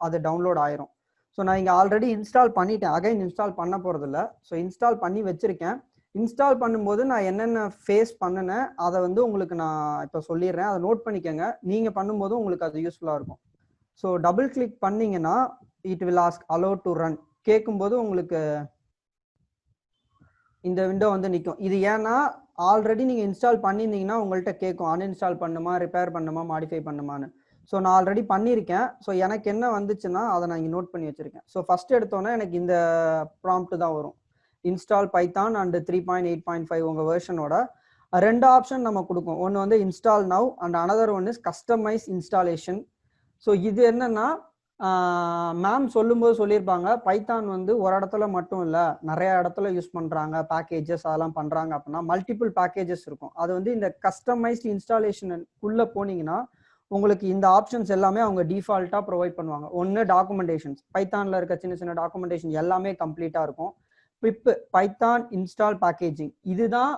Speaker 4: அது டவுன்லோட் ஆயிரும். ஸோ நான் இங்கே ஆல்ரெடி இன்ஸ்டால் பண்ணிட்டேன், அகைன் இன்ஸ்டால் பண்ண போகிறதில்ல. ஸோ இன்ஸ்டால் பண்ணி வச்சுருக்கேன். இன்ஸ்டால் பண்ணும்போது நான் என்னென்ன ஃபேஸ் பண்ணினேன் அதை வந்து உங்களுக்கு நான் இப்போ சொல்லிடுறேன். அதை நோட் பண்ணிக்கோங்க. நீங்கள் பண்ணும்போது உங்களுக்கு அது யூஸ்ஃபுல்லாக இருக்கும். ஸோ டபுள் கிளிக் பண்ணிங்கன்னா it will ask allow to run கேட்கும்போது உங்களுக்கு இந்த விண்டோ வந்து நிற்கும். இது ஏன்னா ஆல்ரெடி நீங்கள் இன்ஸ்டால் பண்ணியிருந்தீங்கன்னா உங்கள்கிட்ட கேட்கும் அன்இன்ஸ்டால் பண்ணுமா, ரிப்பேர் பண்ணுமா, மாடிஃபை பண்ணுமான்னு. ஸோ நான் ஆல்ரெடி பண்ணியிருக்கேன். ஸோ எனக்கு என்ன வந்துச்சுன்னா அதை நான் இங்கே நோட் பண்ணி வச்சுருக்கேன். ஸோ ஃபஸ்ட் எடுத்தோன்னே எனக்கு இந்த ப்ராம்ப்ட் தான் வரும், இன்ஸ்டால் பைத்தான் அண்ட் 3.8.5 உங்கள் வெர்ஷனோட 2 ஆப்ஷன் நம்ம கொடுக்கும். ஒன்று வந்து install now and another one is customize installation. So இது என்னன்னா மேம் சொல்லும்போது சொல்லியிருப்பாங்க பைத்தான் வந்து ஒரு இடத்துல மட்டும் இல்லை நிறைய இடத்துல யூஸ் பண்ணுறாங்க, பேக்கேஜஸ் அதெல்லாம் பண்ணுறாங்க. அப்படின்னா மல்டிபிள் பேக்கேஜஸ் இருக்கும். அது வந்து இந்த கஸ்டமைஸ்ட் இன்ஸ்டாலேஷனுக்குள்ளே போனீங்கன்னா உங்களுக்கு இந்த ஆப்ஷன்ஸ் எல்லாமே அவங்க டிஃபால்ட்டாக ப்ரொவைட் பண்ணுவாங்க. ஒன்று டாக்குமெண்டேஷன்ஸ், பைத்தானில் இருக்க சின்ன சின்ன டாக்குமெண்டேஷன் எல்லாமே கம்ப்ளீட்டாக இருக்கும். பிப் பைத்தான் இன்ஸ்டால் பேக்கேஜிங் இதுதான்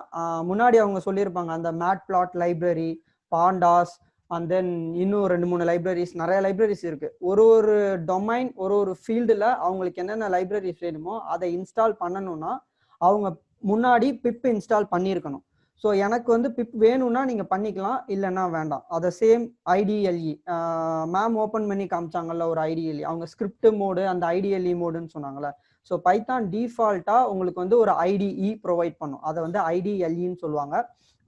Speaker 4: முன்னாடி அவங்க சொல்லியிருப்பாங்க. அந்த mat plot library, pandas and then இன்னும் 2-3 லைப்ரரிஸ், நிறைய லைப்ரரிஸ் இருக்கு. ஒரு டொமைன் ஒரு ஃபீல்டில் அவங்களுக்கு என்னென்ன லைப்ரரிஸ் வேணுமோ அதை இன்ஸ்டால் பண்ணணும்னா அவங்க முன்னாடி பிப் இன்ஸ்டால் பண்ணியிருக்கணும். ஸோ எனக்கு வந்து பிப் வேணும்னா நீங்கள் பண்ணிக்கலாம், இல்லைன்னா வேண்டாம். அதை சேம் ஐடிஎல்இ மேம் ஓப்பன் பண்ணி காமிச்சாங்கல்ல ஒரு ஐடிஎல்இ, அவங்க ஸ்கிரிப்ட் மோடு அந்த ஐடிஎல்இ மோடுன்னு சொன்னாங்கல்ல. ஸோ பைத்தான் டிஃபால்ட்டாக உங்களுக்கு வந்து ஒரு ஐடிஇ ப்ரொவைட் பண்ணும். அதை வந்து ஐடிஎல்இன்னு சொல்லுவாங்க.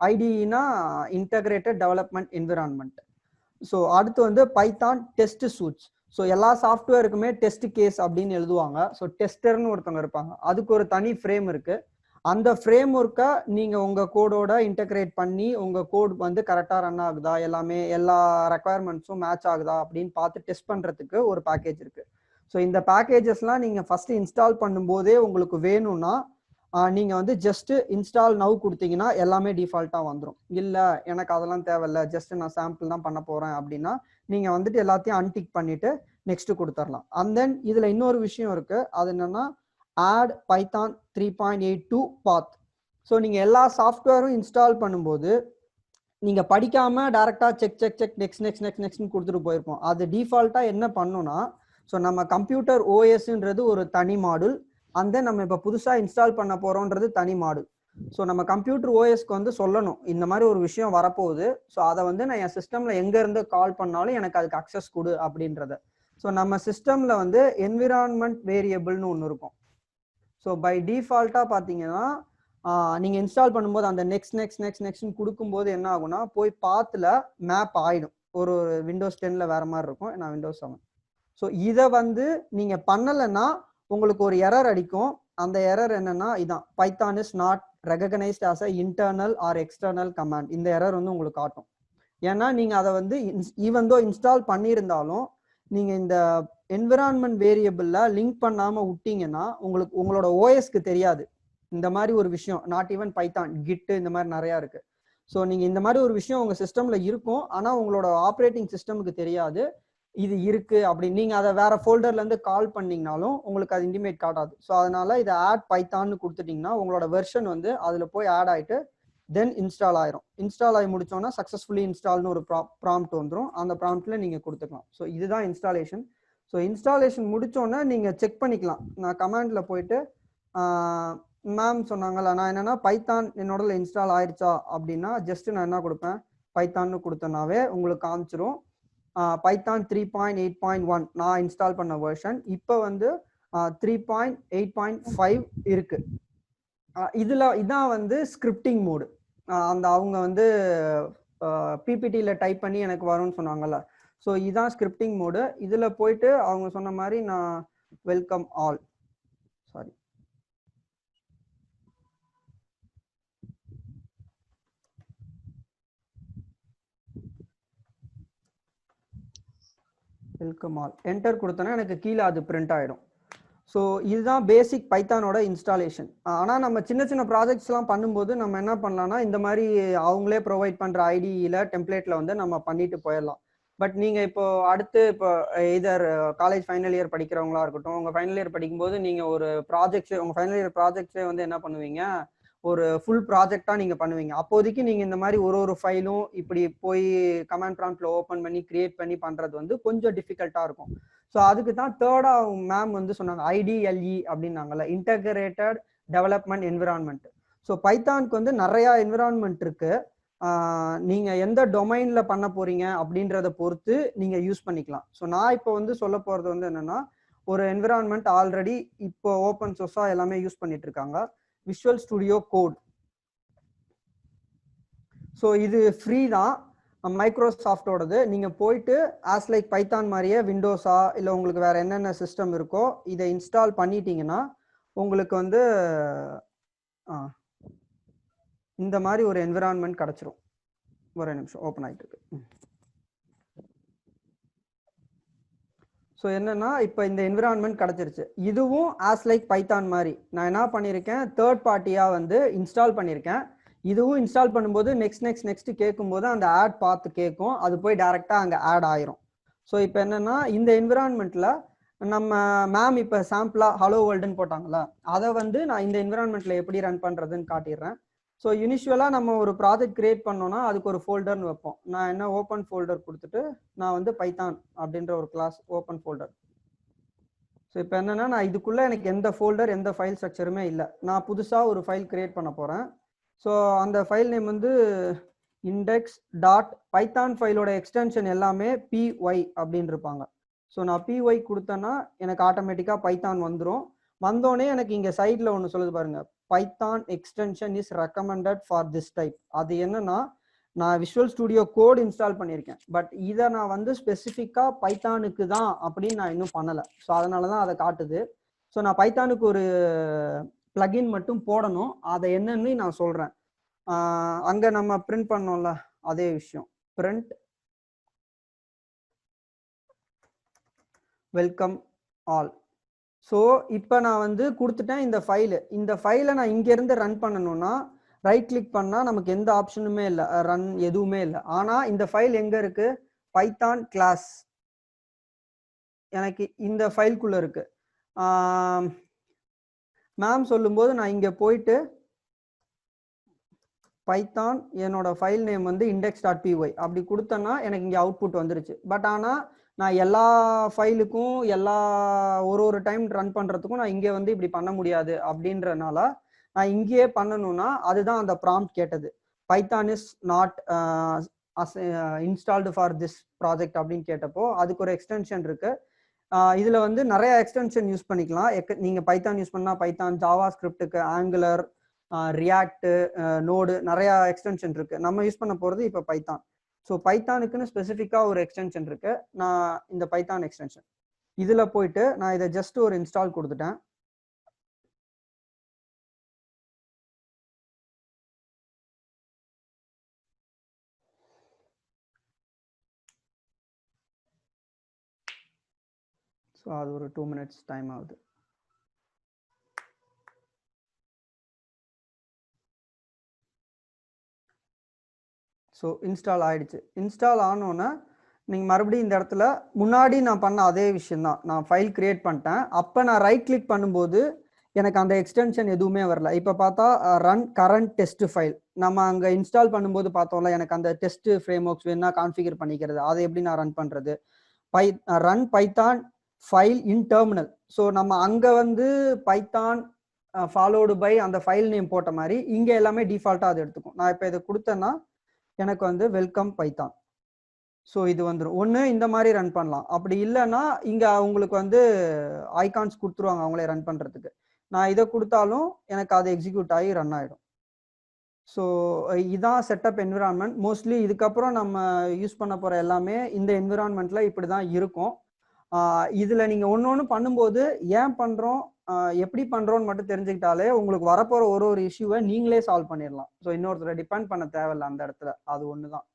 Speaker 4: ஐடினா இன்டகிரேட்டட் டெவலப்மெண்ட் என்விரான்மெண்ட். ஸோ அடுத்து வந்து பைத்தான் டெஸ்ட் சூட்ஸ். ஸோ எல்லா சாஃப்ட்வேருக்குமே டெஸ்ட் கேஸ் அப்படின்னு எழுதுவாங்க. ஸோ டெஸ்டர்னு ஒருத்தவங்க இருப்பாங்க, அதுக்கு ஒரு தனி ஃப்ரேம் இருக்கு. அந்த ஃப்ரேம் ஒர்க்கை நீங்க உங்க கோடோட இன்டகிரேட் பண்ணி உங்க கோட் வந்து கரெக்டா ரன் ஆகுதா, எல்லாமே எல்லா ரெக்குவயர்மெண்ட்ஸும் மேட்ச் ஆகுதா அப்படின்னு பார்த்து டெஸ்ட் பண்றதுக்கு ஒரு பேக்கேஜ் இருக்கு. ஸோ இந்த பேக்கேஜஸ்லாம் நீங்க ஃபர்ஸ்ட் இன்ஸ்டால் பண்ணும்போதே உங்களுக்கு வேணும்னா நீங்க வந்து ஜஸ்ட் இன்ஸ்டால் நவ் கொடுத்தீங்கன்னா எல்லாமே டிஃபால்ட்டா வந்துடும். இல்ல எனக்கு அதெல்லாம் தேவையில்ல, ஜஸ்ட் நான் சாம்பிள் தான் பண்ண போறேன் அப்படின்னா நீங்க வந்துட்டு எல்லாத்தையும் அன்டிக் பண்ணிட்டு நெக்ஸ்ட் கொடுத்துடலாம். அண்ட் தென் இதுல இன்னொரு விஷயம் இருக்கு, அது என்னன்னா add python 3.82 path. ஸோ நீங்க எல்லா சாஃப்ட்வேரும் இன்ஸ்டால் பண்ணும்போது நீங்க படிக்காம டைரக்டா check check check next next next next கொடுத்துட்டு போயிருப்போம். அது டிஃபால்ட்டா என்ன பண்ணும்னா, ஸோ நம்ம கம்ப்யூட்டர் ஓஎஸ்ன்றது ஒரு தனி மாடுல், அண்ட் தென் நம்ம இப்போ புதுசா இன்ஸ்டால் பண்ண போறோம்ன்றது தனி மாடுல். ஸோ நம்ம கம்ப்யூட்டர் ஓஎஸ்க்கு வந்து சொல்லணும் இந்த மாதிரி ஒரு விஷயம் வரப்போகுது, ஸோ அதை வந்து நான் என் சிஸ்டம்ல எங்க இருந்து கால் பண்ணாலும் எனக்கு அதுக்கு அக்சஸ் கொடு அப்படின்றத. ஸோ நம்ம சிஸ்டம்ல வந்து என்விரான்மெண்ட் வேரியபிள்னு ஒன்று இருக்கும். ஸோ பை டிஃபால்ட்டா பார்த்தீங்கன்னா நீங்க இன்ஸ்டால் பண்ணும்போது அந்த நெக்ஸ்ட் நெக்ஸ்ட் நெக்ஸ்ட் நெக்ஸ்ட் கொடுக்கும்போது என்ன ஆகும்னா போய் பாத்துல மேப் ஆயிடும். ஒரு விண்டோஸ் 10ல வேற மாதிரி இருக்கும், நான் விண்டோஸ் 7. ஸோ இதை வந்து நீங்க பண்ணலைன்னா உங்களுக்கு ஒரு எரர் அடிக்கும். அந்த எரர் என்னன்னா இதான், Python is not recognized as a internal or external command. இந்த எரர் வந்து உங்களுக்கு காட்டும். ஏன்னா நீங்க அதை வந்து ஈவன் தோ இன்ஸ்டால் பண்ணியிருந்தாலும் நீங்க இந்த என்விரான்மெண்ட் வேரியபிள்ல லிங்க் பண்ணாம விட்டீங்கன்னா உங்களுக்கு உங்களோட ஓஎஸ்க்கு தெரியாது இந்த மாதிரி ஒரு விஷயம். நாட் ஈவன் பைத்தான், கிட் இந்த மாதிரி நிறைய இருக்கு. ஸோ நீங்க இந்த மாதிரி ஒரு விஷயம் உங்க சிஸ்டம்ல இருக்கும், ஆனா உங்களோட ஆப்ரேட்டிங் சிஸ்டமுக்கு தெரியாது இது இருக்கு அப்படி. நீங்க அதை வேற ஃபோல்டர்ல இருந்து கால் பண்ணீங்கனாலும் உங்களுக்கு அது இன்டிமேட் காட்டாது. ஸோ அதனால இதை ஆட் பைத்தான்னு கொடுத்துட்டீங்கன்னா உங்களோட வெர்ஷன் வந்து அதுல போய் ஆட் ஆயிட்டு தென் இன்ஸ்டால் ஆயிரும். இன்ஸ்டால் ஆகி முடிச்சோன்னா சக்ஸஸ்ஃபுல்லி இன்ஸ்டால்னு ஒரு ப்ராம்ப்ட் வந்துடும். அந்த ப்ராம்ப்ட்ல நீங்க கொடுத்துக்கலாம். ஸோ இதுதான் இன்ஸ்டாலேஷன். ஸோ இன்ஸ்டாலேஷன் முடிச்சோன்னா நீங்க செக் பண்ணிக்கலாம். நான் கமாண்ட்ல போயிட்டு மேம் சொன்னாங்கல்ல, நான் என்னன்னா பைத்தான் என்னோட இன்ஸ்டால் ஆயிடுச்சா அப்படின்னா ஜஸ்ட் நான் என்ன கொடுப்பேன், பைத்தான்னு கொடுத்தனாவே உங்களுக்கு காமிச்சிரும். பைத்தான் 3.8.1 நான் இன்ஸ்டால் பண்ண வெர்ஷன். இப்போ வந்து 3.8.5 இருக்கு. இதான் வந்து ஸ்கிரிப்டிங் மோடு. அந்த அவங்க வந்து பிபிடியில டைப் பண்ணி எனக்கு வரும்னு சொன்னாங்கல்ல, ஸோ இதான் ஸ்கிரிப்டிங் மோடு. இதுல போயிட்டு அவங்க சொன்ன மாதிரி நான் welcome all, sorry welcome all enter கொடுத்தோன்னா எனக்கு கீழே அது பிரிண்ட் ஆயிடும். ஸோ இதுதான் பேசிக் பைத்தானோட இன்ஸ்டாலேஷன். ஆனால் நம்ம சின்ன சின்ன ப்ராஜெக்ட்ஸ்லாம் பண்ணும்போது நம்ம என்ன பண்ணலாம்னா இந்த மாதிரி அவங்களே ப்ரொவைட் பண்ணுற ஐடியில் டெம்ப்ளேட்டில் வந்து நம்ம பண்ணிட்டு போயிடலாம். பட் நீங்கள் இப்போ அடுத்து இப்போ எதர் காலேஜ் ஃபைனல் இயர் படிக்கிறவங்களா இருக்கட்டும், உங்கள் ஃபைனல் இயர் படிக்கும்போது நீங்கள் ஒரு ப்ராஜெக்ட்ஸே உங்கள் ஃபைனல் இயர் ப்ராஜெக்ட்ஸே வந்து என்ன பண்ணுவீங்க, ஒரு ஃபுல் ப்ராஜெக்டாக நீங்கள் பண்ணுவீங்க. அப்போதைக்கு நீங்கள் இந்த மாதிரி ஒரு ஃபைலும் இப்படி போய் கமாண்ட் ப்ராம்ப்ட்ல ஓப்பன் பண்ணி கிரியேட் பண்ணி பண்ணுறது வந்து கொஞ்சம் டிஃபிகல்ட்டாக இருக்கும். ஸோ அதுக்கு தான் தேர்டா மேம் வந்து சொன்னாங்க ஐடிஎல்இ அப்படின்னாங்கல்ல, இன்டகிரேட்டட் டெவலப்மெண்ட் என்விரான்மெண்ட். ஸோ பைத்தானுக்கு வந்து நிறைய என்விரான்மெண்ட் இருக்கு. நீங்க எந்த டொமைன்ல பண்ண போறீங்க அப்படின்றத பொறுத்து நீங்க யூஸ் பண்ணிக்கலாம். ஸோ நான் இப்போ வந்து சொல்ல போறது வந்து என்னன்னா, ஒரு என்விரான்மெண்ட் ஆல்ரெடி இப்போ ஓப்பன் சோர்ஸா எல்லாமே யூஸ் பண்ணிட்டு இருக்காங்க, விஷுவல் ஸ்டுடியோ கோட். ஸோ இது ஃப்ரீ தான், மைக்ரோசாஃப்டோடது. நீங்க போயிட்டு ஆஸ் லைக் பைத்தான் மாதிரியே விண்டோஸா இல்லை உங்களுக்கு வேற என்னென்ன சிஸ்டம் இருக்கோ இதை இன்ஸ்டால் பண்ணிட்டீங்கன்னா உங்களுக்கு வந்து இந்த மாதிரி ஒரு என்விரான்மெண்ட் கிடைச்சிரும். ஒரு நிமிஷம் ஓப்பன் ஆயிட்டு இருக்கு. ஸோ என்னன்னா இப்போ இந்த என்விரான்மெண்ட் கிடைச்சிருச்சு. இதுவும் ஆஸ் லைக் பைத்தான் மாதிரி நான் என்ன பண்ணியிருக்கேன், தேர்ட் பார்ட்டியா வந்து இன்ஸ்டால் பண்ணியிருக்கேன். இதுவும் இன்ஸ்டால் பண்ணும்போது நெக்ஸ்ட் நெக்ஸ்ட் நெக்ஸ்ட் கேட்கும்போது அந்த ஆட் பார்த்து கேட்கும், அது போய் டைரக்டா அங்கே ஆட் ஆயிரும். ஸோ இப்போ என்னன்னா இந்த என்விரான்மெண்ட்ல நம்ம மேம் இப்போ சாம்பிளா ஹலோ வேர்ல்டுன்னு போட்டாங்களா, அதை வந்து நான் இந்த என்விரான்மெண்ட்ல எப்படி ரன் பண்றதுன்னு காட்டிடுறேன். ஸோ யூனிஷுவலாக நம்ம ஒரு ப்ராஜெக்ட் கிரியேட் பண்ணோம்னா அதுக்கு ஒரு ஃபோல்டர்னு வைப்போம். நான் என்ன ஓப்பன் ஃபோல்டர் கொடுத்துட்டு நான் வந்து பைத்தான் அப்படின்ற ஒரு கிளாஸ் ஓப்பன் ஃபோல்டர். ஸோ இப்போ என்னன்னா நான் இதுக்குள்ள எனக்கு எந்த ஃபோல்டர் எந்த ஃபைல் ஸ்ட்ரக்சருமே இல்லை, நான் புதுசாக ஒரு ஃபைல் கிரியேட் பண்ண போகிறேன். ஸோ அந்த ஃபைல் நேம் வந்து இண்டெக்ஸ் டாட் பைத்தான். ஃபைலோட எக்ஸ்டென்ஷன் எல்லாமே PY அப்படின்னு இருப்பாங்க. ஸோ நான் PY கொடுத்தேன்னா எனக்கு ஆட்டோமேட்டிக்காக பைத்தான் வந்துடும். வந்தோடனே எனக்கு இங்கே சைடில் ஒன்று சொல்லுது பாருங்க, Python extension is recommended for this type. அது என்னன்னா, நான் விஷுவல் ஸ்டுடியோ கோட் இன்ஸ்டால் பண்ணியிருக்கேன், பட் இதை நான் வந்து ஸ்பெசிஃபிக்காக பைத்தானுக்கு தான் அப்படின்னு நான் இன்னும் பண்ணலை. ஸோ அதனால தான் அதை காட்டுது. ஸோ நான் பைத்தானுக்கு ஒரு பிளகின் மட்டும் போடணும். அதை என்னன்னு நான் சொல்கிறேன். அங்கே நம்ம பிரிண்ட் பண்ணோம்ல, அதே விஷயம். Print welcome all. ஸோ இப்போ நான் வந்து கொடுத்துட்டேன் இந்த ஃபைலை நான் இங்கேருந்து ரன் பண்ணணும்னா ரைட் கிளிக் பண்ணால் நமக்கு எந்த ஆப்ஷனுமே இல்லை, ரன் எதுவுமே இல்லை. ஆனால் இந்த ஃபைல் எங்கே இருக்குது? பைத்தான் கிளாஸ் எனக்கு இந்த ஃபைல்குள்ளே இருக்கு. மேம் சொல்லும்போது நான் இங்கே போயிட்டு பைத்தான் என்னோட ஃபைல் நேம் வந்து index.py அப்படி கொடுத்தேன்னா எனக்கு இங்கே அவுட்புட் வந்துருச்சு. பட் ஆனால் நான் எல்லா ஃபைலுக்கும் ஒரு டைம் ரன் பண்ணுறதுக்கும் நான் இங்கே வந்து இப்படி பண்ண முடியாது. அப்படின்றனால நான் இங்கேயே பண்ணணும்னா அதுதான் அந்த ப்ராம்ப்ட் கேட்டது. Python is not installed for this project அப்படின்னு கேட்டப்போ அதுக்கு ஒரு எக்ஸ்டென்ஷன் இருக்கு. இதில் வந்து நிறைய எக்ஸ்டென்ஷன் யூஸ் பண்ணிக்கலாம். நீங்கள் பைத்தான் யூஸ் பண்ணால் பைத்தான், ஜாவா ஸ்கிரிப்டுக்கு ஆங்குலர், ரியாக்ட், நோடு, நிறையா எக்ஸ்டென்ஷன் இருக்கு. நம்ம யூஸ் பண்ண போகிறது இப்போ பைத்தான். ஸோ பைத்தானுக்குன்னு ஸ்பெசிஃபிக்காக ஒரு எக்ஸ்டென்ஷன் இருக்கு. நான் இந்த பைத்தான் எக்ஸ்டென்ஷன் இதில் போயிட்டு நான் இதை ஜஸ்ட் ஒரு இன்ஸ்டால் கொடுத்துட்டேன். ஸோ அது ஒரு 2 minutes டைம் ஆகுது. ஸோ இன்ஸ்டால் ஆயிடுச்சு. இன்ஸ்டால் ஆனோன்னா நீங்கள் மறுபடியும் இந்த இடத்துல முன்னாடி நான் பண்ண அதே விஷயம்தான். நான் ஃபைல் கிரியேட் பண்ணிட்டேன். அப்போ நான் ரைட் கிளிக் பண்ணும்போது எனக்கு அந்த எக்ஸ்டென்ஷன் எதுவுமே வரல. இப்போ பார்த்தா ரன் கரண்ட் டெஸ்ட் ஃபைல். நம்ம அங்கே இன்ஸ்டால் பண்ணும்போது பார்த்தோம்ல, எனக்கு அந்த டெஸ்ட் ஃப்ரேம் ஒர்க்ஸ் வேணா கான்ஃபிகர் பண்ணிக்கிறது, அதை எப்படி நான் ரன் பண்ணுறது? ரன் பைத்தான் ஃபைல் இன் டெர்மினல். ஸோ நம்ம அங்கே வந்து பைத்தான் ஃபாலோடு பை அந்த ஃபைல் நேம் போட்ட மாதிரி இங்கே எல்லாமே டிஃபால்ட்டாக அது எடுத்துக்கும். நான் இப்போ இதை கொடுத்தேன்னா எனக்கு வந்து வெல்கம் பைத்தான். ஸோ இது வந்துடும். ஒன்று இந்த மாதிரி ரன் பண்ணலாம். அப்படி இல்லைன்னா இங்கே உங்களுக்கு வந்து ஐகான்ஸ் கொடுத்துருவாங்க அவங்களே ரன் பண்ணுறதுக்கு. நான் இதை கொடுத்தாலும் எனக்கு அது எக்ஸிக்யூட் ஆகி ரன் ஆகிடும். ஸோ இதான் செட்டப் என்விரான்மெண்ட். மோஸ்ட்லி இதுக்கப்புறம் நம்ம யூஸ் பண்ண போகிற எல்லாமே இந்த என்விரான்மெண்ட்டில் இப்படி தான் இருக்கும். இதில் நீங்கள் ஒன்று பண்ணும்போது ஏன் பண்ணுறோம், எப்படி பண்ணுறோன்னு மட்டும் தெரிஞ்சுக்கிட்டாலே உங்களுக்கு வரப்போகிற ஒரு இஷ்யூவை நீங்களே சால்வ் பண்ணிடலாம். ஸோ இன்னொருத்தரை டிபெண்ட் பண்ண தேவையில்லை அந்த இடத்துல. அது ஒன்று தான்.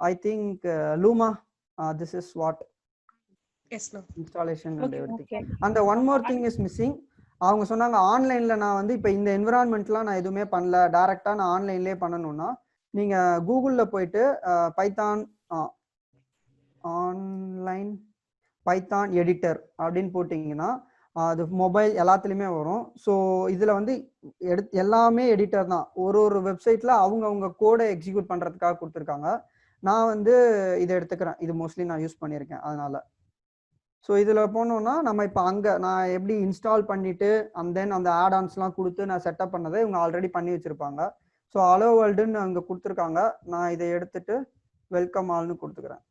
Speaker 4: ஐ திங்க் லூமா, this is what installation and everything. அந்த one more thing is missing. அவங்க சொன்னாங்க ஆன்லைனில் நான் வந்து இப்போ இந்த என்விரான்மெண்ட்லாம் நான் எதுவுமே பண்ணல, டைரெக்டாக நான் ஆன்லைன்லேயே பண்ணணும்னா நீங்கள் கூகுளில் போயிட்டு பைத்தான் ஆன்லைன் பைத்தான் எடிட்டர் அப்படின்னு போட்டிங்கன்னா அது மொபைல் எல்லாத்துலேயுமே வரும். ஸோ இதில் வந்து எல்லாமே எடிட்டர் தான். ஒரு வெப்சைட்டில் அவங்க கோடை எக்ஸிக்யூட் பண்ணுறதுக்காக கொடுத்துருக்காங்க. நான் வந்து இதை எடுத்துக்கிறேன். இது மோஸ்ட்லி நான் யூஸ் பண்ணியிருக்கேன் அதனால. ஸோ இதில் போனோம்னா நம்ம இப்போ அங்கே நான் எப்படி இன்ஸ்டால் பண்ணிவிட்டு தென் அந்த ஆடான்ஸ்லாம் கொடுத்து நான் செட்டப் பண்ணதை இவங்க ஆல்ரெடி பண்ணி வச்சுருப்பாங்க. ஸோ அலோ வேர்ல்டுன்னு அங்கே கொடுத்துருக்காங்க. நான் இதை எடுத்துட்டு வெல்கம் ஆல்னு கொடுத்துக்கிறேன்.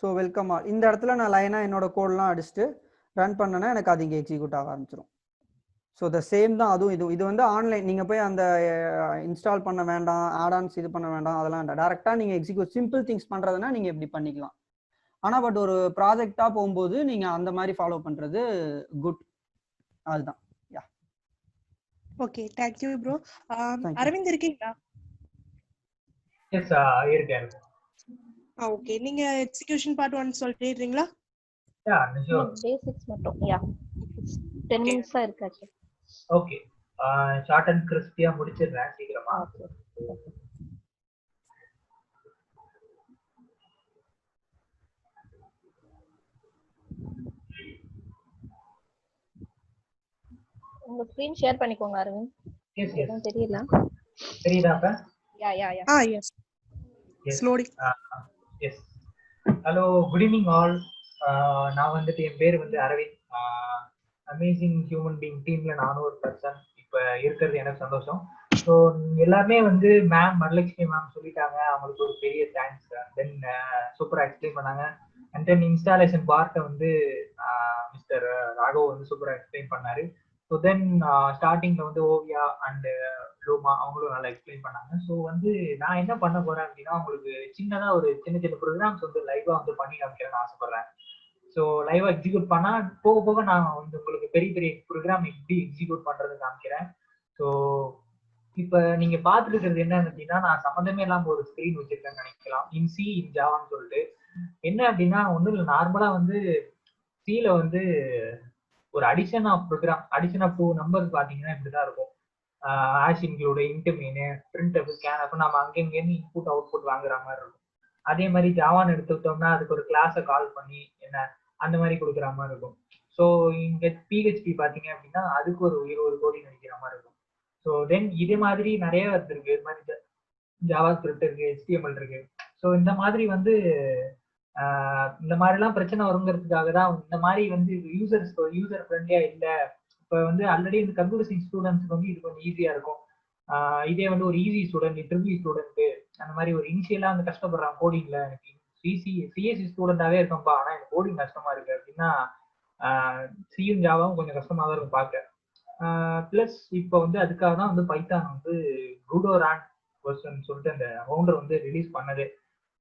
Speaker 4: ஸோ வெல்கம் ஆல் இந்த இடத்துல நான் லைனாக என்னோட கோடெலாம் அடிச்சுட்டு ரன் பண்ணேன்னா எனக்கு அது இங்கே எக்ஸிக்யூட் ஆக ஆரம்பிச்சிடும். ஸோ த சேம் தான் அதுவும். இது வந்து ஆன்லைன். நீங்கள் போய் அந்த இன்ஸ்டால் பண்ண வேண்டாம், ஆடான்ஸ் இது பண்ண வேண்டாம், அதெல்லாம் வேண்டாம். டேரெக்டாக நீங்கள் எக்ஸிக்யூட் சிம்பிள் திங்ஸ் பண்ணுறதுனா நீங்கள் இப்படி பண்ணிக்கலாம். ஆனால் பட் ஒரு ப்ராஜெக்டாக போகும்போது நீங்கள் அந்த மாதிரி ஃபாலோ பண்ணுறது குட். அதுதான். Yeah
Speaker 1: okay, thank you bro. Aravind இருக்கீங்களா?
Speaker 6: எஸ் இருக்கேன்.
Speaker 1: ஓகே, நீங்க எக்ஸிகியூஷன் பார்ட் 1 சொல்லிடுறீங்களா?
Speaker 6: யா நிஷோ
Speaker 3: பேசிக்ஸ் மட்டும். யா 10 minutes இருக்காச்சு.
Speaker 6: ஓகே, ஷார்ட் அண்ட் கிறிஸ்பியா முடிச்சிடுறேன் சீக்கிரமா.
Speaker 3: உங்க ஸ்கிரீன் ஷேர் பண்ணிக்கோங்க அரவிந்த்.
Speaker 6: எஸ் எஸ்
Speaker 3: தெரியல.
Speaker 6: தெரியுதாப்பா?
Speaker 3: Yeah yeah yeah.
Speaker 1: Yes slowly.
Speaker 6: Yes. Hello, good evening all. நான் வந்துட்டு என் பேர் வந்து அரவிந்த். அமேசிங் ஹியூமன் பீயிங் டீம்ல நானும் ஒரு பர்சன் இப்போ இருக்கிறது எனக்கு சந்தோஷம். ஸோ எல்லாருமே வந்து மேம் வரலட்சுமி மேம் சொல்லிட்டாங்க, அவங்களுக்கு ஒரு பெரிய தேங்க்ஸ். தென் சூப்பராக எக்ஸ்பிளைன் பண்ணாங்க. அண்ட் தென் இன்ஸ்டாலேஷன் பார்ட்டை வந்து மிஸ்டர் ராகவ் வந்து சூப்பரா எக்ஸ்பிளைன் பண்ணாரு. ஸோ தென் ஸ்டார்டிங்ல வந்து ஓவியா அண்ட் லூமா அவங்களும் நல்லா எக்ஸ்பிளைன் பண்ணாங்க. ஸோ வந்து நான் என்ன பண்ண போறேன் அப்படின்னா உங்களுக்கு சின்னதா ஒரு சின்ன சின்ன ப்ரோக்ராம்ஸ் வந்து லைவா வந்து பண்ணி காமிக்கிறேன்னு ஆசைப்படுறேன். ஸோ லைவா எக்ஸிக்யூட் பண்ணா போக போக நான் வந்து உங்களுக்கு பெரிய பெரிய ப்ரோக்ராம் எப்படி எக்ஸிக்யூட் பண்றது காமிக்கிறேன். ஸோ இப்ப நீங்க பாத்துட்டு இருக்கிறது என்ன அப்படின்னா நான் சம்மந்தமே இல்லாம ஒரு ஸ்கிரீன் வச்சிருக்கேன்னு நினைக்கலாம். இன் சி இன் ஜாவான்னு சொல்லிட்டு என்ன அப்படின்னா ஒன்றும் இல்லை, நார்மலா வந்து சில வந்து ஒரு addition of program, addition of 2 number பாத்தீங்கன்னா இப்படிதான் இருக்கும். Hash include, int main, print up, scan up, நம்ம அங்கேருந்து இன்புட் அவுட்புட் வாங்குற மாதிரி இருக்கும். அதே மாதிரி ஜாவான்னு எடுத்துக்கிட்டோம்னா அதுக்கு ஒரு கிளாஸை கால் பண்ணி என்ன அந்த மாதிரி கொடுக்குற மாதிரி இருக்கும். ஸோ இங்க பிஹெச்பி பாத்தீங்க அப்படின்னா அதுக்கு ஒரு 20 கோடி நடிக்கிற மாதிரி இருக்கும். ஸோ தென் இதே மாதிரி நிறைய இருக்கு, இது மாதிரி ஜாவா ஸ்கிரிப்ட் இருக்கு, HTML இருக்கு. ஸோ இந்த மாதிரி வந்து இந்த மாதிரிலாம் பிரச்சனை வருங்கிறதுக்காக தான் இந்த மாதிரி வந்து யூசர் ஃப்ரெண்ட்லியா இல்லை. இப்போ வந்து ஆல்ரெடி இந்த கம்ப்யூட்டர் சயின்ஸ் ஸ்டூடெண்ட்ஸ்க்கு வந்து இது கொஞ்சம் ஈஸியா இருக்கும். இதே வந்து ஒரு ஈஸி ஸ்டூடெண்ட், ட்ரிபிள் ஸ்டூடெண்ட் அந்த மாதிரி ஒரு இனிஷியலா வந்து கஷ்டப்படுறாங்க கோடிங்ல, எனக்கு சிஎஸ்சி ஸ்டூடெண்டாவே இருக்கும்பா ஆனா எனக்கு கோடிங் கஷ்டமா இருக்கு அப்படின்னா சியும் ஜாவாவும் கொஞ்சம் கஷ்டமா தான் இருக்கும் பார்க்க. பிளஸ் இப்போ வந்து அதுக்காக தான் வந்து பைத்தான் வந்து ரூடோரான் வெர்ஷன் சொல்லிட்டு அந்த ஃபவுண்டர் வந்து ரிலீஸ் பண்ணது,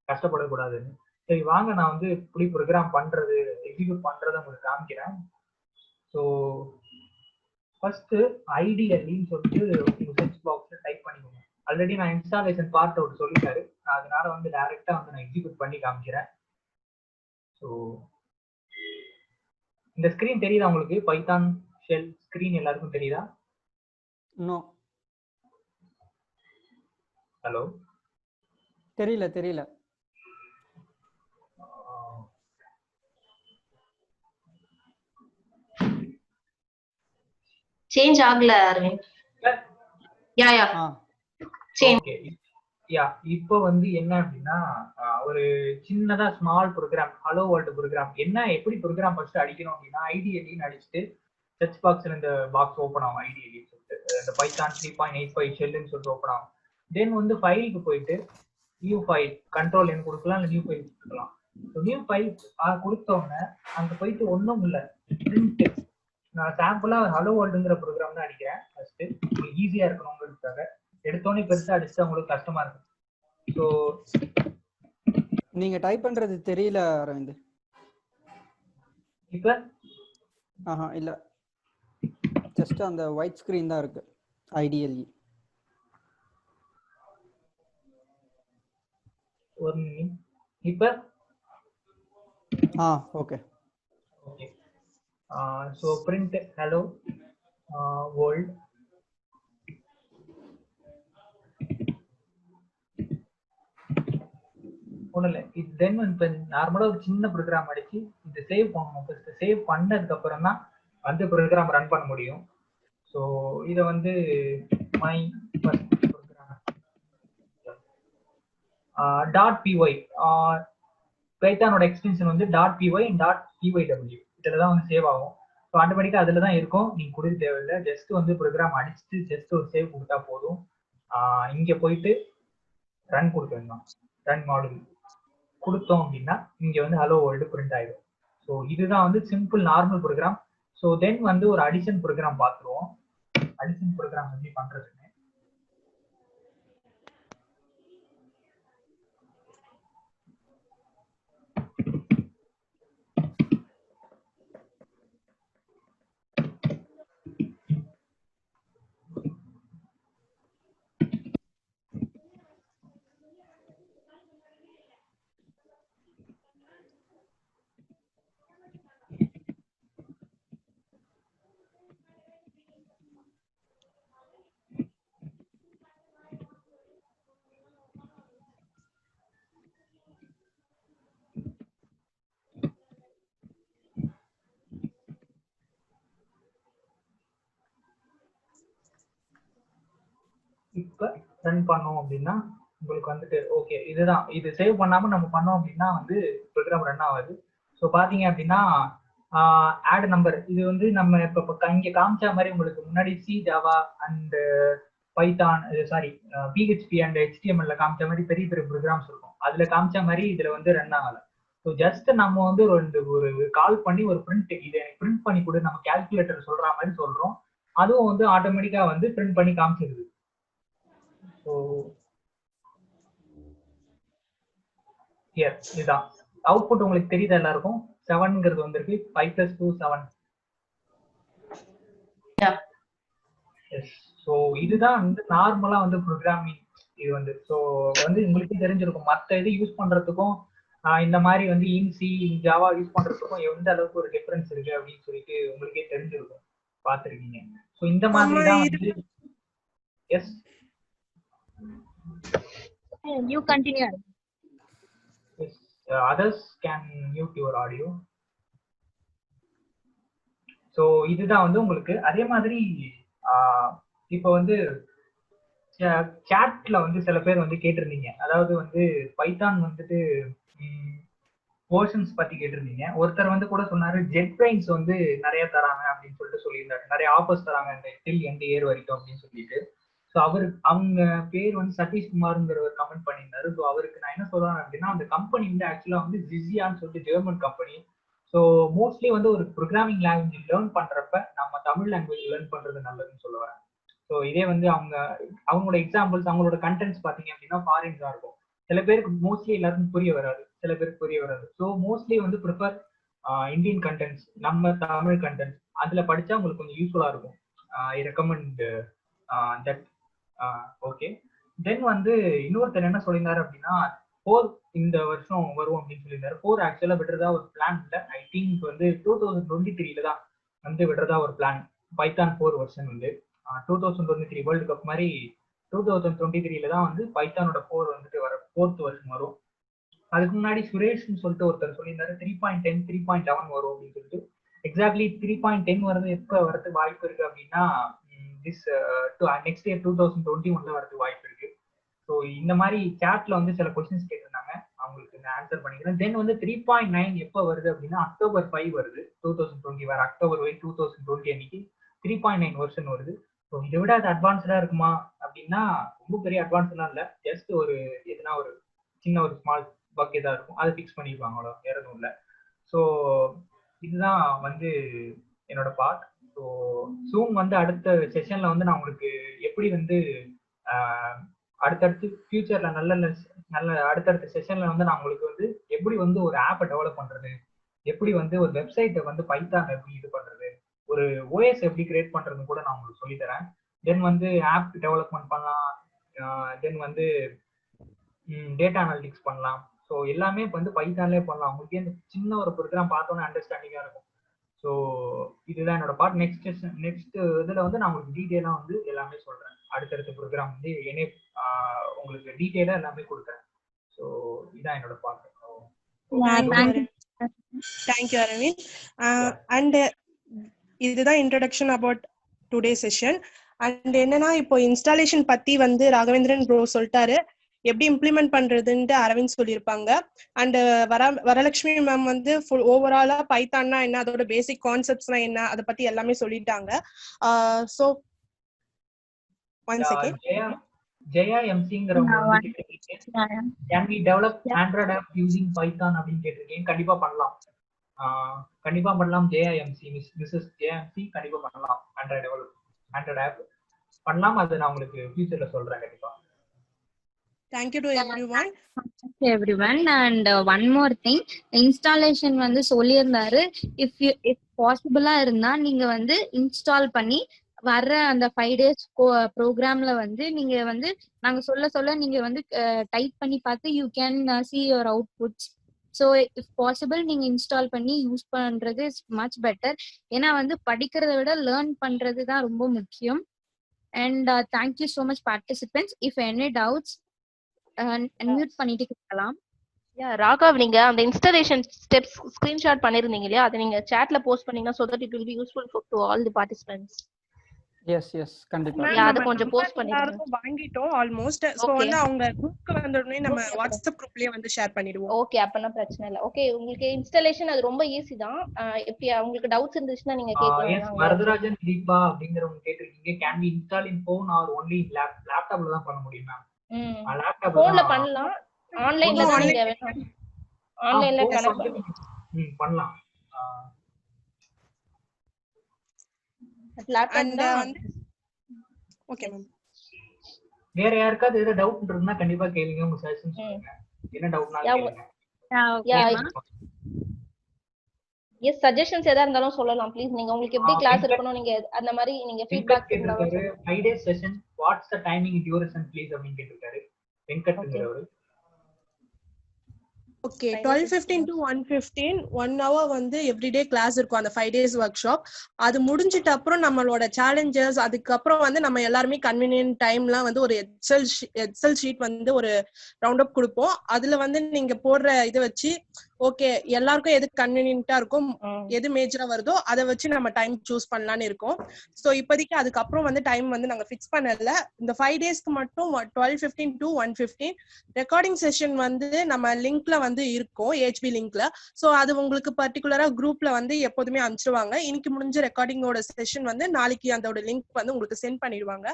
Speaker 6: கஷ்டப்படக்கூடாதுன்னு. சரி வாங்க நான் வந்து இப்படி ப்ரோக்ராம் பண்றது எக்ஸிக்யூட் பண்றதை உங்களுக்கு காமிக்கிறேன். ஸோ ஃபர்ஸ்ட் ஐடியல்லின்னு சொல்லிட்டு உங்க சர்ச் பாக்ஸ்ல டைப் பண்ணிக்கோங்க. ஆல்ரெடி நான் இன்ஸ்டாலேஷன் பார்ட் அவுட் சொல்லிட்டாரு, அதனால வந்து டைரக்டா வந்து நான் எக்ஸிக்யூட் பண்ணி காமிக்கிறேன். ஸோ இந்த ஸ்கிரீன் தெரியுதா உங்களுக்கு? பைத்தான் ஷெல் ஸ்கிரீன் எல்லாருக்கும் தெரியுதா?
Speaker 4: நோ,
Speaker 6: ஹலோ,
Speaker 4: தெரியல.
Speaker 7: சேஞ்ச் ஆகல அரவிந்த். யா சேஞ்ச்.
Speaker 6: இப்போ வந்து என்ன அப்படின்னா ஒரு சின்னதா small program, hello world program என்ன எப்படி ப்ரோக்ராம் ஃபர்ஸ்ட் அடிக்கணும் அப்படின்னா ஐடியலின்னு அடிச்சுட்டு சர்ச் பாக்ஸ்ல இந்த பாக்ஸ் ஓப்பன் ஆகும். ஐடியலி சொல்லிட்டு இந்த பைத்தான் 3.85 ஷெல்லுன்னு சொல்லிட்டு ஓப்பன் ஆகும். தென் வந்து ஃபைலுக்கு போயிட்டு நியூ ஃபைல் கண்ட்ரோல் என் கொடுக்கலாம், இல்லை நியூ ஃபைல் கொடுக்கலாம். நியூ ஃபைல் கொடுத்தோன்னே அங்கே போயிட்டு ஒன்றும் இல்லை, பிரிண்ட். நான் சாம்பிளா ஹலோ வேர்ல்டுங்கிற ப்ரோக்ராம் தான் அடிக்கிறேன் ஃபர்ஸ்ட், உங்களுக்கு ஈஸியா இருக்கணுங்கிறதுக்காக. எடுத்தோடனே பெருசா அடிச்சுட்டு உங்களுக்கு கஷ்டமா இருக்கும். ஸோ
Speaker 4: நீங்க டைப் பண்றது தெரியல அரவிந்த்.
Speaker 6: இப்ப
Speaker 4: இல்ல, ஜஸ்ட் அந்த ஒயிட் ஸ்கிரீன் தான் இருக்கு ஐடியல்லி.
Speaker 6: ஒரு நிமிஷம். இப்ப
Speaker 4: okay.
Speaker 6: So print hello world. ஒண்ணுல இது தென் வந்து நார்மலா ஒரு சின்ன ப்ரோக்ராம் அடிச்சு இது சேவ் பண்ணணும். ஃபர்ஸ்ட் சேவ் பண்ணதுக்கு அப்புறம் தான் வந்து ப்ரோக்ராம் ரன் பண்ண முடியும். ஸோ இதை வந்து மை ப்ரோக்ராம் .py பைத்தானோட எக்ஸ்டென்ஷன் வந்து .py and .pyw இதில் தான் வந்து சேவ் ஆகும். ஸோ ஆட்டோமேட்டிக்காக அதில் தான் இருக்கும், நீங்கள் கொடுக்க தேவையில்லை. ஜஸ்ட் வந்து ப்ரோக்ராம் அடிச்சுட்டு ஜஸ்ட் ஒரு சேவ் கொடுத்தா போதும். இங்கே போயிட்டு ரன் கொடுக்க வேண்டாம், ரன் மாடல் கொடுத்தோம் அப்படின்னா இங்கே வந்து ஹலோ வேர்ல்டு பிரிண்ட் ஆகிடும். ஸோ இதுதான் வந்து simple normal program. So then வந்து ஒரு அடிஷன் ப்ரோக்ராம் பார்த்துருவோம். அடிஷன் ப்ரோக்ராம் எப்படி பண்ணுறதுன்னு. இப்ப ரன் பண்ணோம் அப்படின்னா உங்களுக்கு வந்துட்டு ஓகே இதுதான். இது சேவ் பண்ணாம நம்ம பண்ணோம் அப்படின்னா வந்து ப்ரோக்ராம் ரன் ஆகாது. ஸோ பாத்தீங்க அப்படின்னா ஆட் நம்பர் இது வந்து நம்ம இப்போ இங்க காமிச்ச மாதிரி உங்களுக்கு முன்னாடி C Java and Python PHP and HTML காமிச்ச மாதிரி பெரிய பெரிய ப்ரோக்ராம்ஸ் இருக்கும். அதுல காமிச்ச மாதிரி இதுல வந்து ரன் ஆகல. ஸோ ஜஸ்ட் நம்ம வந்து ஒரு கால் பண்ணி ஒரு பிரிண்ட் இதை பிரிண்ட் பண்ணி கொடு நம்ம கால்குலேட்டர் சொல்ற மாதிரி சொல்றோம், அதுவும் வந்து ஆட்டோமேட்டிக்கா வந்து பிரிண்ட் பண்ணி காமிச்சிருது. ஸோ இதுதான் அவுட்புட். உங்களுக்கு தெரியுதா எல்லாருக்கும்? 7ங்கிறது வந்திருக்கு. 5 + 2 7. ஸோ இதுதான் வந்து நார்மலா வந்து ப்ரோக்ராமிங். இது வந்து ஸோ வந்து உங்களுக்கே தெரிஞ்சிருக்கும் மற்ற இது யூஸ் பண்றதுக்கும் இந்த மாதிரி வந்து இன்சி ஜாவா யூஸ் பண்றதுக்கும் எந்த அளவுக்கு ஒரு டிஃபரன்ஸ் இருக்கு அப்படின்னு சொல்லிட்டு உங்களுக்கே தெரிஞ்சிருக்கும், பார்த்துருக்கீங்க. ஸோ இந்த மாதிரி தான் வந்து yes
Speaker 2: you continue.
Speaker 6: others can mute your audio. So இதுதான் வந்து உங்களுக்கு. அதே மாதிரி இப்போ வந்து சாட்ல வந்து சில பேர் வந்து கேட்டிருந்தீங்க, அதாவது வந்து பைத்தான் வந்துட்டு போர்ஷன்ஸ் பத்தி கேட்டிருந்தீங்க. ஒருத்தர் வந்து கூட சொன்னாரு ஜெட் பிரைன்ஸ் வந்து நிறைய தராங்க அப்படின்னு சொல்லிட்டு சொல்லியிருந்தாரு, நிறைய ஆஃபர்ஸ் தராங்க இந்த டில் எண்ட் இயர் வரைக்கும் அப்படின்னு சொல்லிட்டு. ஸோ அவங்க பேர் வந்து சதீஷ்குமார்ங்கிறவர் கமெண்ட் பண்ணியிருந்தாரு. ஸோ அவருக்கு நான் என்ன சொல்றேன் அப்படின்னா, அந்த கம்பெனி வந்து ஆக்சுவலா வந்து ஜிஸியான்னு சொல்லிட்டு ஜெர்மன் கம்பெனி. ஸோ மோஸ்ட்லி வந்து ஒரு ப்ரோக்ராமிங் லாங்குவேஜ் லேர்ன் பண்றப்ப நம்ம தமிழ் லாங்குவேஜ் லேர்ன் பண்றது நல்லதுன்னு சொல்லுவேன். ஸோ இதே வந்து அவங்களோட எக்ஸாம்பிள்ஸ், அவங்களோட கண்டென்ட்ஸ் பார்த்தீங்க அப்படின்னா ஃபாரின்ஸா இருக்கும். சில பேருக்கு மோஸ்ட்லி எல்லாருக்கும் புரிய வராது, சில பேருக்கு புரிய வராது. ஸோ மோஸ்ட்லி வந்து ப்ரிஃபர் இந்தியன் கண்டென்ட்ஸ், நம்ம தமிழ் கண்டென்ட்ஸ் அதில் படிச்சா உங்களுக்கு கொஞ்சம் யூஸ்ஃபுல்லா இருக்கும். I recommend that. ஓகே. தென் வந்து இன்னொருத்தர் என்ன சொல்லியிருந்தாரு அப்படின்னா 4 இந்த வருஷம் வரும் அப்படின்னு சொல்லியிருந்தாரு. 4 ஆக்சுவலா விடுறதா ஒரு பிளான் இல்லை. ஐ திங்க் வந்து 2023 தான் வந்து விடுறதா ஒரு பிளான். பைத்தான் 4 வெர்ஷன் வந்து 2023 வேர்ல்டு கப் மாதிரி 2023 தான் வந்து பைத்தானோட 4 வந்துட்டு வர 4th வெர்ஷன் வரும். அதுக்கு முன்னாடி சுரேஷ்னு சொல்லிட்டு ஒருத்தர் சொல்லியிருந்தாரு 3.10 3.11 வரும் அப்படின்னு சொல்லிட்டு. எக்ஸாக்ட்லி 3.10 வரது எப்போ வரதுக்கு வாய்ப்பு இருக்கு அப்படின்னா நெக்ஸ்ட் இயர் 2021 வரதுக்கு வாய்ப்பு இருக்கு. ஸோ இந்த மாதிரி சாட்ல வந்து சில கொஸ்டின்ஸ் கேட்டிருந்தாங்க, அவங்களுக்கு நான் ஆன்சர் பண்ணிக்கிறேன். தென் வந்து 3.9 எப்போ வருது அப்படின்னா October 5 வருது 2020. வர October 5 2020 அன்னைக்கு 3.9 வெர்ஷன் வருது. ஸோ இதை விட அது அட்வான்ஸ்டா இருக்குமா அப்படின்னா ரொம்ப பெரிய அட்வான்ஸ்லாம் இல்லை. ஜஸ்ட் ஒரு எதுனா ஒரு சின்ன ஒரு ஸ்மால் பக் ஏதாவது இருக்கும், அதை ஃபிக்ஸ் பண்ணிருப்பாங்க, அவ்வளோ வேறதும் இல்லை. ஸோ இதுதான் வந்து என்னோட பார்ட். ஸோ ஜூம் வந்து அடுத்த செஷன்ல வந்து நான் உங்களுக்கு எப்படி வந்து அடுத்தடுத்து ஃபியூச்சர்ல நல்ல அடுத்தடுத்த செஷன்ல வந்து நான் உங்களுக்கு வந்து எப்படி வந்து ஒரு ஆப்பை டெவலப் பண்றது, எப்படி வந்து ஒரு வெப்சைட்டை வந்து பைத்தான் எப்படி இது பண்றது, ஒரு ஓஎஸ் எப்படி கிரியேட் பண்றதுன்னு கூட நான் உங்களுக்கு சொல்லித்தரேன். தென் வந்து ஆப் டெவலப்மெண்ட் பண்ணலாம், தென் வந்து டேட்டா அனாலிட்டிக்ஸ் பண்ணலாம். ஸோ எல்லாமே இப்போ வந்து பைத்தான்லேயே பண்ணலாம். உங்களுக்கு இந்த சின்ன ஒரு ப்ரோக்ராம் பார்த்தோன்னே அண்டர்ஸ்டாண்டிங்காக இருக்கும். ஸோ இதுதான் என்னோட பார்ட். நெக்ஸ்ட் இதில் வந்து நான் உங்களுக்கு டீட்டெயிலாக வந்து எல்லாமே சொல்கிறேன். அடுத்தடுத்த ப்ரோக்ராம் வந்து உங்களுக்கு டீட்டெயிலாக எல்லாமே கொடுக்குறேன். ஸோ இதுதான் என்னோட பார்ட்.
Speaker 1: தேங்க்யூ அரவிந்த். அண்ட் இதுதான் introduction about today session. And என்னன்னா இப்போ இன்ஸ்டாலேஷன் பத்தி வந்து ராகவேந்திரன் ப்ரோ சொல்லிட்டாரு, எப்படி இம்ப்ளிமெண்ட் பண்றதுன்ட்டு அரவிந்த் சொல்லியிருப்பாங்க. அண்ட் வரலட்சுமி மேம் வந்து ஓவராலா பைத்தான்னா என்ன, அதோட பேசிக் கான்செப்ட்ஸ்னா என்ன, அதை பத்தி எல்லாமே சொல்லிட்டாங்க. So one second.
Speaker 6: ஜெயா எம்சிங்கிறவங்க வந்து can we develop Android app using Python அப்படின்னு கேட்டிருக்கேன். கண்டிப்பா பண்ணலாம். Jaya MC Mrs Jaya MC கண்டிப்பா பண்ணலாம். ஆண்ட்ராய்ட் ஆப் பண்ணலாம். அது நான் உங்களுக்கு ஃபியூச்சர்ல சொல்றேன் கண்டிப்பா.
Speaker 1: Thank you to everyone.
Speaker 2: Everyone. And one more thing, installation வந்து சொல்லியிருந்தாரு. if possible-ஆ இருந்தா நீங்க வந்து இன்ஸ்டால் பண்ணி வர்ற அந்த 5 days ப்ரோக்ராம்ல வந்து நீங்க வந்து நாங்க சொல்ல நீங்க வந்து டைப் பண்ணி பார்த்து you can see your outputs. So if possible நீங்க இன்ஸ்டால் பண்ணி யூஸ் பண்றது இஸ் மச் பெட்டர். ஏன்னா வந்து படிக்கிறத விட லேர்ன் பண்றது தான் ரொம்ப முக்கியம். And thank you so much participants. If any doubts mute பண்ணிட்டு கேட்கலாம்.
Speaker 7: ராகவ், நீங்க அந்த இன்ஸ்டாலேஷன் ஸ்டெப்ஸ் ஸ்கிரீன்ஷாட் பண்ணிருந்தீங்க இல்லையா, அதை நீங்க சாட்ல போஸ்ட் பண்ணீங்கன்னா so that it will be useful to all the participants.
Speaker 4: Yes கண்டிப்பா.
Speaker 7: அது கொஞ்சம் போஸ்ட் பண்ணிடுங்க.
Speaker 1: வாங்கிட்டோம் ஆல்மோஸ்ட். சோ வந்து அவங்க குரூப்க்கு வந்தவுடனே நம்ம வாட்ஸ்அப் குரூப்லயே வந்து ஷேர் பண்ணிடுவோம்.
Speaker 7: ஓகே, அப்பனா பிரச்சனை இல்ல. ஓகே, உங்களுக்கு இன்ஸ்டாலேஷன் அது ரொம்ப ஈஸி தான். if உங்களுக்கு டவுட்ஸ் இருந்துச்சுன்னா நீங்க கேட்கலாம்.
Speaker 6: எஸ் வரதராஜன் தீபா அப்படிங்கறவங்க கேட்டிருக்கீங்க, can we install in phone or only லேப்டாப்ல தான் பண்ண முடியுமா?
Speaker 7: போன்ல பண்ணலாம், ஆன்லைன்ல தான் நீங்க ஆன்லைன்ல
Speaker 6: கோர்ஸ்
Speaker 7: கனெக்ட்
Speaker 6: வந்து நீங்க பண்ணலாம்.
Speaker 7: லேப்டாப்
Speaker 1: அண்ட்
Speaker 7: தான்.
Speaker 1: வந்து ஓகே மேம்.
Speaker 6: வேற யாருக்காவது ஏதாவது டவுட் இருந்தா கண்டிப்பா கேளுங்க, உங்க சஜஷன் சொல்லுங்க. என்ன டவுட்னாலும் கேளுங்க.
Speaker 7: எஸ், சஜஷன்ஸ் எதா இருந்தாலும் சொல்லலாம் ப்ளீஸ். நீங்க உங்களுக்கு எப்படி கிளாஸ் இருக்கணும், நீங்க அந்த மாதிரி நீங்க ஃபீட்பேக் இருந்தாலும்
Speaker 6: கேட்டிருக்காரு 5 days session, what's the timing duration please அப்படின்னு கேட்டிருக்காரு வெங்கட்ங்கிறவரு.
Speaker 1: ஓகே, 12:15 to 1:15 1 hour வந்து எவ்ரிடே கிளாஸ் இருக்கும் அந்த 5 days ஒர்க் ஷாப். அது முடிஞ்சிட்ட அப்புறம் நம்மளோட சேலஞ்சஸ், அதுக்கப்புறம் வந்து நம்ம எல்லாருமே கன்வீனியன்ட் டைம்லாம் வந்து ஒரு எக்ஸல் ஷீட் வந்து ஒரு ரவுண்ட் அப் கொடுப்போம். அதுல வந்து நீங்க போடுற இதை வச்சு ஓகே எல்லாருக்கும் எது கன்வீனியன்ட்டா இருக்கும், எது மேஜரா வருதோ அதை வச்சு நம்ம டைம் சூஸ் பண்ணலான்னு இருக்கோம். ஸோ இப்போதைக்கு அதுக்கப்புறம் வந்து டைம் வந்து நாங்க ஃபிக்ஸ் பண்ணல. இந்த 5 daysக்கு மட்டும் 12:15 to 1:15 ரெக்கார்டிங் செஷன் வந்து நம்ம லிங்க்ல வந்து இருக்கும், ஏஹ்பி லிங்க்ல. ஸோ அது உங்களுக்கு பர்டிகுலரா குரூப்ல வந்து எப்போதுமே அனுப்பிச்சிருவாங்க. இன்னைக்கு முடிஞ்ச ரெக்கார்டிங்கோட செஷன் வந்து நாளைக்கு அதோட லிங்க் வந்து உங்களுக்கு சென்ட் பண்ணிடுவாங்க.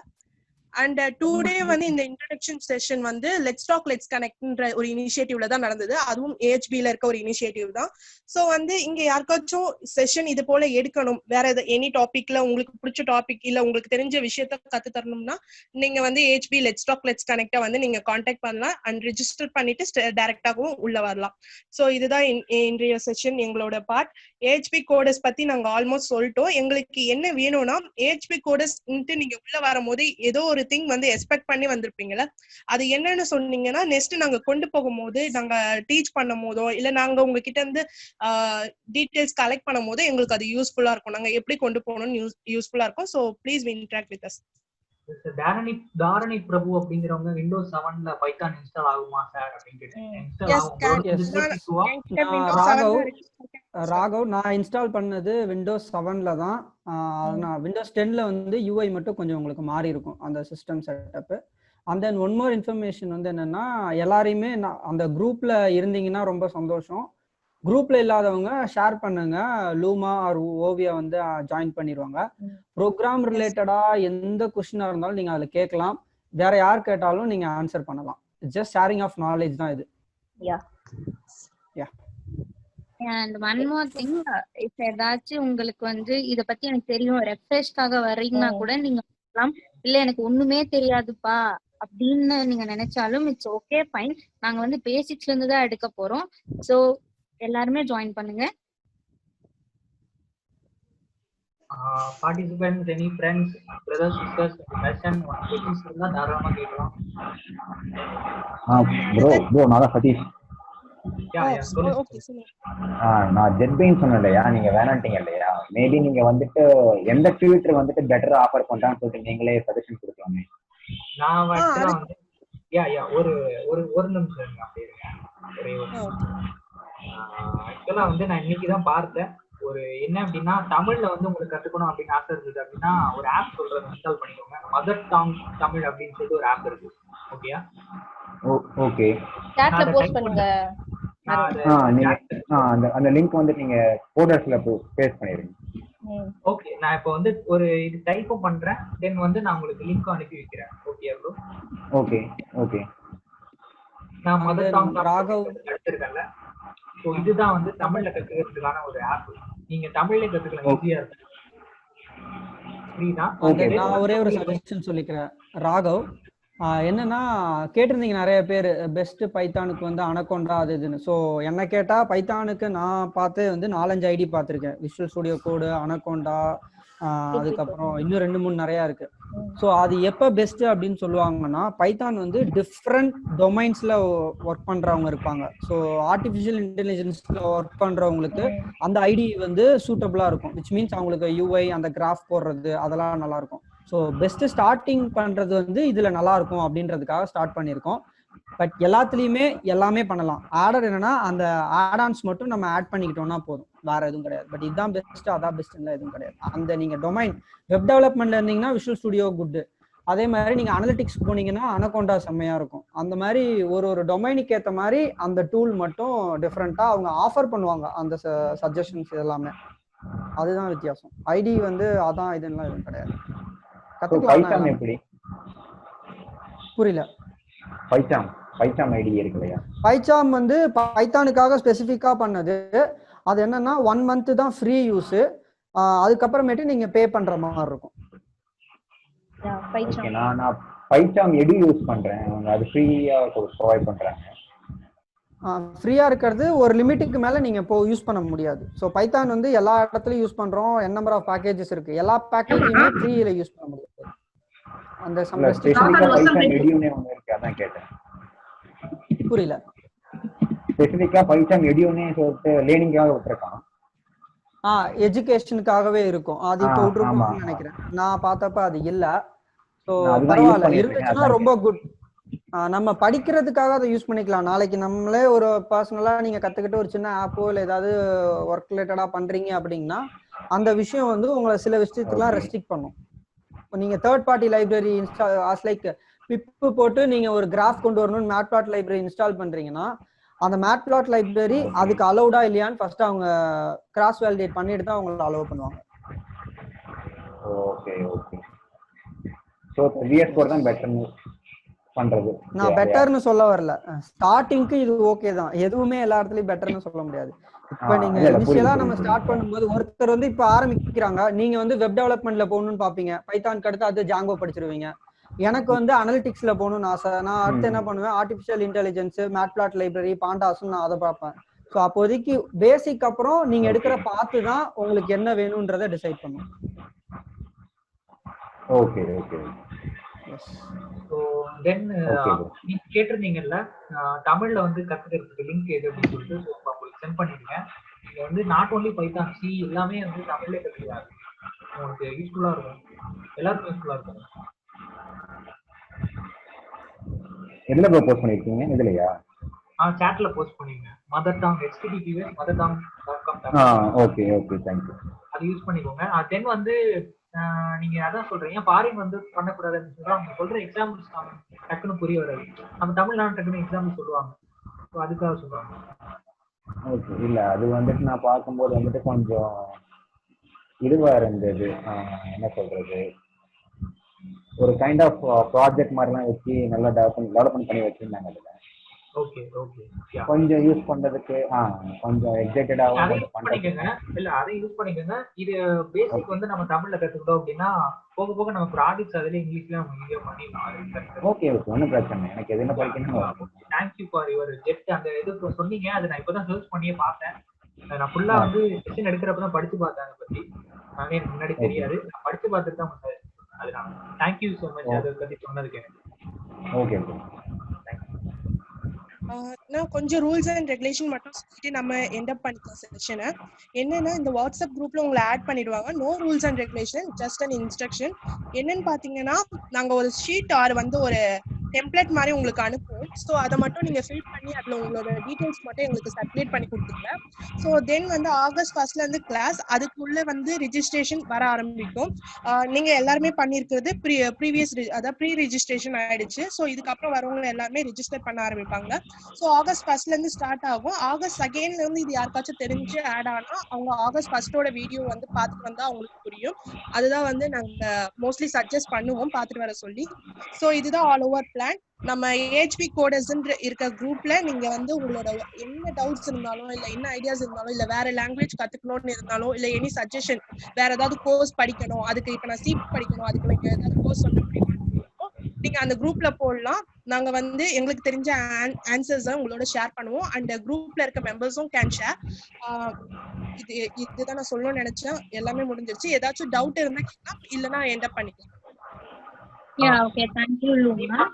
Speaker 1: அண்ட் 2 day வந்து இந்த இன்ட்ரோடக்ஷன் செஷன் வந்து லெட்ஸ் டாக் லெட்ஸ் கனெக்ட்ன்ற ஒரு இனிஷியேட்டிவ்ல தான் நடந்தது. அதுவும் ஏஹ்பில இருக்க ஒரு இனிஷியேட்டிவ் தான். ஸோ வந்து இங்க யாருக்காச்சும் செஷன் இது போல எடுக்கணும், வேற எனி டாபிக்ல உங்களுக்கு பிடிச்ச டாபிக் இல்ல உங்களுக்கு தெரிஞ்ச விஷயத்த கத்து தரணும்னா நீங்க வந்து ஏஹ்பி லெட்ஸ் டாக் லெட்ஸ் கனெக்ட வந்து நீங்க கான்டாக்ட் பண்ணலாம் அண்ட் ரெஜிஸ்டர் பண்ணிட்டு டைரக்டாகவும் உள்ள வரலாம். ஸோ இதுதான் இன்றைய செஷன் எங்களோட பார்ட். ஏஹ்பி கோடஸ் பத்தி நாங்க ஆல்மோஸ்ட் சொல்லிட்டோம். எங்களுக்கு என்ன வேணும்னா ஏஹ்பி கோடஸ் நீங்க உள்ள வரும்போது ஏதோ ஒரு திங் வந்து எக்ஸ்பெக்ட் பண்ணி வந்திருப்பீங்களா, அது என்னன்னு சொன்னீங்கன்னா நெக்ஸ்ட் நாங்க கொண்டு போகும்போது நாங்க டீச் பண்ணும் போதோ இல்ல நாங்க உங்ககிட்ட இருந்து டீடைல்ஸ் கலெக்ட் பண்ணும் போது எங்களுக்கு அது யூஸ்ஃபுல்லா இருக்கும். நாங்க எப்படி கொண்டு போகணும்னு யூஸ்ஃபுல்லா இருக்கும். So please interact with us.
Speaker 6: Dharani Prabhu அப்படிங்கிறவங்க விண்டோஸ் 7ல பைத்தான் இன்ஸ்டால் ஆகுமா சார் அப்படின்னு
Speaker 4: ராகவ், நான் இன்ஸ்டால் பண்ணது விண்டோஸ் 7ல தான். நான் விண்டோஸ் 10ல வந்து யூஐ மட்டும் கொஞ்சம் உங்களுக்கு மாறி இருக்கும் அந்த system setup. And then one more information வந்து என்னன்னா, எல்லாரையுமே அந்த குரூப்ல இருந்தீங்கன்னா ரொம்ப சந்தோஷம். குரூப்ல இல்லாதவங்க ஷேர் பண்ணுங்க, லூமா ஆர் ஓவியா வந்து ஜாயின் பண்ணிடுவாங்க. ப்ரோக்ராம் ரிலேட்டடா எந்த கொஸ்டினா இருந்தாலும் நீங்க அதுல கேட்கலாம், வேற யார் கேட்டாலும் நீங்க ஆன்சர் பண்ணலாம். ஜஸ்ட் ஷேரிங் ஆஃப் நாலேஜ் தான் இது.
Speaker 2: And one more thing, if ஏதாச்சும் உங்களுக்கு வந்து இத பத்தி எனக்கு தெரியும் ரெஃப்ரெஷ்காக வர்றீங்கன்னா கூட நீங்க சொல்லலாம். இல்ல எனக்கு ஒண்ணுமே தெரியாதுப்பா அப்படின்னு நீங்க நினைச்சாலும் இட்ஸ் ஓகே, ஃபைன். நாங்க வந்து பேசிக்ஸ்ல இருந்து தான் எடுக்க போறோம். சோ எல்லாருமே ஜாயின் பண்ணுங்க.
Speaker 6: Participants, any friends, brothers, sisters, mention questions இருந்தா தாராளமா கேட்கலாம்.
Speaker 8: ப்ரோ நான் சதீஷ். நான் ஜெட்பெயின் சொன்னேன் இல்லையா, நீங்க வேணான்ட்டீங்க இல்லையா, மேபி நீங்க வந்துட்டு எந்த ஃபில்டர் வந்துட்டு பெட்டரா ஆஃபர் பண்றான்னு சொல்லிட்டு நீங்களே சஜஷன் கொடுக்கலாமே.
Speaker 6: நான் ஆக்சுவலா வந்து ஒரு நிமிஷம் இருங்க, அப்படியே இருங்க. ஆக்சுவலா வந்து நான் இன்னைக்கு தான் பார்த்தேன். ஒரு என்ன அப்படின்னா, தமிழ்ல வந்து உங்களுக்கு கத்துக்கணும் அப்படின்னு ஆசை இருந்தது அப்படின்னா ஒரு ஆப் சொல்றேன், இன்ஸ்டால் பண்ணிக்கோங்க. மதர் டாங் தமிழ் அப்படின்னு சொல்லிட்டு ஒரு ஆப் இருக்கு. ஓகேயா?
Speaker 8: ஓகே,
Speaker 7: சாட்ல போஸ்ட் பண்ணுங்க.
Speaker 8: அந்த லிங்க் வந்து நீங்க கோடர்ஸ்ல பேஸ்ட் பண்ணிருங்க.
Speaker 6: ஓகே, நான் இப்போ வந்து ஒரு இது டைப் பண்றேன், தென் வந்து நான் உங்களுக்கு லிங்க் அனுப்பி வைக்கிறேன். Okay bro? Okay okay. நான் மதர் டாங் ராகவ் எடுத்துர்க்கேன்ல, சோ இதுதான் வந்து தமிழ்ல கத்துக்கிறதுக்கான ஒரு ஆப். நீங்க தமிழ்ல கத்துக்கலாம், ஈஸியா இருக்கு. ஃப்ரீ தான்.
Speaker 4: ஓகே, நான் ஒரே ஒரு சஜஷன் சொல்லிக்கிறேன் ராகவ். என்னன்னா, கேட்டிருந்தீங்க நிறைய பேர் பெஸ்ட் பைத்தானுக்கு வந்து அனகோண்டா அது இதுன்னு. ஸோ என்ன கேட்டா பைத்தானுக்கு நான் பார்த்து வந்து 4-5 ஐடி பார்த்துருக்கேன். விஷுவல் ஸ்டுடியோ கோடு, அனகோண்டா, அதுக்கப்புறம் இன்னும் 2-3 நிறையா இருக்கு. ஸோ அது எப்போ பெஸ்ட் அப்படின்னு சொல்லுவாங்கன்னா, பைத்தான் வந்து டிஃப்ரெண்ட் டொமைன்ஸ்ல ஒர்க் பண்றவங்க இருப்பாங்க. ஸோ ஆர்டிஃபிஷியல் இன்டெலிஜென்ஸ்ல ஒர்க் பண்றவங்களுக்கு அந்த ஐடி வந்து சூட்டபிளா இருக்கும். விச் மீன்ஸ் அவங்களுக்கு யூஐ அந்த கிராஃப் போடுறது அதெல்லாம் நல்லா இருக்கும். ஸோ பெஸ்ட் ஸ்டார்டிங் பண்றது வந்து இதுல நல்லா இருக்கும் அப்படின்றதுக்காக ஸ்டார்ட் பண்ணியிருக்கோம். பட் எல்லாத்துலயுமே எல்லாமே பண்ணலாம். ஆடர் என்னன்னா அந்த ஆடான்ஸ் மட்டும் நம்ம ஆட் பண்ணிக்கிட்டோம்னா போதும், வேற எதுவும் கிடையாது. பட் இதுதான் பெஸ்ட் அதான் பெஸ்ட்ல எதுவும் கிடையாது. அந்த நீங்க டொமைன் வெப் டெவலப்மெண்ட்ல இருந்தீங்கன்னா விஷுவல் ஸ்டுடியோ குட். அதே மாதிரி நீங்க அனலிட்டிக்ஸ் போனீங்கன்னா அனகோண்டா செம்மையா இருக்கும். அந்த மாதிரி ஒரு டொமைனுக்கு ஏற்ற மாதிரி அந்த டூல் மட்டும் டிஃப்ரெண்டா அவங்க ஆஃபர் பண்ணுவாங்க, அந்த சஜஷன்ஸ் எல்லாமே. அதுதான் வித்தியாசம். ஐடி வந்து அதான் இதெல்லாம் எதுவும் கிடையாது.
Speaker 8: பைத்தான் எப்படி?
Speaker 4: புரியல.
Speaker 8: பைத்தான் பைசாம் ஐடி இருக்கு இல்லையா?
Speaker 4: பைசாம் வந்து பைத்தானுக்காக ஸ்பெசிஃபிக்கா பண்ணது. அது என்னன்னா 1 month தான் ஃப்ரீ யூஸ். அதுக்கப்புறமேட்டு நீங்க பே பண்ற மாதிரி இருக்கும்.
Speaker 8: ஓகே, நான் பைசாம் எடு யூஸ் பண்றேன். அவங்க அது ஃப்ரீயா ப்ரொவைட் பண்றாங்க.
Speaker 4: ஃப்ரீயா இருக்கிறது ஒரு லிமிட்டுக்கு மேல நீங்க இப்போ யூஸ் பண்ண முடியாது. ஸோ பைத்தான் வந்து எல்லா இடத்துலயும் யூஸ் பண்றோம். நம்பர் ஆஃப் பேக்கேஜஸ் இருக்கு. எல்லா பேக்கேஜுமே ஃப்ரீல யூஸ் பண்ண முடியாது. அந்த சம்
Speaker 8: ஸ்பெசிஃபிக்கா பைசாம் எடியூனே ஒன்னு இருக்கு, அதான் கேட்டேன்.
Speaker 4: புரியல.
Speaker 8: ஸ்பெசிஃபிக்கா பைசாம் எடியூனே சொல்லிட்டு லேர்னிங்காக விட்டுருக்கான்.
Speaker 4: எஜுகேஷனுக்காகவே இருக்கும். அது இப்போ விட்டுருக்கோம்னு நினைக்கிறேன். நான் பார்த்தப்ப அது இல்ல. ஸோ பரவாயில்ல, இருந்துச்சுன்னா ரொம்ப குட். நம்ம படிக்கிறதுக்காக அதை யூஸ் பண்ணிக்கலாம். நாளைக்கு நம்மளே ஒரு பர்சனலா நீங்க கத்துக்கிட்டு ஒரு சின்ன ஆப்போ இல்லை ஏதாவது ஒர்க் ரிலேட்டடா பண்றீங்க அப்படின்னா அந்த விஷயம் வந்து உங்களை சில விஷயத்துக்குலாம் ரெஸ்ட்ரிக்ட் பண்ணும். இப்போ நீங்க தேர்ட் பார்ட்டி லைப்ரரி லைக் பிப்பு போட்டு நீங்க ஒரு கிராஃப் கொண்டு வரணும்னு மேட்பிளாட் லைப்ரரி இன்ஸ்டால் பண்றீங்கன்னா அந்த மேட்பிளாட் லைப்ரரி அதுக்கு அலௌடா இல்லையான்னு ஃபர்ஸ்ட் அவங்க கிராஸ் வேலிடேட் பண்ணிட்டு தான் அவங்களை அலோவ் பண்ணுவாங்க.
Speaker 8: Okay okay. So VS code தான் பெட்டர் பண்றது.
Speaker 4: நான் பெட்டர்னு சொல்ல வரல. ஸ்டார்டிங்க்கு இது ஓகே தான். எதுவுமே எல்லா இடத்துலயும் பெட்டர்னு சொல்ல முடியாது. இப்ப நீங்க இனிஷியலா நம்ம ஸ்டார்ட் பண்ணும்போது ஒருத்தர் வந்து இப்ப ஆரம்பிக்கிறாங்க. நீங்க வந்து வெப் டெவலப்மெண்ட்ல போகணும்னு பாப்பீங்க. பைத்தானுக்கு அடுத்து அது ஜாங்கோ படிச்சிருவீங்க. எனக்கு வந்து அனலிட்டிக்ஸ்ல போகணும்னு ஆசை. நான் அடுத்து என்ன பண்ணுவேன், ஆர்டிபிஷியல் இன்டெலிஜென்ஸ், மேட்பிளாட் லைப்ரரி, பாண்டாஸும் நான் அதை பார்ப்பேன். ஸோ அப்போதைக்கு பேசிக் அப்புறம் நீங்க எடுக்கிற பாத்து தான் உங்களுக்கு என்ன வேணும்ன்றதை டிசைட் பண்ணும்.
Speaker 8: Okay okay.
Speaker 6: ஸோ தென் நீங்க கேட்டிருந்தீங்கல்ல தமிழ்ல வந்து கத்துக்கிறதுக்கு லிங்க் எது அப்படின்னு சொல்லிட்டு உங்களுக்கு சென்ட் பண்ணிருக்கேன். நீங்க வந்து நாட் ஓன்லி பைத்தான், சி எல்லாமே வந்து தமிழ்ல கத்துக்கிறாங்க. உங்களுக்கு யூஸ்ஃபுல்லா இருக்கும், எல்லாருக்கும் யூஸ்ஃபுல்லா இருக்கும்.
Speaker 8: எதுல போஸ்ட் பண்ணிருக்கீங்க? இதுலயா?
Speaker 6: சாட்ல போஸ்ட் பண்ணீங்க. Mother tongue https mothertongue.com.
Speaker 8: Okay okay, thank you.
Speaker 6: அது யூஸ் பண்ணிக்கோங்க. தென் வந்து நீங்க அதான் சொல்றீங்க ஃபாரின் வந்து பண்ணக்கூடாதுன்னு சொல்றா. அவங்க சொல்ற எக்ஸாம்பிள்ஸ் டக்குன்னு புரிய வராது. நம்ம தமிழ்நாடு டக்குன்னு எக்ஸாம்பிள் சொல்லுவாங்க. ஸோ அதுக்காக சொல்றாங்க.
Speaker 8: ஓகே. இல்ல அது வந்துட்டு நான் பார்க்கும்போது வந்துட்டு கொஞ்சம் இதுவா இருந்தது. என்ன சொல்றது, ஒரு கைண்ட் ஆஃப் ப்ராஜெக்ட் மாதிரிலாம் வச்சு நல்லா டெவலப்மெண்ட் பண்ணி வச்சிருந்தாங்க. அதுல
Speaker 6: ஓகே ஓகே,
Speaker 8: கொஞ்சம் யூஸ் பண்றதுக்கு கொஞ்சம் எக்ஸைட்டடாக
Speaker 6: பண்ணிக்கோங்க. இல்ல அதை யூஸ் பண்ணிக்கோங்க. இது பேசிக் வந்து நம்ம தமிழ்ல கத்துக்கிட்டோம் அப்படின்னா போக போக நம்ம ப்ராஜெக்ட்ஸ் அதுல இங்கிலீஷ்ல நம்ம ஈஸியா பண்ணிடலாம்.
Speaker 8: ஓகே ஓகே, ஒன்றும் பிரச்சனை. எனக்கு எது என்ன படிக்கணும்.
Speaker 6: Thank you for your jet. அந்த இது சொன்னீங்க, அதை நான் இப்பதான் சர்ச் பண்ணியே பார்த்தேன். நான் ஃபுல்லா வந்து செஷன் எடுக்கிறப்பதான் படிச்சு பார்த்தேன். அதை பத்தி நானே எனக்கு முன்னாடி தெரியாது. நான் படிச்சு பார்த்துட்டு தான் அது. நான் தேங்க்யூ ஸோ மச் அதை பத்தி சொன்னதுக்கு.
Speaker 8: ஓகே.
Speaker 1: நான் கொஞ்சம் ரூல்ஸ் அண்ட் ரெகுலேஷன் மட்டும் சொல்லிட்டு நம்ம எண்ட் அப் பண்ணிக்கலாம் செஷனை. என்னன்னா இந்த வாட்ஸ்அப் குரூப்ல உங்களை ஆட் பண்ணிடுவாங்க. No rules and regulation, just an instruction. என்னன்னு பாத்தீங்கன்னா நாங்க ஒரு ஷீட் வந்து ஒரு டெம்ப்ளேட் மாதிரி உங்களுக்கு அனுப்புவோம். ஸோ அதை மட்டும் நீங்க ஃபில் பண்ணி அதுல உங்களோட டீடைல்ஸ் மட்டும் எங்களுக்கு சர்க்குலேட் பண்ணி கொடுத்துருங்க. ஸோ தென் வந்து ஆகஸ்ட் 1st இருந்து கிளாஸ், அதுக்குள்ள வந்து ரிஜிஸ்ட்ரேஷன் வர ஆரம்பிக்கும். நீங்க எல்லாருமே பண்ணிருக்கிறது ப்ரீவியஸ் அதாவது ப்ரீ ரிஜிஸ்ட்ரேஷன் ஆயிடுச்சு. ஸோ இதுக்கப்புறம் வரவங்க எல்லாருமே ரிஜிஸ்டர் பண்ண ஆரம்பிப்பாங்க. ஸோ ஆகஸ்ட் 1st இருந்து ஸ்டார்ட் ஆகும். ஆகஸ்ட் 2nd இருந்து இது யாருக்காச்சும் தெரிஞ்சு ஆட் ஆனா அவங்க ஆகஸ்ட் 1st வீடியோ வந்து பார்த்துட்டு வந்தா அவங்களுக்கு புரியும். அதுதான் வந்து நாங்க மோஸ்ட்லி சஜஸ்ட் பண்ணுவோம் பார்த்துட்டு வர சொல்லி. ஸோ இதுதான் ஆல் ஓவர் பிளான். நம்ம ஏஹெச்பி கோடர்ஸ் இருக்க குரூப்ல நீங்க வந்து உங்களோட என்ன டவுட்ஸ் இருந்தாலும் இல்ல என்ன ஐடியாஸ் இருந்தாலும் இல்ல வேற லாங்குவேஜ் கத்துக்கணும்னு இருந்தாலும் இல்ல எனி சஜஷன் வேற ஏதாவது கோர்ஸ் படிக்கணும், அதுக்கு இப்ப நான் சி படிக்கணும், அதுக்கு நீங்க ஏதாவது கோர்ஸ் சொல்ல முடியுமா, நீங்க அந்த குரூப்ல போடலாம். நாங்க வந்து எங்களுக்கு தெரிஞ்ச ஆன்சர்ஸ் உங்களோட ஷேர் பண்ணுவோம். அண்ட் குரூப்ல இருக்க மெம்பர்ஸும் கேன் ஷேர். இதுதான் நான் சொல்லணும்னு நினைச்சேன். எல்லாமே முடிஞ்சிருச்சு. ஏதாச்சும் டவுட் இருந்தா கேட்கலாம், இல்லைன்னா எண்ட் அப் பண்ணிக்கலாம்.
Speaker 2: Yeah, okay. Thank you, Luma.